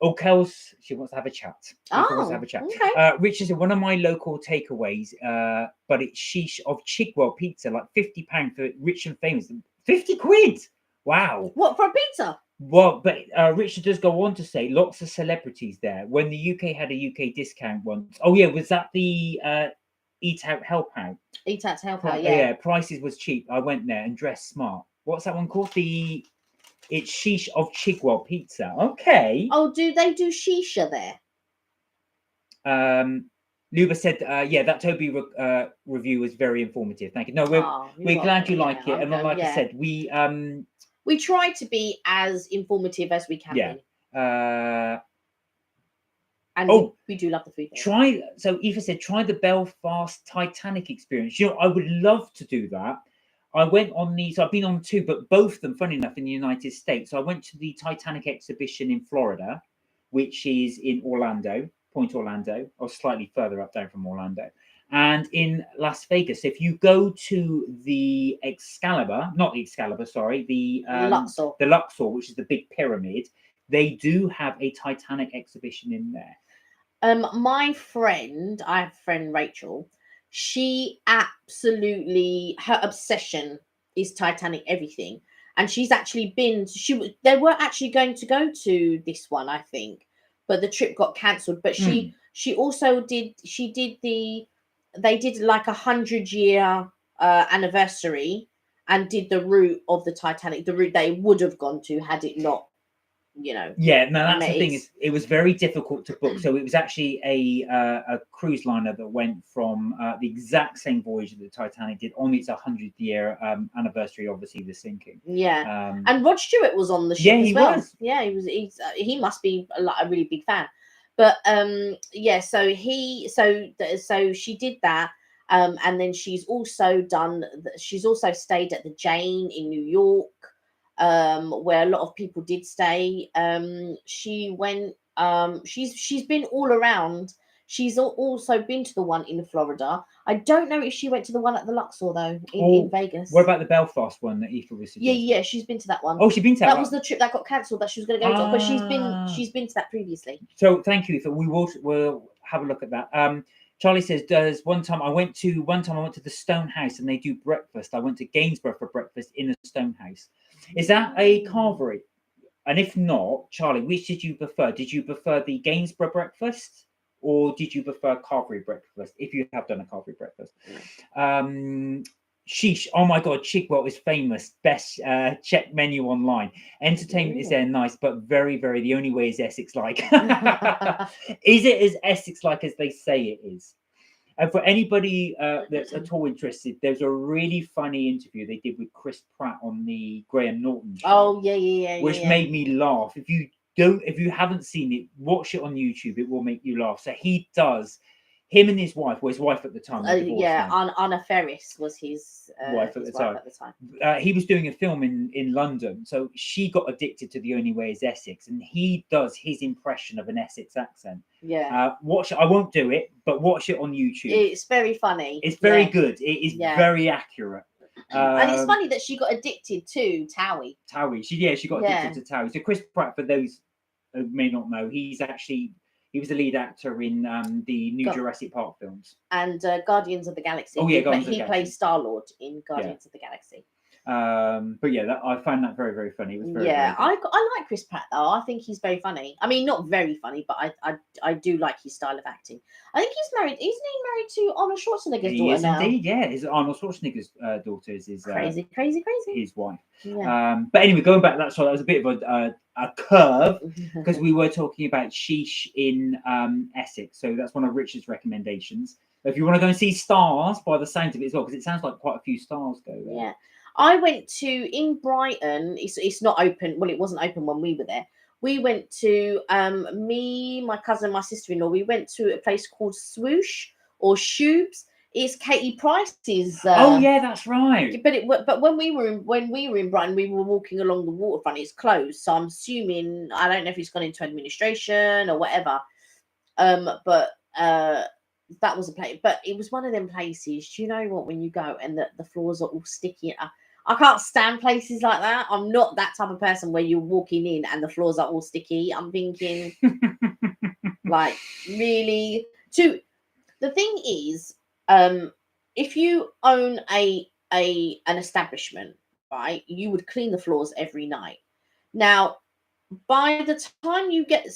Kels, she wants to have a chat. Okay. Richard said one of my local takeaways, but it's sheesh of Chigwell pizza, like £50 for rich and famous. 50 quid! Wow. What, for a pizza? Well, but Richard does go on to say lots of celebrities there. When the UK had a UK discount once. Oh yeah, was that the Eat Out Help Out? Eat Out Help Out, yeah. Yeah, prices was cheap. I went there and dressed smart. What's that one called? It's sheesh of Chigwell pizza. Okay. Oh, do they do shisha there? Luba said, yeah, that Toby review was very informative. Thank you. No, we're glad you like it. And like I said, we try to be as informative as we can be. And we do love the food there. So Eva said, try the Belfast Titanic experience. You know, I would love to do that. I went on these, I've been on 2, but both of them, funny enough, in the United States. So I went to the Titanic exhibition in Florida, which is in Point Orlando, or slightly further up down from Orlando, and in Las Vegas. If you go to the Luxor, the Luxor, which is the big pyramid, they do have a Titanic exhibition in there. I have a friend, Rachel. She absolutely, her obsession is Titanic everything, and she's actually been. They were actually going to go to this one, I think, but the trip got cancelled. But she also did. They did like 100-year anniversary, and did the route of the Titanic, the route they would have gone to had it not. Yeah, no, that's the thing, is it was very difficult to book. So it was actually a cruise liner that went from the exact same voyage that the Titanic did on its 100-year anniversary, obviously the sinking. And Rod Stewart was on the ship as well. He must be a really big fan. But so she did that, And then she's also stayed at the Jane in New York, where a lot of people did stay. She went. She's been all around. She's also been to the one in Florida. I don't know if she went to the one at the Luxor though in Vegas. What about the Belfast one that Aoife was suggesting? Yeah, she's been to that one. Oh, she's been to that. That was the trip that got cancelled that she was going to go to, but she's been to that previously. So thank you, Aoife. We'll have a look at that. Charlie says, one time I went to the Stone House and they do breakfast. I went to Gainsborough for breakfast in the Stone House. Is that a carvery? And if not, Charlie, which did you prefer? Did you prefer the Gainsborough breakfast or did you prefer carvery breakfast? If you have done a carvery breakfast. Sheesh, oh my god, Chigwell is famous. Best check menu online. Entertainment is there, nice, but very, very, the only way is Essex like. Is it as Essex like as they say it is? And for anybody that's at all interested, there's a really funny interview they did with Chris Pratt on the Graham Norton show. Oh yeah. Which made me laugh. If you haven't seen it, watch it on YouTube. It will make you laugh. So he does. Him and his wife, or his wife at the time. Anna Ferris was his wife at the time. He was doing a film in London, so she got addicted to The Only Way Is Essex, and he does his impression of an Essex accent. Yeah. Watch it. I won't do it, but watch it on YouTube. It's very funny. It's very good. It is very accurate. And it's funny that she got addicted to Towie. She got addicted to Towie. So Chris Pratt, for those who may not know, he was the lead actor in the new Jurassic Park films. And Guardians of the Galaxy. Oh, yeah, he plays Star-Lord in Guardians of the Galaxy. But yeah, I found that very, very funny. It was very, I like Chris Pratt though. I think he's very funny. I mean, not very funny, but I do like his style of acting. I think he's married. Isn't he married to Arnold Schwarzenegger's daughter now? Indeed, yeah. His Arnold Schwarzenegger's daughter is his crazy. His wife. Yeah. But anyway, going back, that was a bit of a curve because we were talking about Sheesh in Essex. So that's one of Richard's recommendations. If you want to go and see stars, by the sound of it as well, because it sounds like quite a few stars go there. Yeah. I went to, in Brighton, it's not open. Well, it wasn't open when we were there. We went to, me, my cousin, my sister-in-law, we went to a place called Swoosh or Shoobs. It's Katie Price's. Oh yeah, that's right. But when we were in Brighton, we were walking along the waterfront. It's closed, so I'm assuming, I don't know if it's gone into administration or whatever. But that was a place. But it was one of them places. Do you know what? When you go and the floors are all sticky. I can't stand places like that. I'm not that type of person where you're walking in and the floors are all sticky. I'm thinking, like, really. The thing is, if you own an establishment, right, you would clean the floors every night. Now, by the time you get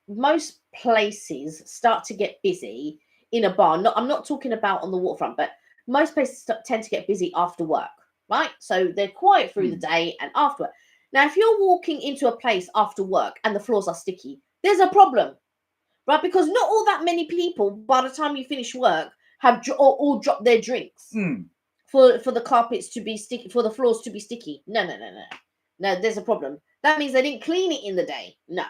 most places start to get busy in a bar. I'm not talking about on the waterfront, but most places tend to get busy after work, right? So they're quiet through the day and after work. Now, if you're walking into a place after work and the floors are sticky, there's a problem, right? Because not all that many people, by the time you finish work, have all dropped their drinks for the carpets to be sticky, for the floors to be sticky. No, there's a problem. That means they didn't clean it in the day. No,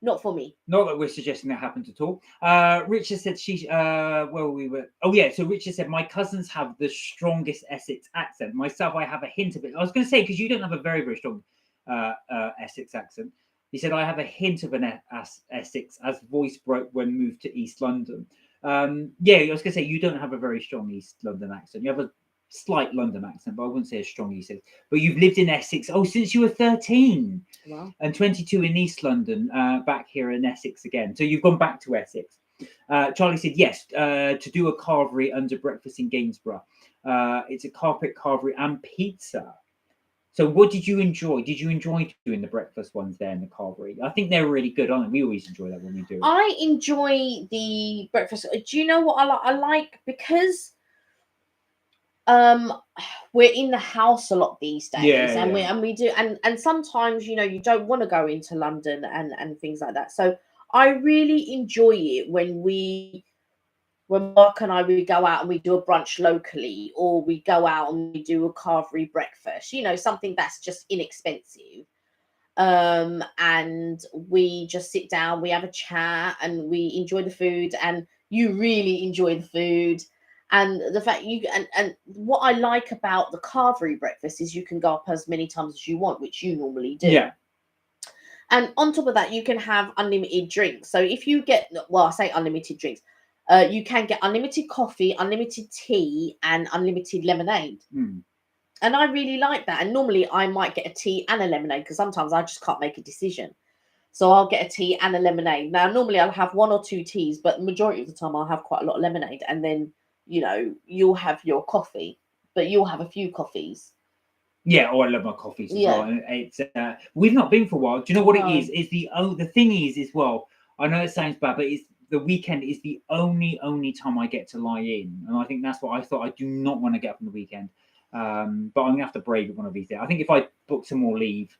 not for me. Not that we're suggesting that happened at all. Richard said so Richard said, my cousins have the strongest Essex accent. Myself, I have a hint of it. I was going to say, because you don't have a very, very strong Essex accent. He said, I have a hint of an Essex as voice broke when moved to East London. I was going to say, you don't have a very strong East London accent. You have a slight London accent, but I wouldn't say as strong as you said. But you've lived in Essex since you were 13. Wow. And 22 in East London, back here in Essex again. So you've gone back to Essex. Charlie said yes, to do a carvery under breakfast in Gainsborough. It's a carpet carvery and pizza. So what did you enjoy? Did you enjoy doing the breakfast ones there in the carvery? I think they're really good, aren't they? We always enjoy that when we do it. I enjoy the breakfast. Do you know what I like? Because we're in the house a lot these days, we do, and sometimes, you don't want to go into London and things like that. So I really enjoy it when Mark and we go out and we do a brunch locally, or we go out and we do a carvery breakfast, something that's just inexpensive. and we just sit down, we have a chat, and we enjoy the food, and you really enjoy the food. And the fact and what I like about the carvery breakfast is you can go up as many times as you want, which you normally do. Yeah. And on top of that, you can have unlimited drinks. So if you get, well, I say unlimited drinks, you can get unlimited coffee, unlimited tea, and unlimited lemonade. And I really like that. And normally I might get a tea and a lemonade because sometimes I just can't make a decision. So I'll get a tea and a lemonade. Now, normally I'll have 1 or 2 teas, but the majority of the time I'll have quite a lot of lemonade. And then, you know, you'll have your coffee, but you'll have a few coffees. Yeah, oh, I love my coffees as Yeah. well. And it's we've not been for a while. Do you know what No. it is? Is the thing is as well. I know it sounds bad, but it's the weekend is the only time I get to lie in, and I think that's what I thought. I do not want to get up on the weekend, but I'm gonna have to brave it one of these days. I think if I book some more leave,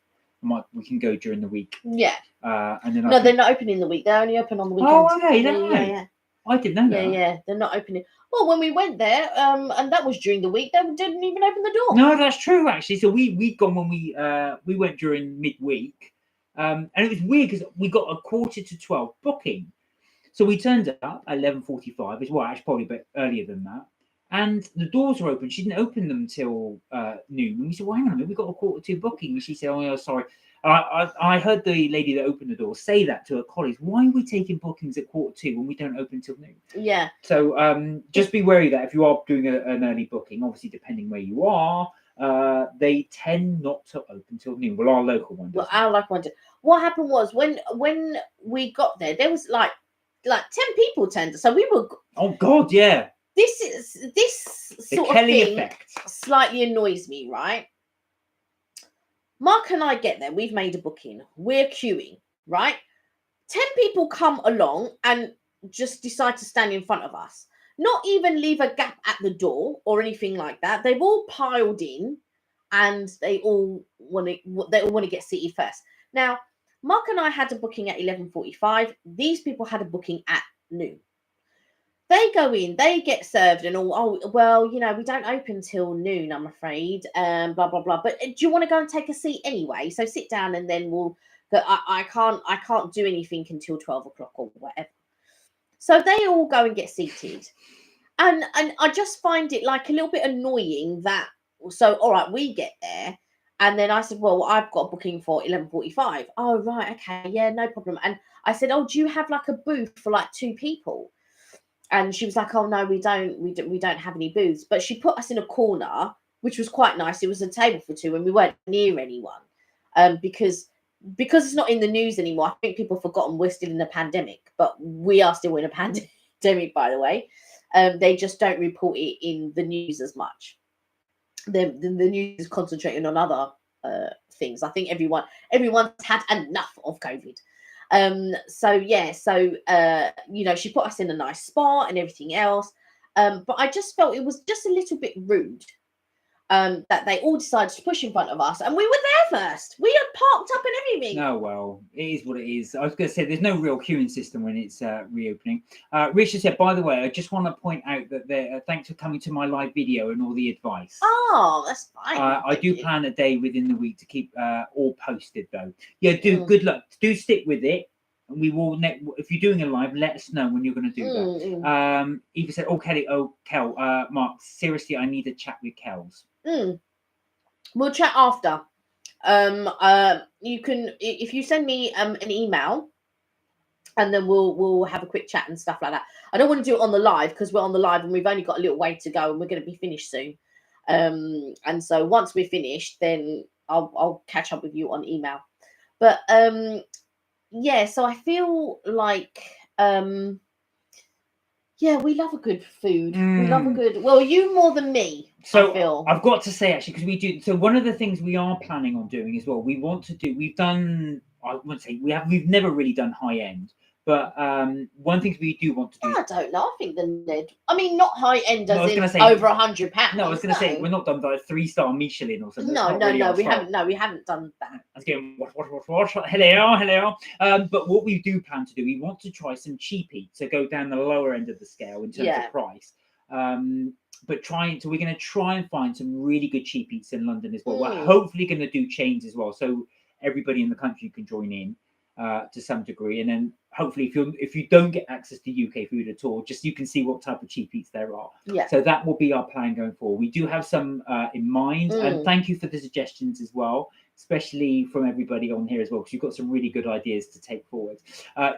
we can go during the week. Yeah. And then No, they're not open in the week. They're only open on the weekend. Oh, okay, yeah. I didn't know that. Yeah, they're not opening. Well, when we went there, and that was during the week, they didn't even open the door. No, that's true actually. So we'd gone when we went during midweek, and it was weird because we got a 11:45 booking. So we turned up at 11:45 as well, actually probably a bit earlier than that. And the doors were open. She didn't open them till noon. And we said, well, hang on a minute, we got a 1:45 booking. And she said, oh, yeah, sorry. I heard the lady that opened the door say that to her colleagues. Why are we taking bookings at 1:45 when we don't open till noon? Yeah. So just be wary that if you are doing an early booking, obviously depending where you are, they tend not to open till noon. Well, our local one does. Well, our local one did. What happened was when we got there was like 10 people turned. So we were. Oh God, yeah. This sort the Kelly of thing effect slightly annoys me, right? Mark and I get there. We've made a booking. We're queuing, right? 10 people come along and just decide to stand in front of us. Not even leave a gap at the door or anything like that. They've all piled in, and they all want to get seated first. Now, Mark and I had a booking at 11:45. These people had a booking at noon. They go in, they get served, and all. Oh, well, you know, we don't open till noon, I'm afraid. Blah blah blah. But do you want to go and take a seat anyway? So sit down, and then we'll. But I can't do anything until 12 o'clock or whatever. So they all go and get seated, and I just find it like a little bit annoying that. So all right, we get there. And then I said, well, I've got a booking for 11:45. Oh, right. Okay. Yeah, no problem. And I said, oh, do you have like a booth for like 2 people? And she was like, oh, no, we don't have any booths. But she put us in a corner, which was quite nice. It was a table for 2 and we weren't near anyone. Because it's not in the news anymore. I think people have forgotten we're still in a pandemic. But we are still in a pandemic, by the way. They just don't report it in the news as much. The news is concentrating on other things. I think everyone's had enough of COVID. So you know, she put us in a nice spot and everything else. But I just felt it was just a little bit rude. That they all decided to push in front of us, and we were there first. We had parked up and everything. No, well, it is what it is. I was going to say there's no real queuing system when it's reopening. Richard said, by the way, I just want to point out that thanks for coming to my live video and all the advice. Oh, that's fine. I do plan a day within the week to keep all posted, though. Yeah, good luck. Do stick with it. And we will, if you're doing a live, let us know when you're going to do that. Eva said, oh, Kelly, Kel, Mark, seriously, I need a chat with Kels. We'll chat after. You can, if you send me an email, and then we'll have a quick chat and stuff like that. I don't want to do it on the live because we're on the live and we've only got a little way to go and we're going to be finished soon. And so once we're finished, then I'll catch up with you on email. But yeah, so I feel like yeah, we love a good food. We love a good. Well, you more than me. So I feel. I've got to say actually, because we do. So one of the things we are planning on doing as well, we want to do. We've done. I wouldn't say we've never really done high end, but one thing we do want to do. I don't know. I think the Ned. I mean, not high end as in say, over £100. No, I was going to say we're not done by a 3-star Michelin or something. No, we haven't. No, we haven't done that. I was going, what? Hello. But what we do plan to do, we want to try some cheap eats, so go down the lower end of the scale in terms of price. But so we're going to try and find some really good cheap eats in London as well. We're hopefully going to do chains as well. So everybody in the country can join in to some degree, and then hopefully if you don't get access to UK food at all, just you can see what type of cheap eats there are. Yeah. So that will be our plan going forward. We do have some in mind, and thank you for the suggestions as well, especially from everybody on here as well, because you've got some really good ideas to take forward.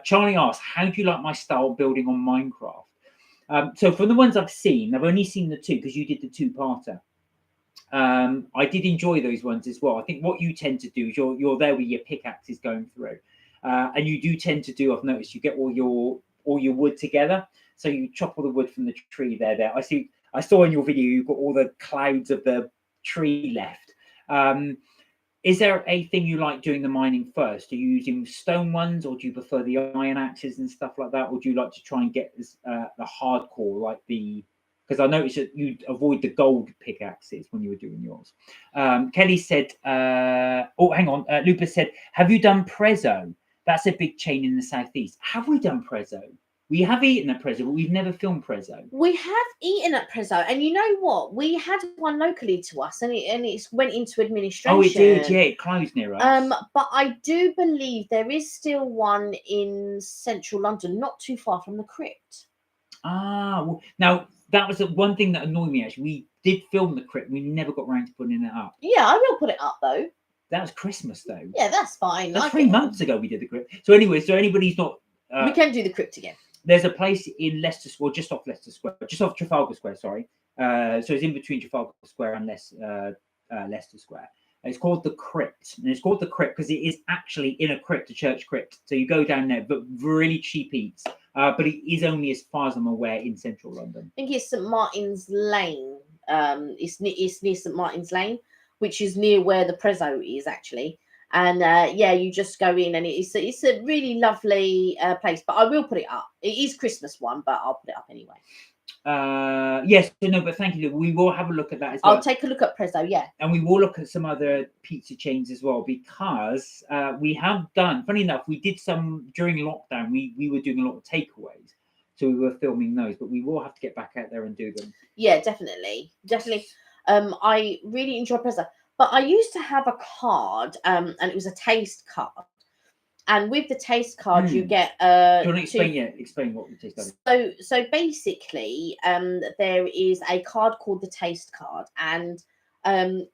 Charlie asks, how do you like my style building on Minecraft? So from the ones I've seen, I've only seen the 2 because you did the 2-parter. I did enjoy those ones as well. I think what you tend to do is you're there with your pickaxes going through, and you do tend to do. I've noticed you get all your wood together, so you chop all the wood from the tree there. I saw in your video you've got all the clouds of the tree left. Is there a thing you like doing the mining first? Are you using stone ones, or do you prefer the iron axes and stuff like that, or do you like to try and get the hardcore, like the? Because I noticed that you avoid the gold pickaxes when you were doing yours. Kelly said, oh, hang on. Lupus said, have you done Prezzo? That's a big chain in the southeast. Have we done Prezzo? We have eaten at Prezzo, but we've never filmed Prezzo. We have eaten at Prezzo, and you know what? We had one locally to us, and it went into administration. Oh, it did, yeah. It closed near us. But I do believe there is still one in central London, not too far from the crypt. Ah, well, now that was the one thing that annoyed me. Actually, we did film the crypt. We never got around to putting it up. Yeah, I will put it up though. That was Christmas though. Yeah, that's fine. That's 3 months ago we did the crypt. So anyway, so anybody's not. We can do the crypt again. There's a place in Leicester Square, just off Leicester Square, just off Trafalgar Square. Sorry. So it's in between Trafalgar Square and Leicester Square. It's called the Crypt, and it's called the Crypt because it is actually in a crypt, a church crypt. So you go down there, but really cheap eats. But it is only, as far as I'm aware, in central London. I think it's St Martin's Lane. It's near St Martin's Lane, which is near where the Prezzo is actually. And yeah, you just go in, and it's a really lovely place. But I will put it up. It is Christmas one, but I'll put it up anyway. Yes, no, but thank you. We will have a look at that as well. I'll take a look at Prezzo, yeah. And we will look at some other pizza chains as well, because we have done, funny enough, we did some during lockdown. We were doing a lot of takeaways, so we were filming those, but we will have to get back out there and do them. Yeah, definitely. I really enjoy Prezzo, but I used to have a card, and it was a taste card. And with the taste card, you get. Do you want to explain what the taste card is? So basically, there is a card called the taste card, and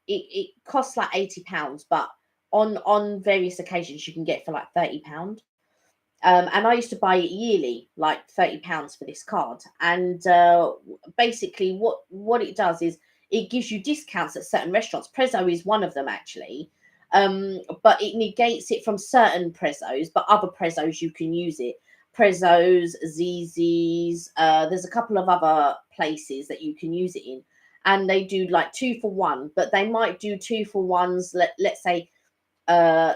it costs like £80, but on various occasions you can get for like £30. And I used to buy it yearly, like £30 for this card. And basically, what it does is it gives you discounts at certain restaurants. Prezzo is one of them, actually. But it negates it from certain Prezzos, but other Prezzos you can use it. Prezzos, Zzz's, there's a couple of other places that you can use it in, and they do like 2 for 1, but they might do 2 for 1s. Let's say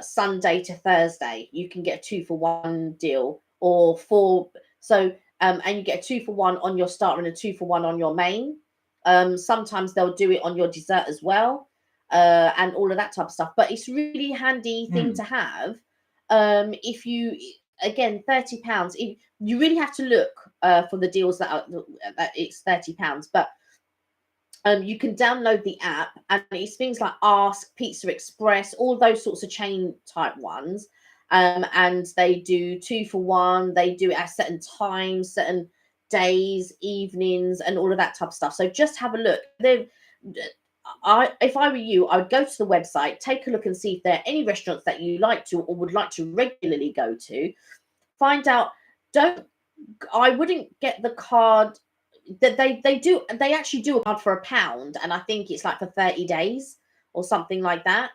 Sunday to Thursday, you can get a 2 for 1 deal, or 4. So and you get a 2 for 1 on your starter and a 2 for 1 on your main. Sometimes they'll do it on your dessert as well. And all of that type of stuff, but it's really handy thing to have. If you, again, £30, you really have to look for the deals that it's £30, but you can download the app, and it's things like Ask, Pizza Express, all those sorts of chain type ones, and they do 2 for 1. They do it at certain times, certain days, evenings, and all of that type of stuff. So just have a look. If I were you, I would go to the website, take a look and see if there are any restaurants that you like to or would like to regularly go to. Find out. I wouldn't get the card that they actually do a card for £1, and I think it's like for 30 days or something like that.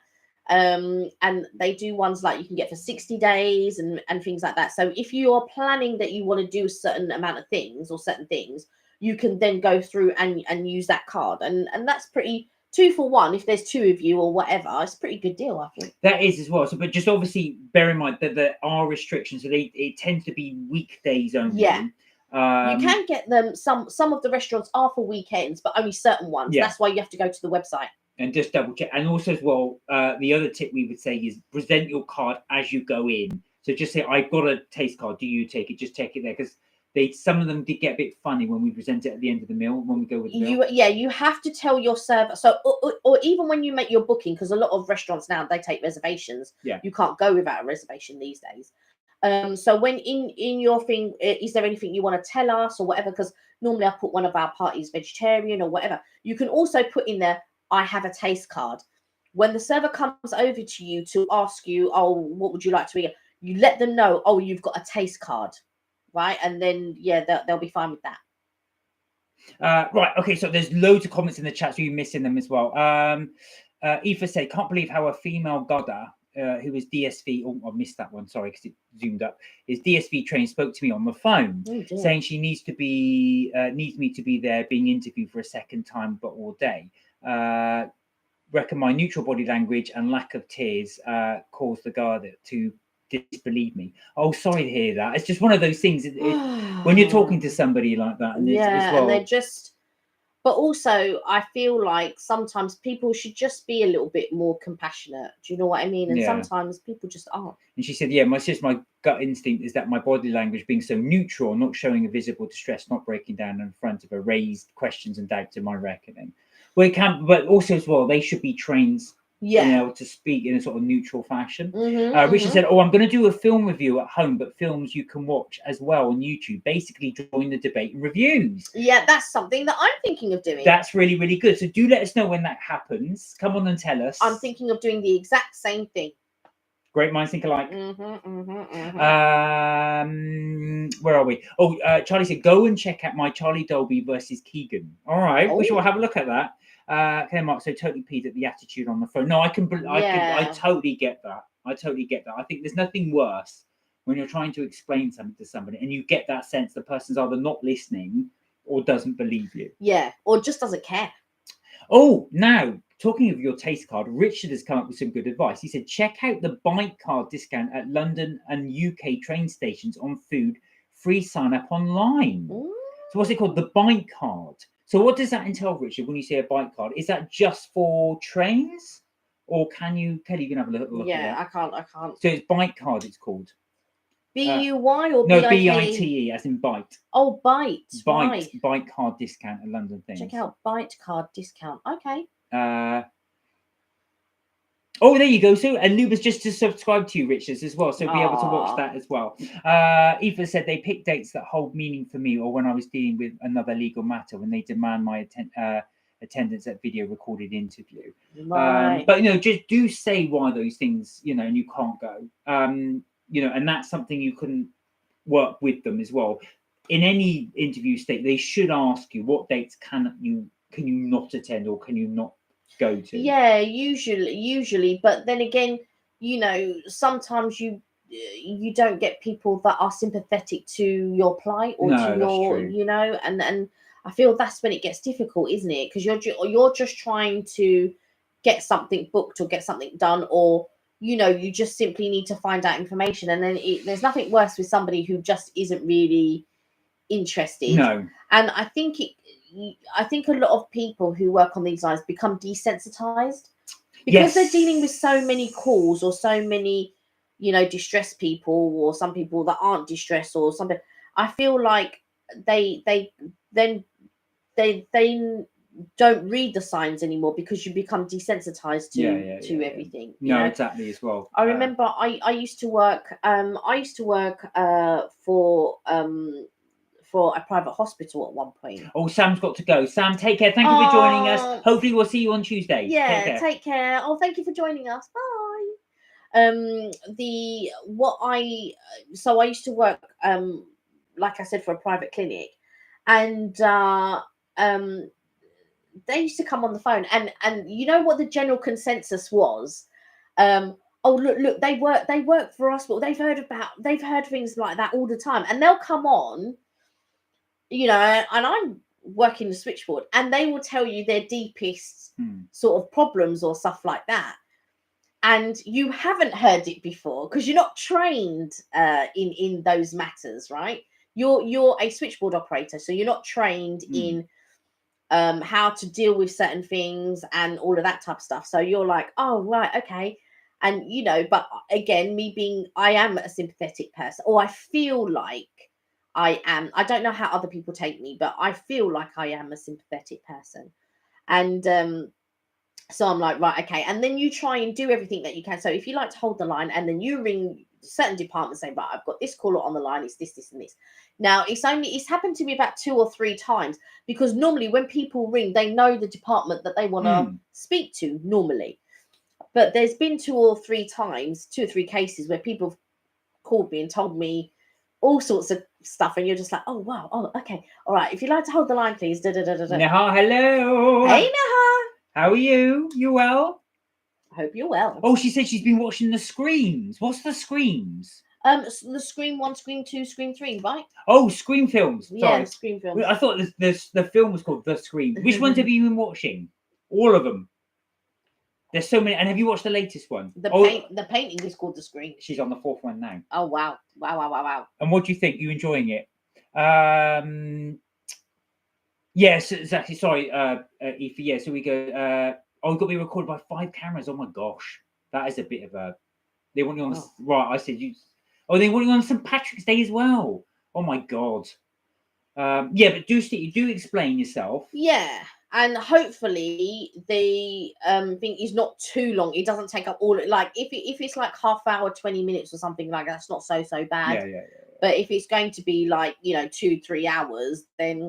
And they do ones like you can get for 60 days and things like that. So if you are planning that you want to do a certain amount of things or certain things, you can then go through and use that card, and that's pretty. 2 for 1, if there's 2 of you or whatever, it's a pretty good deal, I think. That is as well. So, but just obviously bear in mind that there are restrictions. So it tends to be weekdays only. Yeah. You can get them. Some of the restaurants are for weekends, but only certain ones. Yeah. That's why you have to go to the website. And just double check. And also as well, the other tip we would say is present your card as you go in. So just say, I've got a taste card. Do you take it? Just take it there, because some of them did get a bit funny when we present it at the end of the meal, when we go with the meal. You have to tell your server. So or even when you make your booking, because a lot of restaurants now, they take reservations. Yeah. You can't go without a reservation these days. So when in your thing, is there anything you want to tell us or whatever? Because normally I put one of our parties vegetarian or whatever. You can also put in there, I have a taste card. When the server comes over to you to ask you, oh, what would you like to eat? You let them know, oh, you've got a taste card, right? And then, yeah, they'll be fine with that. Right, okay, so there's loads of comments in the chat, so you're missing them as well. Aoife said, can't believe how a female Godda, who is DSV, oh, I missed that one, sorry, because it zoomed up, is DSV trained, spoke to me on the phone, saying she needs to be, needs me to be there being interviewed for a second time, but all day. Reckon my neutral body language and lack of tears caused the guard to disbelieve me. Oh, sorry to hear that. It's just one of those things when you're talking to somebody like that, and and they're just. But also, I feel like sometimes people should just be a little bit more compassionate. Do you know what I mean? And sometimes people just aren't. And she said, yeah, my gut instinct is that my body language being so neutral, not showing a visible distress, not breaking down in front of her, raised questions and doubts in my reckoning. Well, it can, but also as well, they should be trained, you know, to speak in a sort of neutral fashion. Richard said, oh, I'm going to do a film review at home, but films you can watch as well on YouTube. Basically, join the debate and reviews. Yeah, that's something that I'm thinking of doing. That's really, really good. So do let us know when that happens. Come on and tell us. I'm thinking of doing the exact same thing. Great minds think alike. Where are we? Oh, Charlie said, go and check out my Charlie Dolby versus Keegan. All right, we shall have a look at that. Okay, Mark, so totally peed at the attitude on the phone. No, I totally get that. I totally get that. I think there's nothing worse when you're trying to explain something to somebody and you get that sense the person's either not listening or doesn't believe you. Yeah, or just doesn't care. Oh, now, talking of your taste card, Richard has come up with some good advice. He said, check out the bite card discount at London and UK train stations on food, free sign up online. So what's it called? The bite card. So what does that entail, Richard, when you say a bite card? Is that just for trains? Or can you, Kelly, you can have a look at that. Yeah, I can't. So it's bite card, it's called. B-U-Y or no, B-I-T-E? B-I-T-E, as in bite. Oh, bite. Bite card discount at London things. Check out bite card discount. Okay. Oh, there you go. So, and Luba's just to subscribe to you, Richards, as well. So be able to watch that as well. Eva said they pick dates that hold meaning for me, or when I was dealing with another legal matter, when they demand my attendance at video recorded interview. Right. But, you know, just do say why those things, you know, and you can't go. You know, and that's something you can work with them as well. In any interview state, they should ask you what dates can you not attend or can you not go to. Yeah, usually, but then again, you know, sometimes you don't get people that are sympathetic to your plight or to your, you know, and I feel that's when it gets difficult, isn't it? Because you're just trying to get something booked or get something done, or you know, you just simply need to find out information, and then there's nothing worse with somebody who just isn't really interested. No, and I think a lot of people who work on these lines become desensitized because they're dealing with so many calls or so many, you know, distressed people or some people that aren't distressed or something. I feel like they don't read the signs anymore because you become desensitized to everything. No, know? Exactly as well. I remember I used to work for a private hospital at one point. Oh, Sam's got to go. Sam, take care. Thank you for joining us. Hopefully we'll see you on Tuesday. Yeah, take care. Oh, thank you for joining us. Bye. So I used to work like I said, for a private clinic, and they used to come on the phone, and you know what the general consensus was? Oh, look, they work for us, but they've heard things like that all the time, and they'll come on, you know, and I'm working the switchboard, and they will tell you their deepest sort of problems or stuff like that, and you haven't heard it before because you're not trained in those matters, right? You're a switchboard operator, so you're not trained in how to deal with certain things and all of that type of stuff. So you're like, oh, right, okay. And, you know, but again, I am a sympathetic person, or I feel like I am. I don't know how other people take me, but I feel like I am a sympathetic person. And so I'm like, right, okay. And then you try and do everything that you can. So if you like to hold the line, and then you ring certain departments saying, right, I've got this caller on the line, it's this, and this. Now it's happened to me about 2 or 3 times, because normally when people ring, they know the department that they want to speak to normally. But there's been 2 or 3 times, 2 or 3 cases where people have called me and told me all sorts of stuff, and you're just like, oh wow, oh okay, all right. If you'd like to hold the line, please. Da, da, da, da, da. Neha, hello. Hey Neha. How are you? You well? I hope you're well. Oh, she said she's been watching the Screams. What's the Screams? The Scream 1, Scream 2, Scream 3, right? Oh, Scream films. Sorry. Yeah, Scream films. I thought the film was called The Scream. Which ones have you been watching? All of them. There's so many. And have you watched the latest one? The painting is called The Scream. She's on the 4th one now. Oh wow. Wow. And what do you think? You enjoying it? Yes, exactly. Sorry, Aoife. Yeah, so we go. Got to be recorded by 5 cameras. Oh my gosh, that is a bit of a. They want you on right. I said you. Oh, they want you on St. Patrick's Day as well. Oh my god. Yeah, but do explain yourself. Yeah, and hopefully the thing is not too long. It doesn't take up all. Like if it's like half hour, 20 minutes or something like that, that's not so bad. Yeah. But if it's going to be like 2-3 hours, then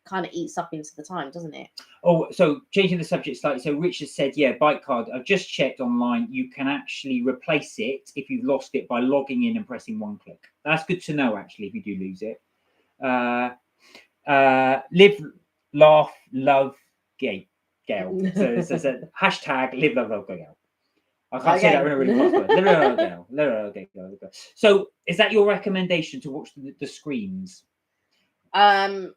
kind of eats up into the time, doesn't it? Oh, so changing the subject slightly. So Richard said, yeah, bike card. I've just checked online. You can actually replace it if you've lost it by logging in and pressing 1 click. That's good to know, actually, if you do lose it. Live, laugh, love, Gail. So hashtag live, love, Gail. I can't say that in a really fast word. Live, love, Gail. So is that your recommendation to watch the Screams? I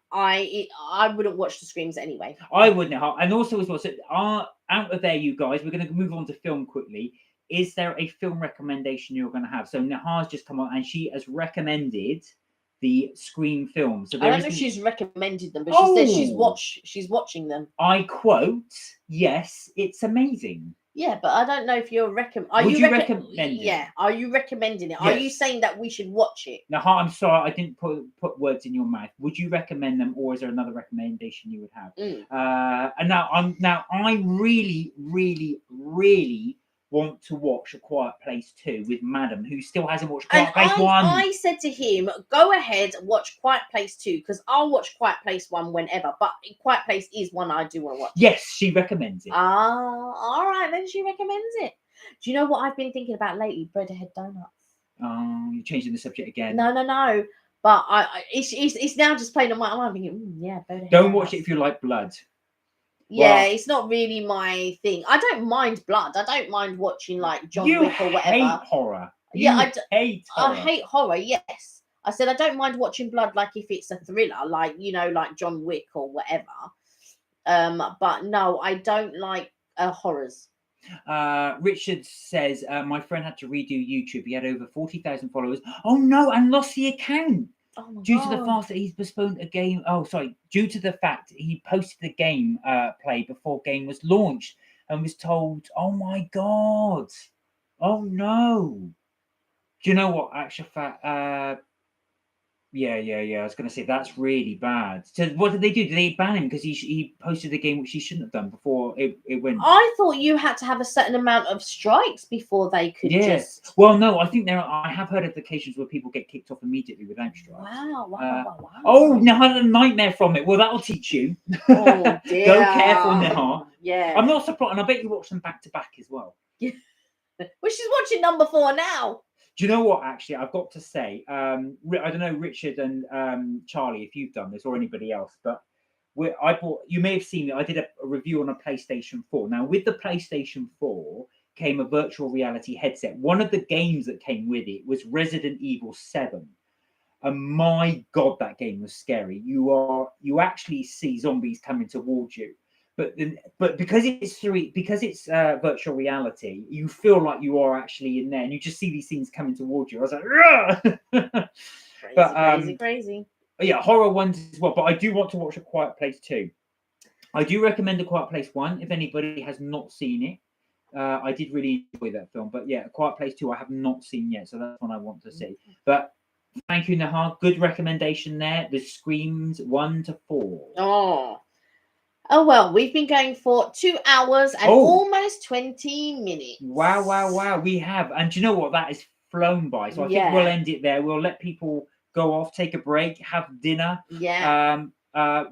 wouldn't watch the Screams anyway. I wouldn't. And also as well, so out of there, you guys, we're going to move on to film quickly. Is there a film recommendation you're going to have? So Neha's just come on and she has recommended the Scream films. So I don't know if she's recommended them, but she said she's watching them. I quote, yes, it's amazing. Yeah, but I don't know if you're recommending. Would you recommend it? Yeah, are you recommending it? Yes. Are you saying that we should watch it? Now, I'm sorry, I didn't put words in your mouth. Would you recommend them, or is there another recommendation you would have? And now I really, really, really want to watch A Quiet Place 2 with Madam, who still hasn't watched Quiet Place 1. I said to him, go ahead, watch Quiet Place 2, because I'll watch Quiet Place 1 whenever, but Quiet Place is one I do want to watch. Yes, she recommends it. All right, then she recommends it. Do you know what I've been thinking about lately? Bread-ahead donuts. Oh, you're changing the subject again. No. But it's now just playing on my mind. I'm thinking, yeah, bread-ahead Don't donuts. watch it if you like blood. Yeah, it's not really my thing. I don't mind blood. I don't mind watching like John Wick or whatever. You hate horror. I hate horror. I hate horror, yes. I said I don't mind watching blood like if it's a thriller, like like John Wick or whatever. But no, I don't like horrors. Richard says, my friend had to redo YouTube. He had over 40,000 followers. Oh no, and lost the account. Due to the fact that he's postponed a game. Due to the fact he posted the game play before game was launched and was told, oh my god, oh no. Do you know what? Actual fact, yeah. I was going to say that's really bad. So what did they do? Did they ban him because he posted a game which he shouldn't have done before it went? I thought you had to have a certain amount of strikes before they could just. Well, no, I think I have heard of occasions where people get kicked off immediately without strikes. Wow. Oh, now I had a nightmare from it. Well, that'll teach you. Oh dear. Go careful, Neha. Yeah. I'm not surprised, and I bet you watch them back to back as well. Yeah. Well, she's watching number 4 now. Do you know what? Actually, I've got to say, I don't know, Richard and Charlie, if you've done this or anybody else, but you may have seen it. I did a review on a PlayStation 4. Now, with the PlayStation 4 came a virtual reality headset. One of the games that came with it was Resident Evil 7. And my God, that game was scary. You actually see zombies coming towards you. But because it's virtual reality, you feel like you are actually in there, and you just see these things coming towards you. I was like, crazy. Yeah, horror ones as well. But I do want to watch A Quiet Place 2. I do recommend A Quiet Place 1 if anybody has not seen it. I did really enjoy that film, but yeah, A Quiet Place 2 I have not seen yet, so that's one I want to see. But Thank you, Nahar. Good recommendation there. The Screams 1 to 4. Oh well, we've been going for 2 hours and almost 20 minutes. Wow. We have. And do you know what? That is flown by. So I think we'll end it there. We'll let people go off, take a break, have dinner. Yeah.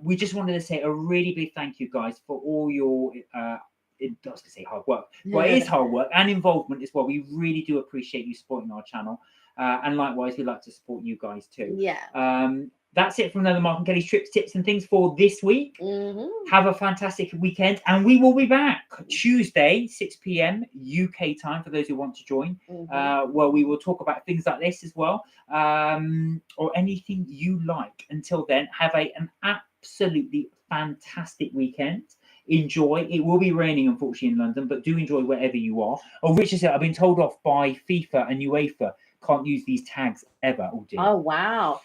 We just wanted to say a really big thank you, guys, for all your I was going to say hard work. Well, it is hard work and involvement as well. We really do appreciate you supporting our channel. And likewise, we like to support you guys too. Yeah. That's it from another Mark and Kelly's trips, tips, and things for this week. Have a fantastic weekend, and we will be back Tuesday, 6 p.m. UK time for those who want to join. Where we will talk about things like this as well, or anything you like. Until then, have an absolutely fantastic weekend. Enjoy. It will be raining, unfortunately, in London, but do enjoy wherever you are. Oh, Richard said, I've been told off by FIFA and UEFA. Can't use these tags ever. Oh, dear. Oh, wow.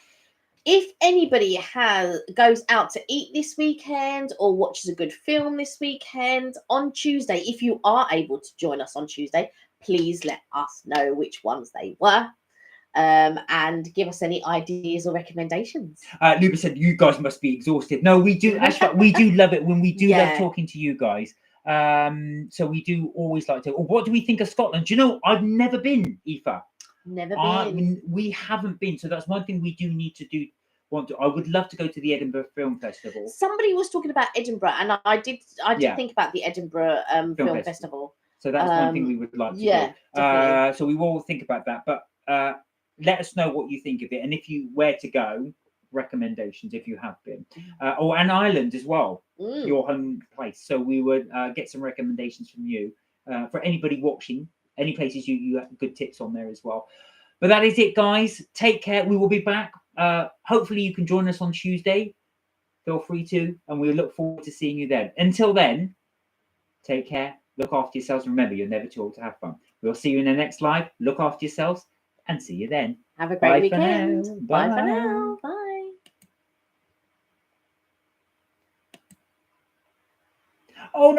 If anybody goes out to eat this weekend or watches a good film this weekend, on Tuesday, if you are able to join us on Tuesday, please let us know which ones they were. And give us any ideas or recommendations. Luba said, you guys must be exhausted. No, we do. Actually, we do love it when we do love talking to you guys. So we do always like to. What do we think of Scotland? Do you know, I've never been, Aoife. Never been. We haven't been. So that's one thing we do need to do. I would love to go to the Edinburgh Film Festival. Somebody was talking about Edinburgh, and I did think about the Edinburgh Film Festival. So that's one thing we would like to do. So we will think about that. But let us know what you think of it, and where to go, recommendations if you have been, and Ireland as well, your home place. So we would get some recommendations from you for anybody watching. Any places you have good tips on there as well. But that is it, guys. Take care. We will be back. Hopefully you can join us on Tuesday. Feel free to, and we look forward to seeing you then. Until then, take care. Look after yourselves. Remember, you're never too old to have fun. We'll see you in the next live. Look after yourselves and see you then. Have a great weekend. Bye for now. Bye. Oh, no.